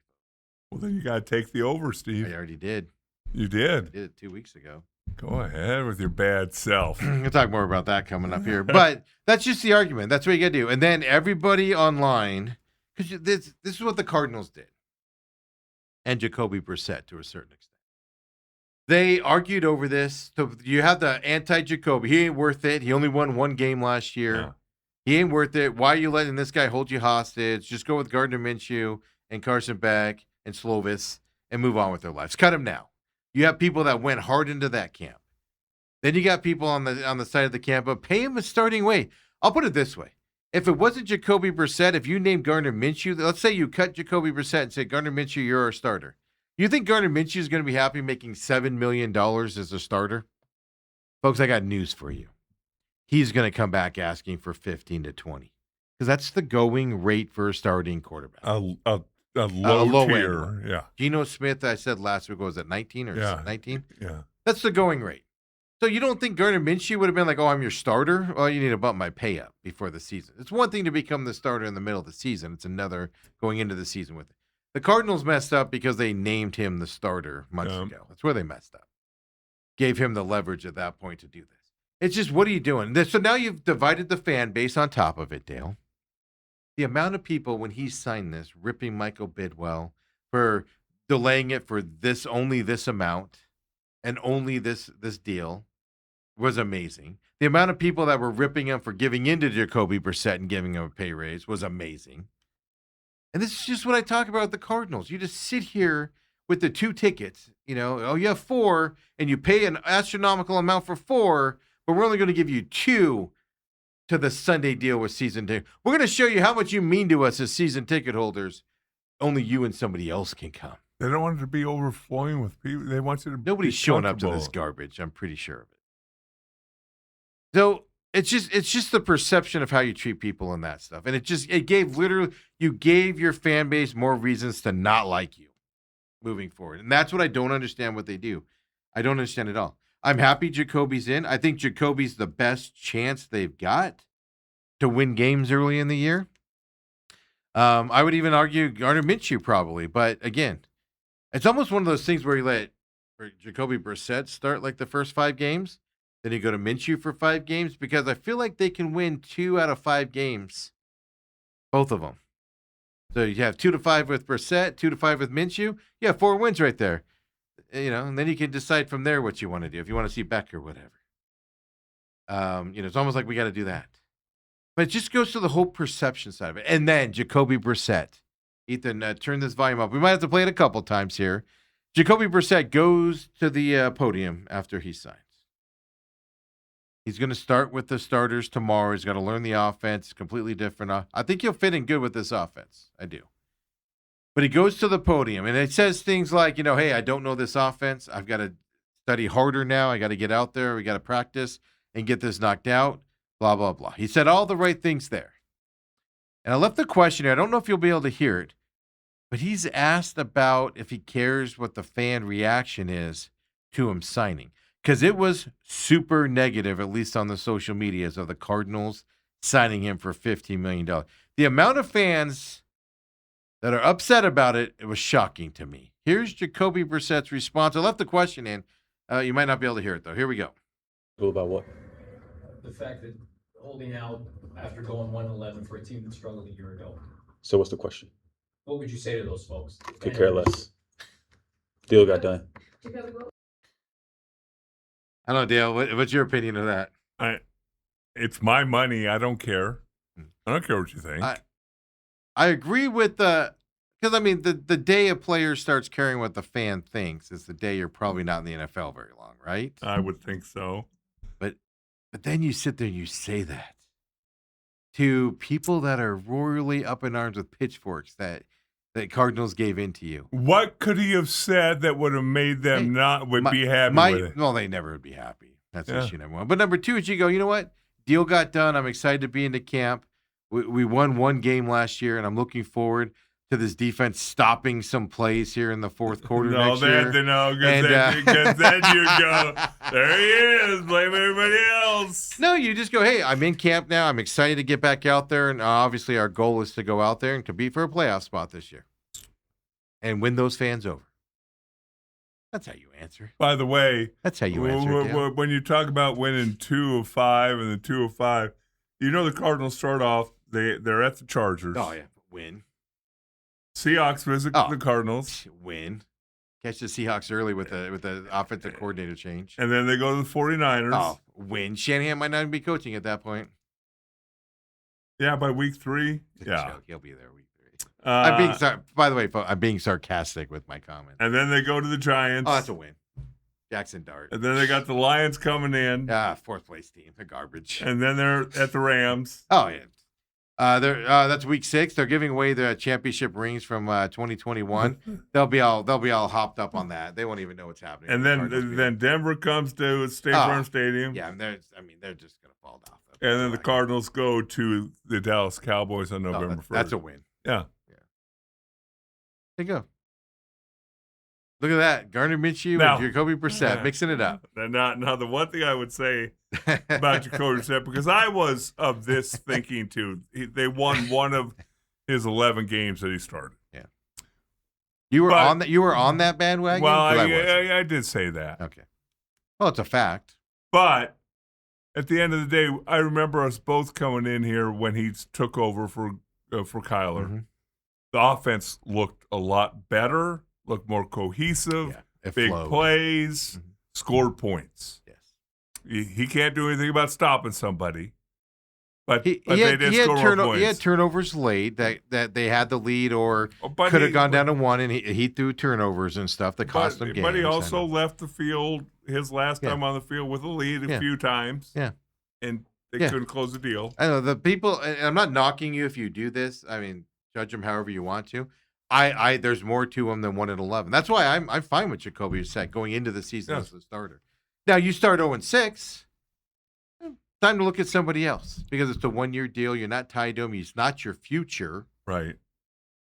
Well, then you got to take the over, Steve. I already did. You did? I did it 2 weeks ago. Go ahead with your bad self. We'll talk more about that coming up here. But that's just the argument. That's what you got to do. And then everybody online, because this is what the Cardinals did, and Jacoby Brissett to a certain extent. They argued over this. So you have the anti-Jacoby. He ain't worth it. He only won 1 game last year. Yeah. He ain't worth it. Why are you letting this guy hold you hostage? Just go with Gardner Minshew and Carson Beck and Slovis and move on with their lives. Cut him now. You have people that went hard into that camp. Then you got people on the side of the camp, but pay him a starting wage. I'll put it this way. If it wasn't Jacoby Brissett, if you named Gardner Minshew, let's say you cut Jacoby Brissett and said, Gardner Minshew, you're our starter. You think Gardner Minshew is going to be happy making $7 million as a starter? Folks, I got news for you. He's going to come back asking for 15 to 20 because that's the going rate for a starting quarterback. A low tier, end. Yeah. Geno Smith, I said last week, was it 19 or 19? Yeah. That's the going rate. So you don't think Gardner Minshew would have been like, oh, I'm your starter? Well, you need to bump my pay up before the season. It's one thing to become the starter in the middle of the season. It's another going into the season with it. The Cardinals messed up because they named him the starter months ago. That's where they messed up. Gave him the leverage at that point to do this. It's just, what are you doing? So now you've divided the fan base on top of it, Dale. The amount of people, when he signed this, ripping Michael Bidwell for delaying it for only this amount. and only this deal was amazing. The amount of people that were ripping him for giving into Jacoby Brissett and giving him a pay raise was amazing. And this is just what I talk about with the Cardinals. You just sit here with the 2 tickets, you have 4 and you pay an astronomical amount for 4, but we're only going to give you 2 to the Sunday deal with season ticket. We're going to show you how much you mean to us as season ticket holders. Only you and somebody else can come. They don't want it to be overflowing with people. They want you to Nobody's showing up to this garbage. I'm pretty sure of it. So it's just the perception of how you treat people and that stuff. And you gave your fan base more reasons to not like you moving forward. And that's what I don't understand what they do. I don't understand it all. I'm happy Jacoby's in. I think Jacoby's the best chance they've got to win games early in the year. I would even argue Gardner Minshew probably. But again, it's almost one of those things where you let Jacoby Brissett start like the first 5 games. Then you go to Minshew for 5 games because I feel like they can win 2 out of 5 games, both of them. So you have 2-5 with Brissett, 2-5 with Minshew. You have 4 wins right there, and then you can decide from there what you want to do if you want to see Beck or whatever. It's almost like we got to do that, but it just goes to the whole perception side of it. And then Jacoby Brissett, Ethan, turn this volume up. We might have to play it a couple times here. Jacoby Brissett goes to the podium after he signs. He's going to start with the starters tomorrow. He's got to learn the offense. Completely different. I think he'll fit in good with this offense. I do. But he goes to the podium, and it says things like, hey, I don't know this offense. I've got to study harder now. I got to get out there. We got to practice and get this knocked out, blah, blah, blah. He said all the right things there. And I left the question here. I don't know if you'll be able to hear it, but he's asked about if he cares what the fan reaction is to him signing. Because it was super negative, at least on the social medias, of the Cardinals signing him for $15 million. The amount of fans that are upset about it, it was shocking to me. Here's Jacoby Brissett's response. I left the question in. You might not be able to hear it, though. Here we go. About what? The fact that holding out after going 1-11 for a team that struggled a year ago. So what's the question? What would you say to those folks? Could care less. Deal got done. I don't know, Dale. What's your opinion of that? It's my money. I don't care. I don't care what you think. I agree with because the day a player starts caring what the fan thinks is the day you're probably not in the NFL very long, right? I would think so. But then you sit there and you say that to people that are royally up in arms with pitchforks that Cardinals gave in to you. What could he have said that would have made them be happy with it? Well, they never would be happy. That's issue number 1. But number 2 is you go, you know what? Deal got done. I'm excited to be into camp. We won 1 game last year, and I'm looking forward to this defense stopping some plays here in the fourth quarter next year. Because then you go, there he is, blame everybody else. No, you just go, hey, I'm in camp now. I'm excited to get back out there, and obviously our goal is to go out there and compete for a playoff spot this year and win those fans over. That's how you answer. By the way, that's how you answer. When you talk about winning 2 of 5 and the 2 of 5, the Cardinals start off, they're at the Chargers. Oh, yeah, win. Seahawks visit the Cardinals. Win. Catch the Seahawks early with the offensive coordinator change. And then they go to the 49ers. Oh, win. Shanahan might not even be coaching at that point. Yeah, by week 3. Yeah. He'll be there week 3. By the way, folks, I'm being sarcastic with my comment. And then they go to the Giants. Oh, that's a win. Jackson Dart. And then they got the Lions coming in. 4th place team. They're garbage. And then they're at the Rams. Oh, yeah. That's week 6. They're giving away the championship rings from 2021. They'll be all hopped up on that. They won't even know what's happening. And then Denver comes to State Farm Stadium. Yeah, they're just gonna fall down. And then the Cardinals go to the Dallas Cowboys on November 1st. That's a win. Yeah. There you go. Look at that. Gardner Minshew and Jacoby Brissett mixing it up. Now, the one thing I would say about Jacoby Brissett, because I was of this thinking too, they won 1 of his 11 games that he started. Yeah. You were on that. You were on that bandwagon. Well, I did say that. Okay. Well, it's a fact. But at the end of the day, I remember us both coming in here when he took over for Kyler. Mm-hmm. The offense looked a lot better. Looked more cohesive, big flowed. plays, scored points. Yes. He can't do anything about stopping somebody. But He they did score more points. He had turnovers late that they had the lead or But could have gone down to one, and he threw turnovers and stuff that cost them games. But he also left the field his last time on the field with a lead a few times. Yeah. And they couldn't close the deal. I know the people, and I'm not knocking you if you do this. I mean, judge them however you want to. There's more to him than 1-11. That's why I'm fine with Jacoby Brissett going into the season as the starter. Now you start 0-6. Time to look at somebody else because it's a 1-year deal. You're not tied to him. He's not your future. Right.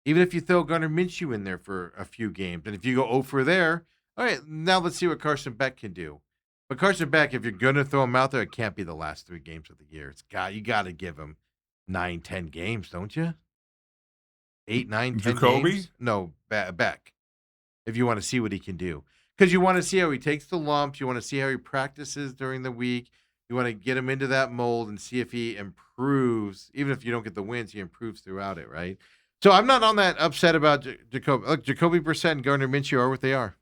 Even if you throw Gunnar Minshew in there for a few games, and if you go 0 for there, all right, now let's see what Carson Beck can do. But Carson Beck, if you're going to throw him out there, it can't be the last 3 games of the year. You got to give him 9, 10 games, don't you? 8, 9, 10 Jacoby? games? No, Beck. If you want to see what he can do. Because you want to see how he takes the lumps. You want to see how he practices during the week. You want to get him into that mold and see if he improves. Even if you don't get the wins, he improves throughout it, right? So I'm not on that upset about Jacoby. Look, Jacoby Brissett and Gardner Minshew are what they are.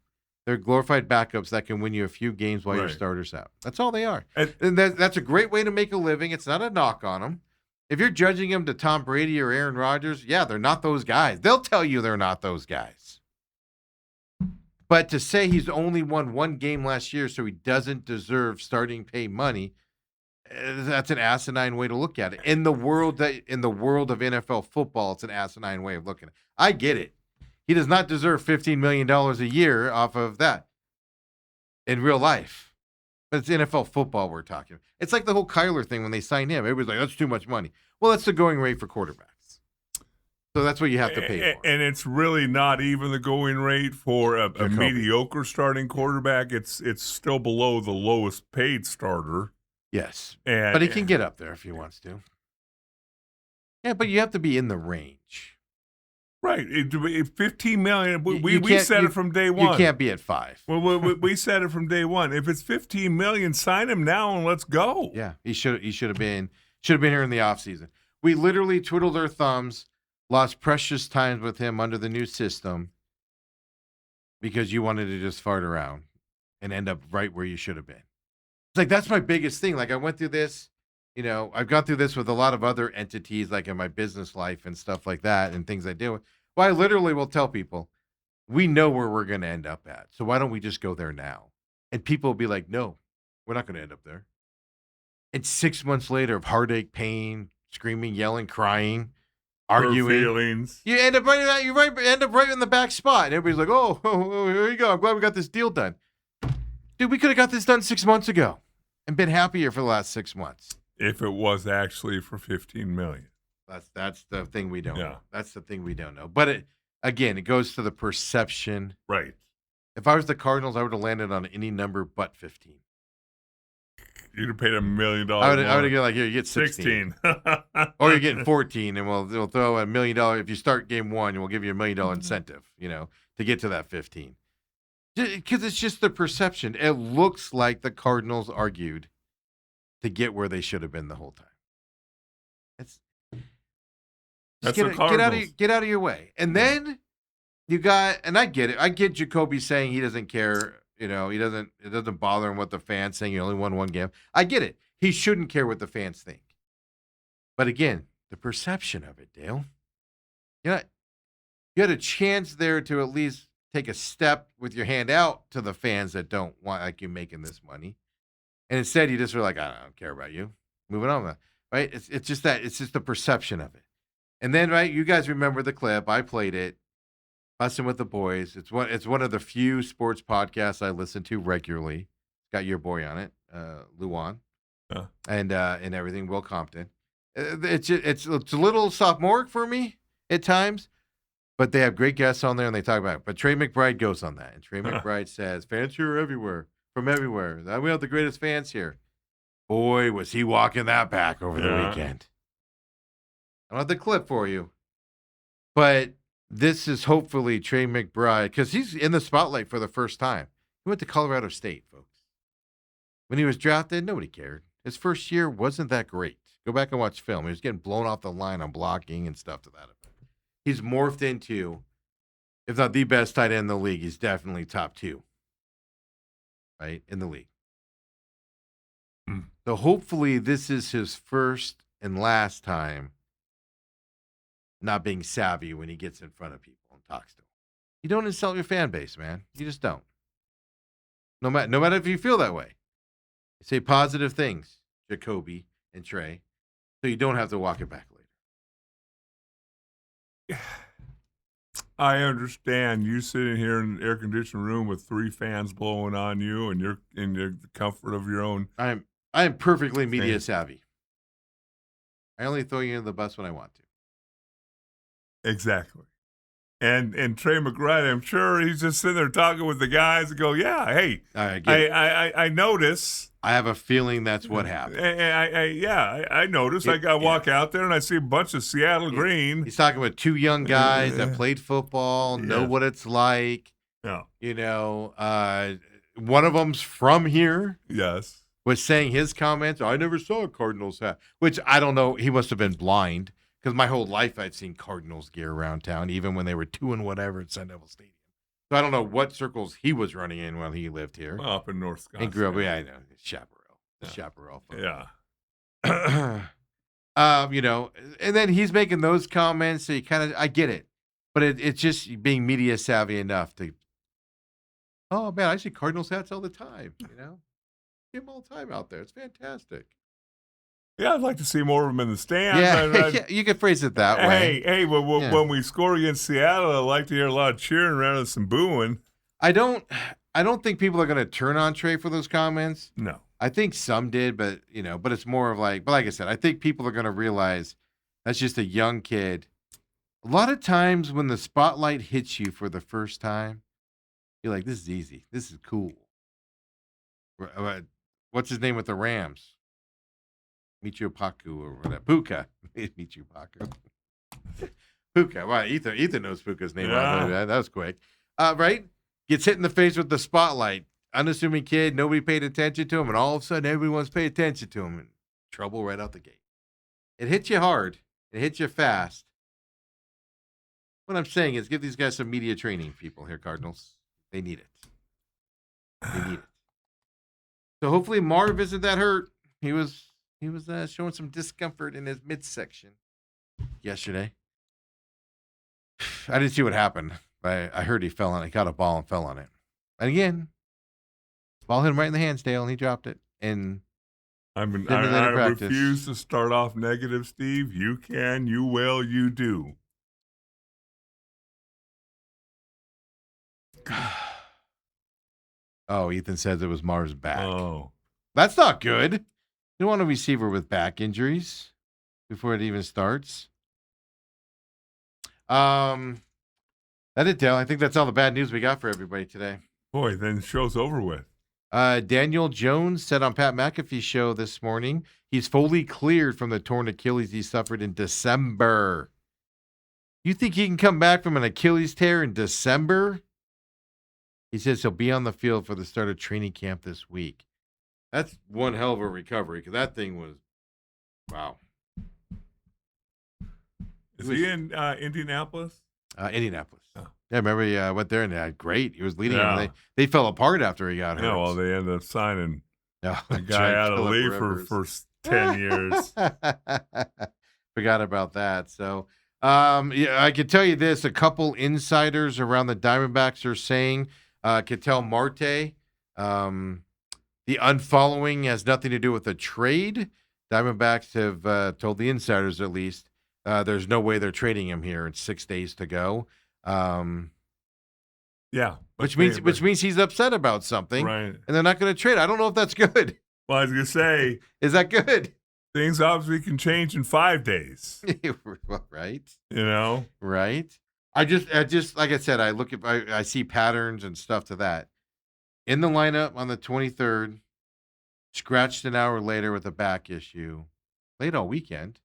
They're glorified backups that can win you a few games while your starter's out. That's all they are. And that's a great way to make a living. It's not a knock on them. If you're judging them to Tom Brady or Aaron Rodgers, yeah, they're not those guys. They'll tell you they're not those guys. But to say he's only won 1 game last year, so he doesn't deserve starting pay money, that's an asinine way to look at it. In the world of NFL football, it's an asinine way of looking at it. I get it. He does not deserve $15 million a year off of that in real life. But it's NFL football we're talking. It's like the whole Kyler thing when they signed him. Everybody's like, that's too much money. Well, that's the going rate for quarterbacks. So that's what you have to pay for. And it's really not even the going rate for a mediocre starting quarterback. It's still below the lowest paid starter. Yes. But he can get up there if he wants to. Yeah, but you have to be in the range. Right. 15 million. We said it from day one. You can't be at 5. Well, we said it from day one. If it's 15 million, sign him now and let's go. Yeah, he should have been here in the offseason. We literally twiddled our thumbs, lost precious times with him under the new system because you wanted to just fart around and end up right where you should have been. It's like that's my biggest thing. Like I went through this. I've gone through this with a lot of other entities, like in my business life and stuff like that and things I deal with. Well, I literally will tell people, we know where we're going to end up at. So why don't we just go there now? And people will be like, no, we're not going to end up there. And 6 months later of heartache, pain, screaming, yelling, crying, arguing. Feelings. You end up end up right in the back spot. And everybody's like, oh, here you go. I'm glad we got this deal done. Dude, we could have got this done 6 months ago and been happier for the last 6 months. If it was actually for 15 million. That's the thing we don't know. That's the thing we don't know. But it goes to the perception. Right. If I was the Cardinals, I would have landed on any number but 15. You'd have paid $1 million. I would have get like, here, you get 16. Or you're getting 14, and we'll throw $1 million. If you start game 1, we'll give you $1 million incentive, to get to that 15. Because it's just the perception. It looks like the Cardinals argued to get where they should have been the whole time. Get out of your way. And then you got, and I get it. I get Jacoby saying he doesn't care. It doesn't bother him what the fans saying he only won 1 game. I get it. He shouldn't care what the fans think. But again, the perception of it, Dale. You had a chance there to at least take a step with your hand out to the fans that don't want like you making this money. And instead, you just were like, I don't care about you. Moving on, right? It's just the perception of it. And then, right, you guys remember the clip. I played it, Bussin' with the Boys. It's one of the few sports podcasts I listen to regularly. It's got your boy on it, Luan, and everything. Will Compton. It's a little sophomoric for me at times, but they have great guests on there and they talk about it. But Trey McBride goes on that, and Trey McBride says, "Fans here are everywhere." From everywhere. We have the greatest fans here. Boy, was he walking that back over the weekend. I don't have the clip for you. But this is hopefully Trey McBride, because he's in the spotlight for the first time. He went to Colorado State, folks. When he was drafted, nobody cared. His first year wasn't that great. Go back and watch film. He was getting blown off the line on blocking and stuff to that effect. He's morphed into, if not the best tight end in the league, he's definitely top 2. right, in the league. Hmm. So hopefully this is his first and last time not being savvy when he gets in front of people and talks to them. You don't insult your fan base, man. You just don't. No matter if you feel that way. Say positive things, Jacoby and Trey, so you don't have to walk it back later. I understand you sitting here in an air-conditioned room with 3 fans blowing on you, and you're in the comfort of your own. I am perfectly media savvy. I only throw you in the bus when I want to. Exactly. And Trey McBride, I'm sure he's just sitting there talking with the guys and go, yeah, hey, I notice. I have a feeling that's what happened. I notice. I walk out there and I see a bunch of Seattle green. He's talking with 2 young guys that played football, know what it's like. Yeah. You know, one of them's from here. Yes. Was saying his comments, I never saw a Cardinals hat, which I don't know. He must have been blind because my whole life I'd seen Cardinals gear around town, even when they were 2 and whatever at Sun Devil Stadium. So I don't know what circles he was running in while he lived here. Well, up in North Wisconsin. And grew up, I know, Chaparral. The Chaparral. Yeah. You know, and then he's making those comments, so you kind of, I get it. But it's just being media savvy enough to, oh, man, I see Cardinals hats all the time, you know? See them all the time out there. It's fantastic. Yeah, I'd like to see more of them in the stands. Yeah, you could phrase it that way. Hey, when we score against Seattle, I'd like to hear a lot of cheering around and some booing. I don't think people are going to turn on Trey for those comments. No. I think some did, but it's more of like, but like I said, I think people are going to realize that's just a young kid. A lot of times when the spotlight hits you for the first time, you're like, this is easy. This is cool. What's his name with the Rams? Michio Paku or whatever. Puka. Michio Paku. Puka. Wow, Ethan knows Puka's name. Yeah. That was quick. Right? Gets hit in the face with the spotlight. Unassuming kid. Nobody paid attention to him. And all of a sudden, everyone's paying attention to him. And trouble right out the gate. It hits you hard. It hits you fast. What I'm saying is give these guys some media training, people here, Cardinals. They need it. They need it. So hopefully Marv isn't that hurt. He was showing some discomfort in his midsection yesterday. I didn't see what happened. I heard he fell on it. He got a ball and fell on it. And again, ball hit him right in the hands, Dale, and he dropped it. And I refuse to start off negative, Steve. You can, you will, you do. Oh, Ethan says it was Marv's back. Oh. That's not good. You don't want a receiver with back injuries before it even starts. That it, Dale. I think that's all the bad news we got for everybody today. Boy, then the show's over with. Daniel Jones said on Pat McAfee's show this morning he's fully cleared from the torn Achilles he suffered in December. You think he can come back from an Achilles tear in December? He says he'll be on the field for the start of training camp this week. That's one hell of a recovery because that thing was, wow. Is he in Indianapolis? Indianapolis. Oh. Yeah, remember he went there and had great. He was leading them. They fell apart after he got hurt. Yeah, well, they ended up signing a guy out of leave for 10 years. Forgot about that. So, I can tell you this. A couple insiders around the Diamondbacks are saying, Ketel Marte, the unfollowing has nothing to do with the trade. Diamondbacks have told the insiders, at least, there's no way they're trading him here. It's 6 days to go. Yeah. Which means he's upset about something. Right. And they're not going to trade. I don't know if that's good. Well, I was going to say. Is that good? Things obviously can change in 5 days. Right. You know? Right. I just like I said, I see patterns and stuff to that. In the lineup on the 23rd, scratched an hour later with a back issue. Played all weekend.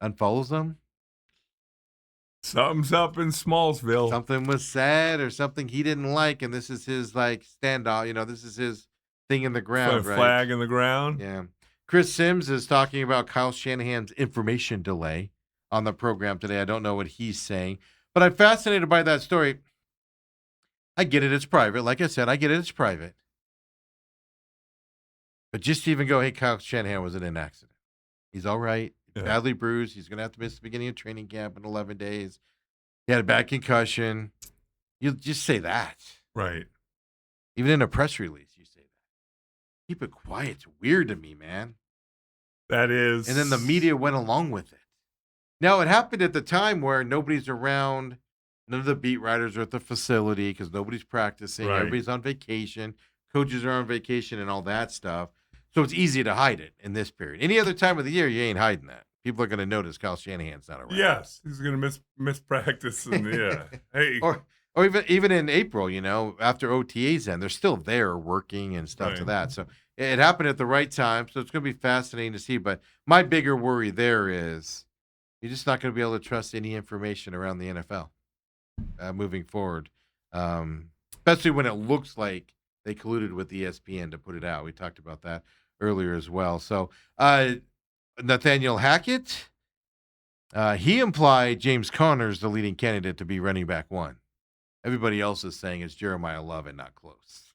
Unfollows them. Something's up in Smallsville. Something was said or something he didn't like, and this is his standoff. This is his thing in the ground, right? Flag in the ground. Yeah. Chris Sims is talking about Kyle Shanahan's information delay on the program today. I don't know what he's saying, but I'm fascinated by that story. I get it. It's private. Like I said, I get it. It's private. But just to even go, hey, Kyle Shanahan was in an accident. He's all right. Yeah. Badly bruised. He's going to have to miss the beginning of training camp in 11 days. He had a bad concussion. You just say that. Right. Even in a press release, you say that. Keep it quiet. It's weird to me, man. That is. And then the media went along with it. Now, it happened at the time where nobody's around. None of the beat writers are at the facility because nobody's practicing. Right. Everybody's on vacation. Coaches are on vacation and all that stuff. So it's easy to hide it in this period. Any other time of the year, you ain't hiding that. People are going to notice Kyle Shanahan's not around. Yes, he's going to miss practice, and yeah. Hey, Or even in April, after OTAs end, they're still there working and stuff to Right. that. So it happened at the right time. So it's going to be fascinating to see. But my bigger worry there is you're just not going to be able to trust any information around the NFL moving forward, especially when it looks like they colluded with ESPN to put it out. We talked about that earlier as well. So Nathaniel Hackett, he implied James Conner's the leading candidate to be running back one. Everybody else is saying it's Jeremiah Love and not close.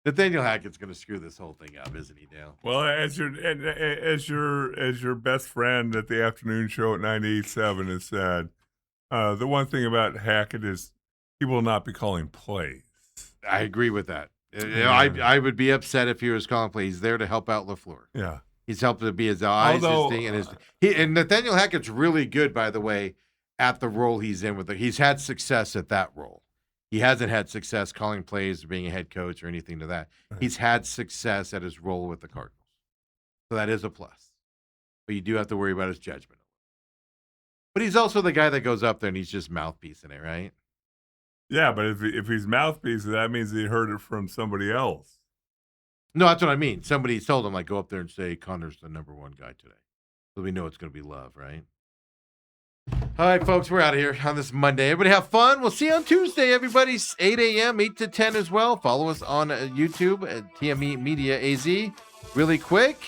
Nathaniel Hackett's going to screw this whole thing up, isn't he, Dale? well, as your best friend at the afternoon show at 98.7 has said, the one thing about Hackett is he will not be calling plays. I agree with that. Yeah. I would be upset if he was calling play. He's there to help out LaFleur. Yeah. He's helped to be his eyes, Although, his thing, and Nathaniel Hackett's really good, by the way, at the role he's in. He's had success at that role. He hasn't had success calling plays or being a head coach or anything to that. Right. He's had success at his role with the Cardinals, so that is a plus. But you do have to worry about his judgment. But he's also the guy that goes up there and he's just mouthpiecing it, right? Yeah, but if he's mouthpiece, that means he heard it from somebody else. No, that's what I mean. Somebody told him, like, go up there and say Connor's the number one guy today. So we know it's going to be Love, right? All right, folks, we're out of here on this Monday. Everybody have fun. We'll see you on Tuesday, everybody. 8 a.m., 8 to 10 as well. Follow us on YouTube at TME Media AZ. Really quick,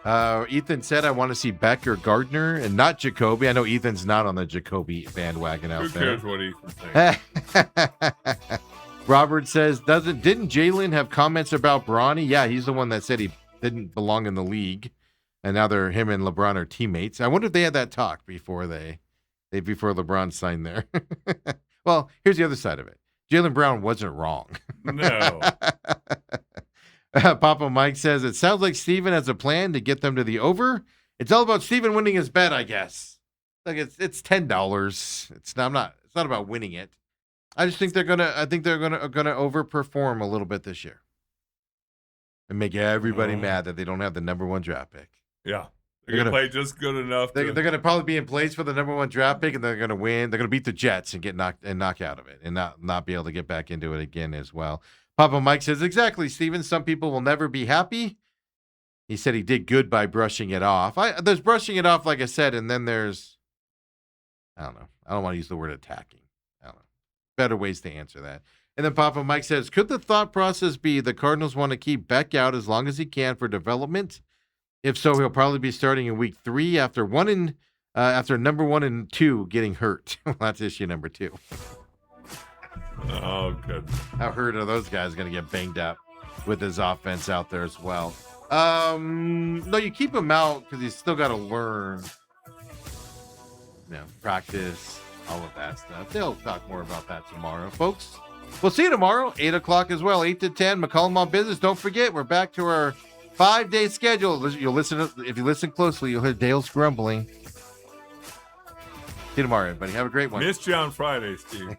Ethan said, I want to see Beck or Gardner and not Jacoby. I know Ethan's not on the Jacoby bandwagon out Who there. cares what he thinks? Robert says, didn't Jalen have comments about Bronny? Yeah, he's the one that said he didn't belong in the league. And now him and LeBron are teammates. I wonder if they had that talk before before LeBron signed there. Well, here's the other side of it. Jaylen Brown wasn't wrong. No. Papa Mike says, it sounds like Steven has a plan to get them to the over. It's all about Steven winning his bet, I guess. Like it's $10. It's not about winning it. I just think they're gonna overperform a little bit this year. And make everybody mad that they don't have the number one draft pick. Yeah. They're going to play just good enough. They're going to probably be in place for the number one draft pick, and they're going to win. They're going to beat the Jets and knock out of it and not be able to get back into it again as well. Papa Mike says, exactly, Steven. Some people will never be happy. He said he did good by brushing it off. There's brushing it off, like I said, and then there's, I don't know. I don't want to use the word attacking. I don't know. Better ways to answer that. And then Papa Mike says, could the thought process be the Cardinals want to keep Beck out as long as he can for development? If so, he'll probably be starting in week 3 after number 1 and 2 getting hurt. That's issue number 2. Oh, good. How hurt are those guys going to get banged up with his offense out there as well? No, you keep him out because he's still got to learn, practice, all of that stuff. They'll talk more about that tomorrow, folks. We'll see you tomorrow, 8 o'clock as well, 8 to 10. McCollum on Business. Don't forget, we're back to our 5-day schedule. If you listen closely, you'll hear Dale's grumbling. See you tomorrow, everybody. Have a great one. Missed you on Friday, Steve.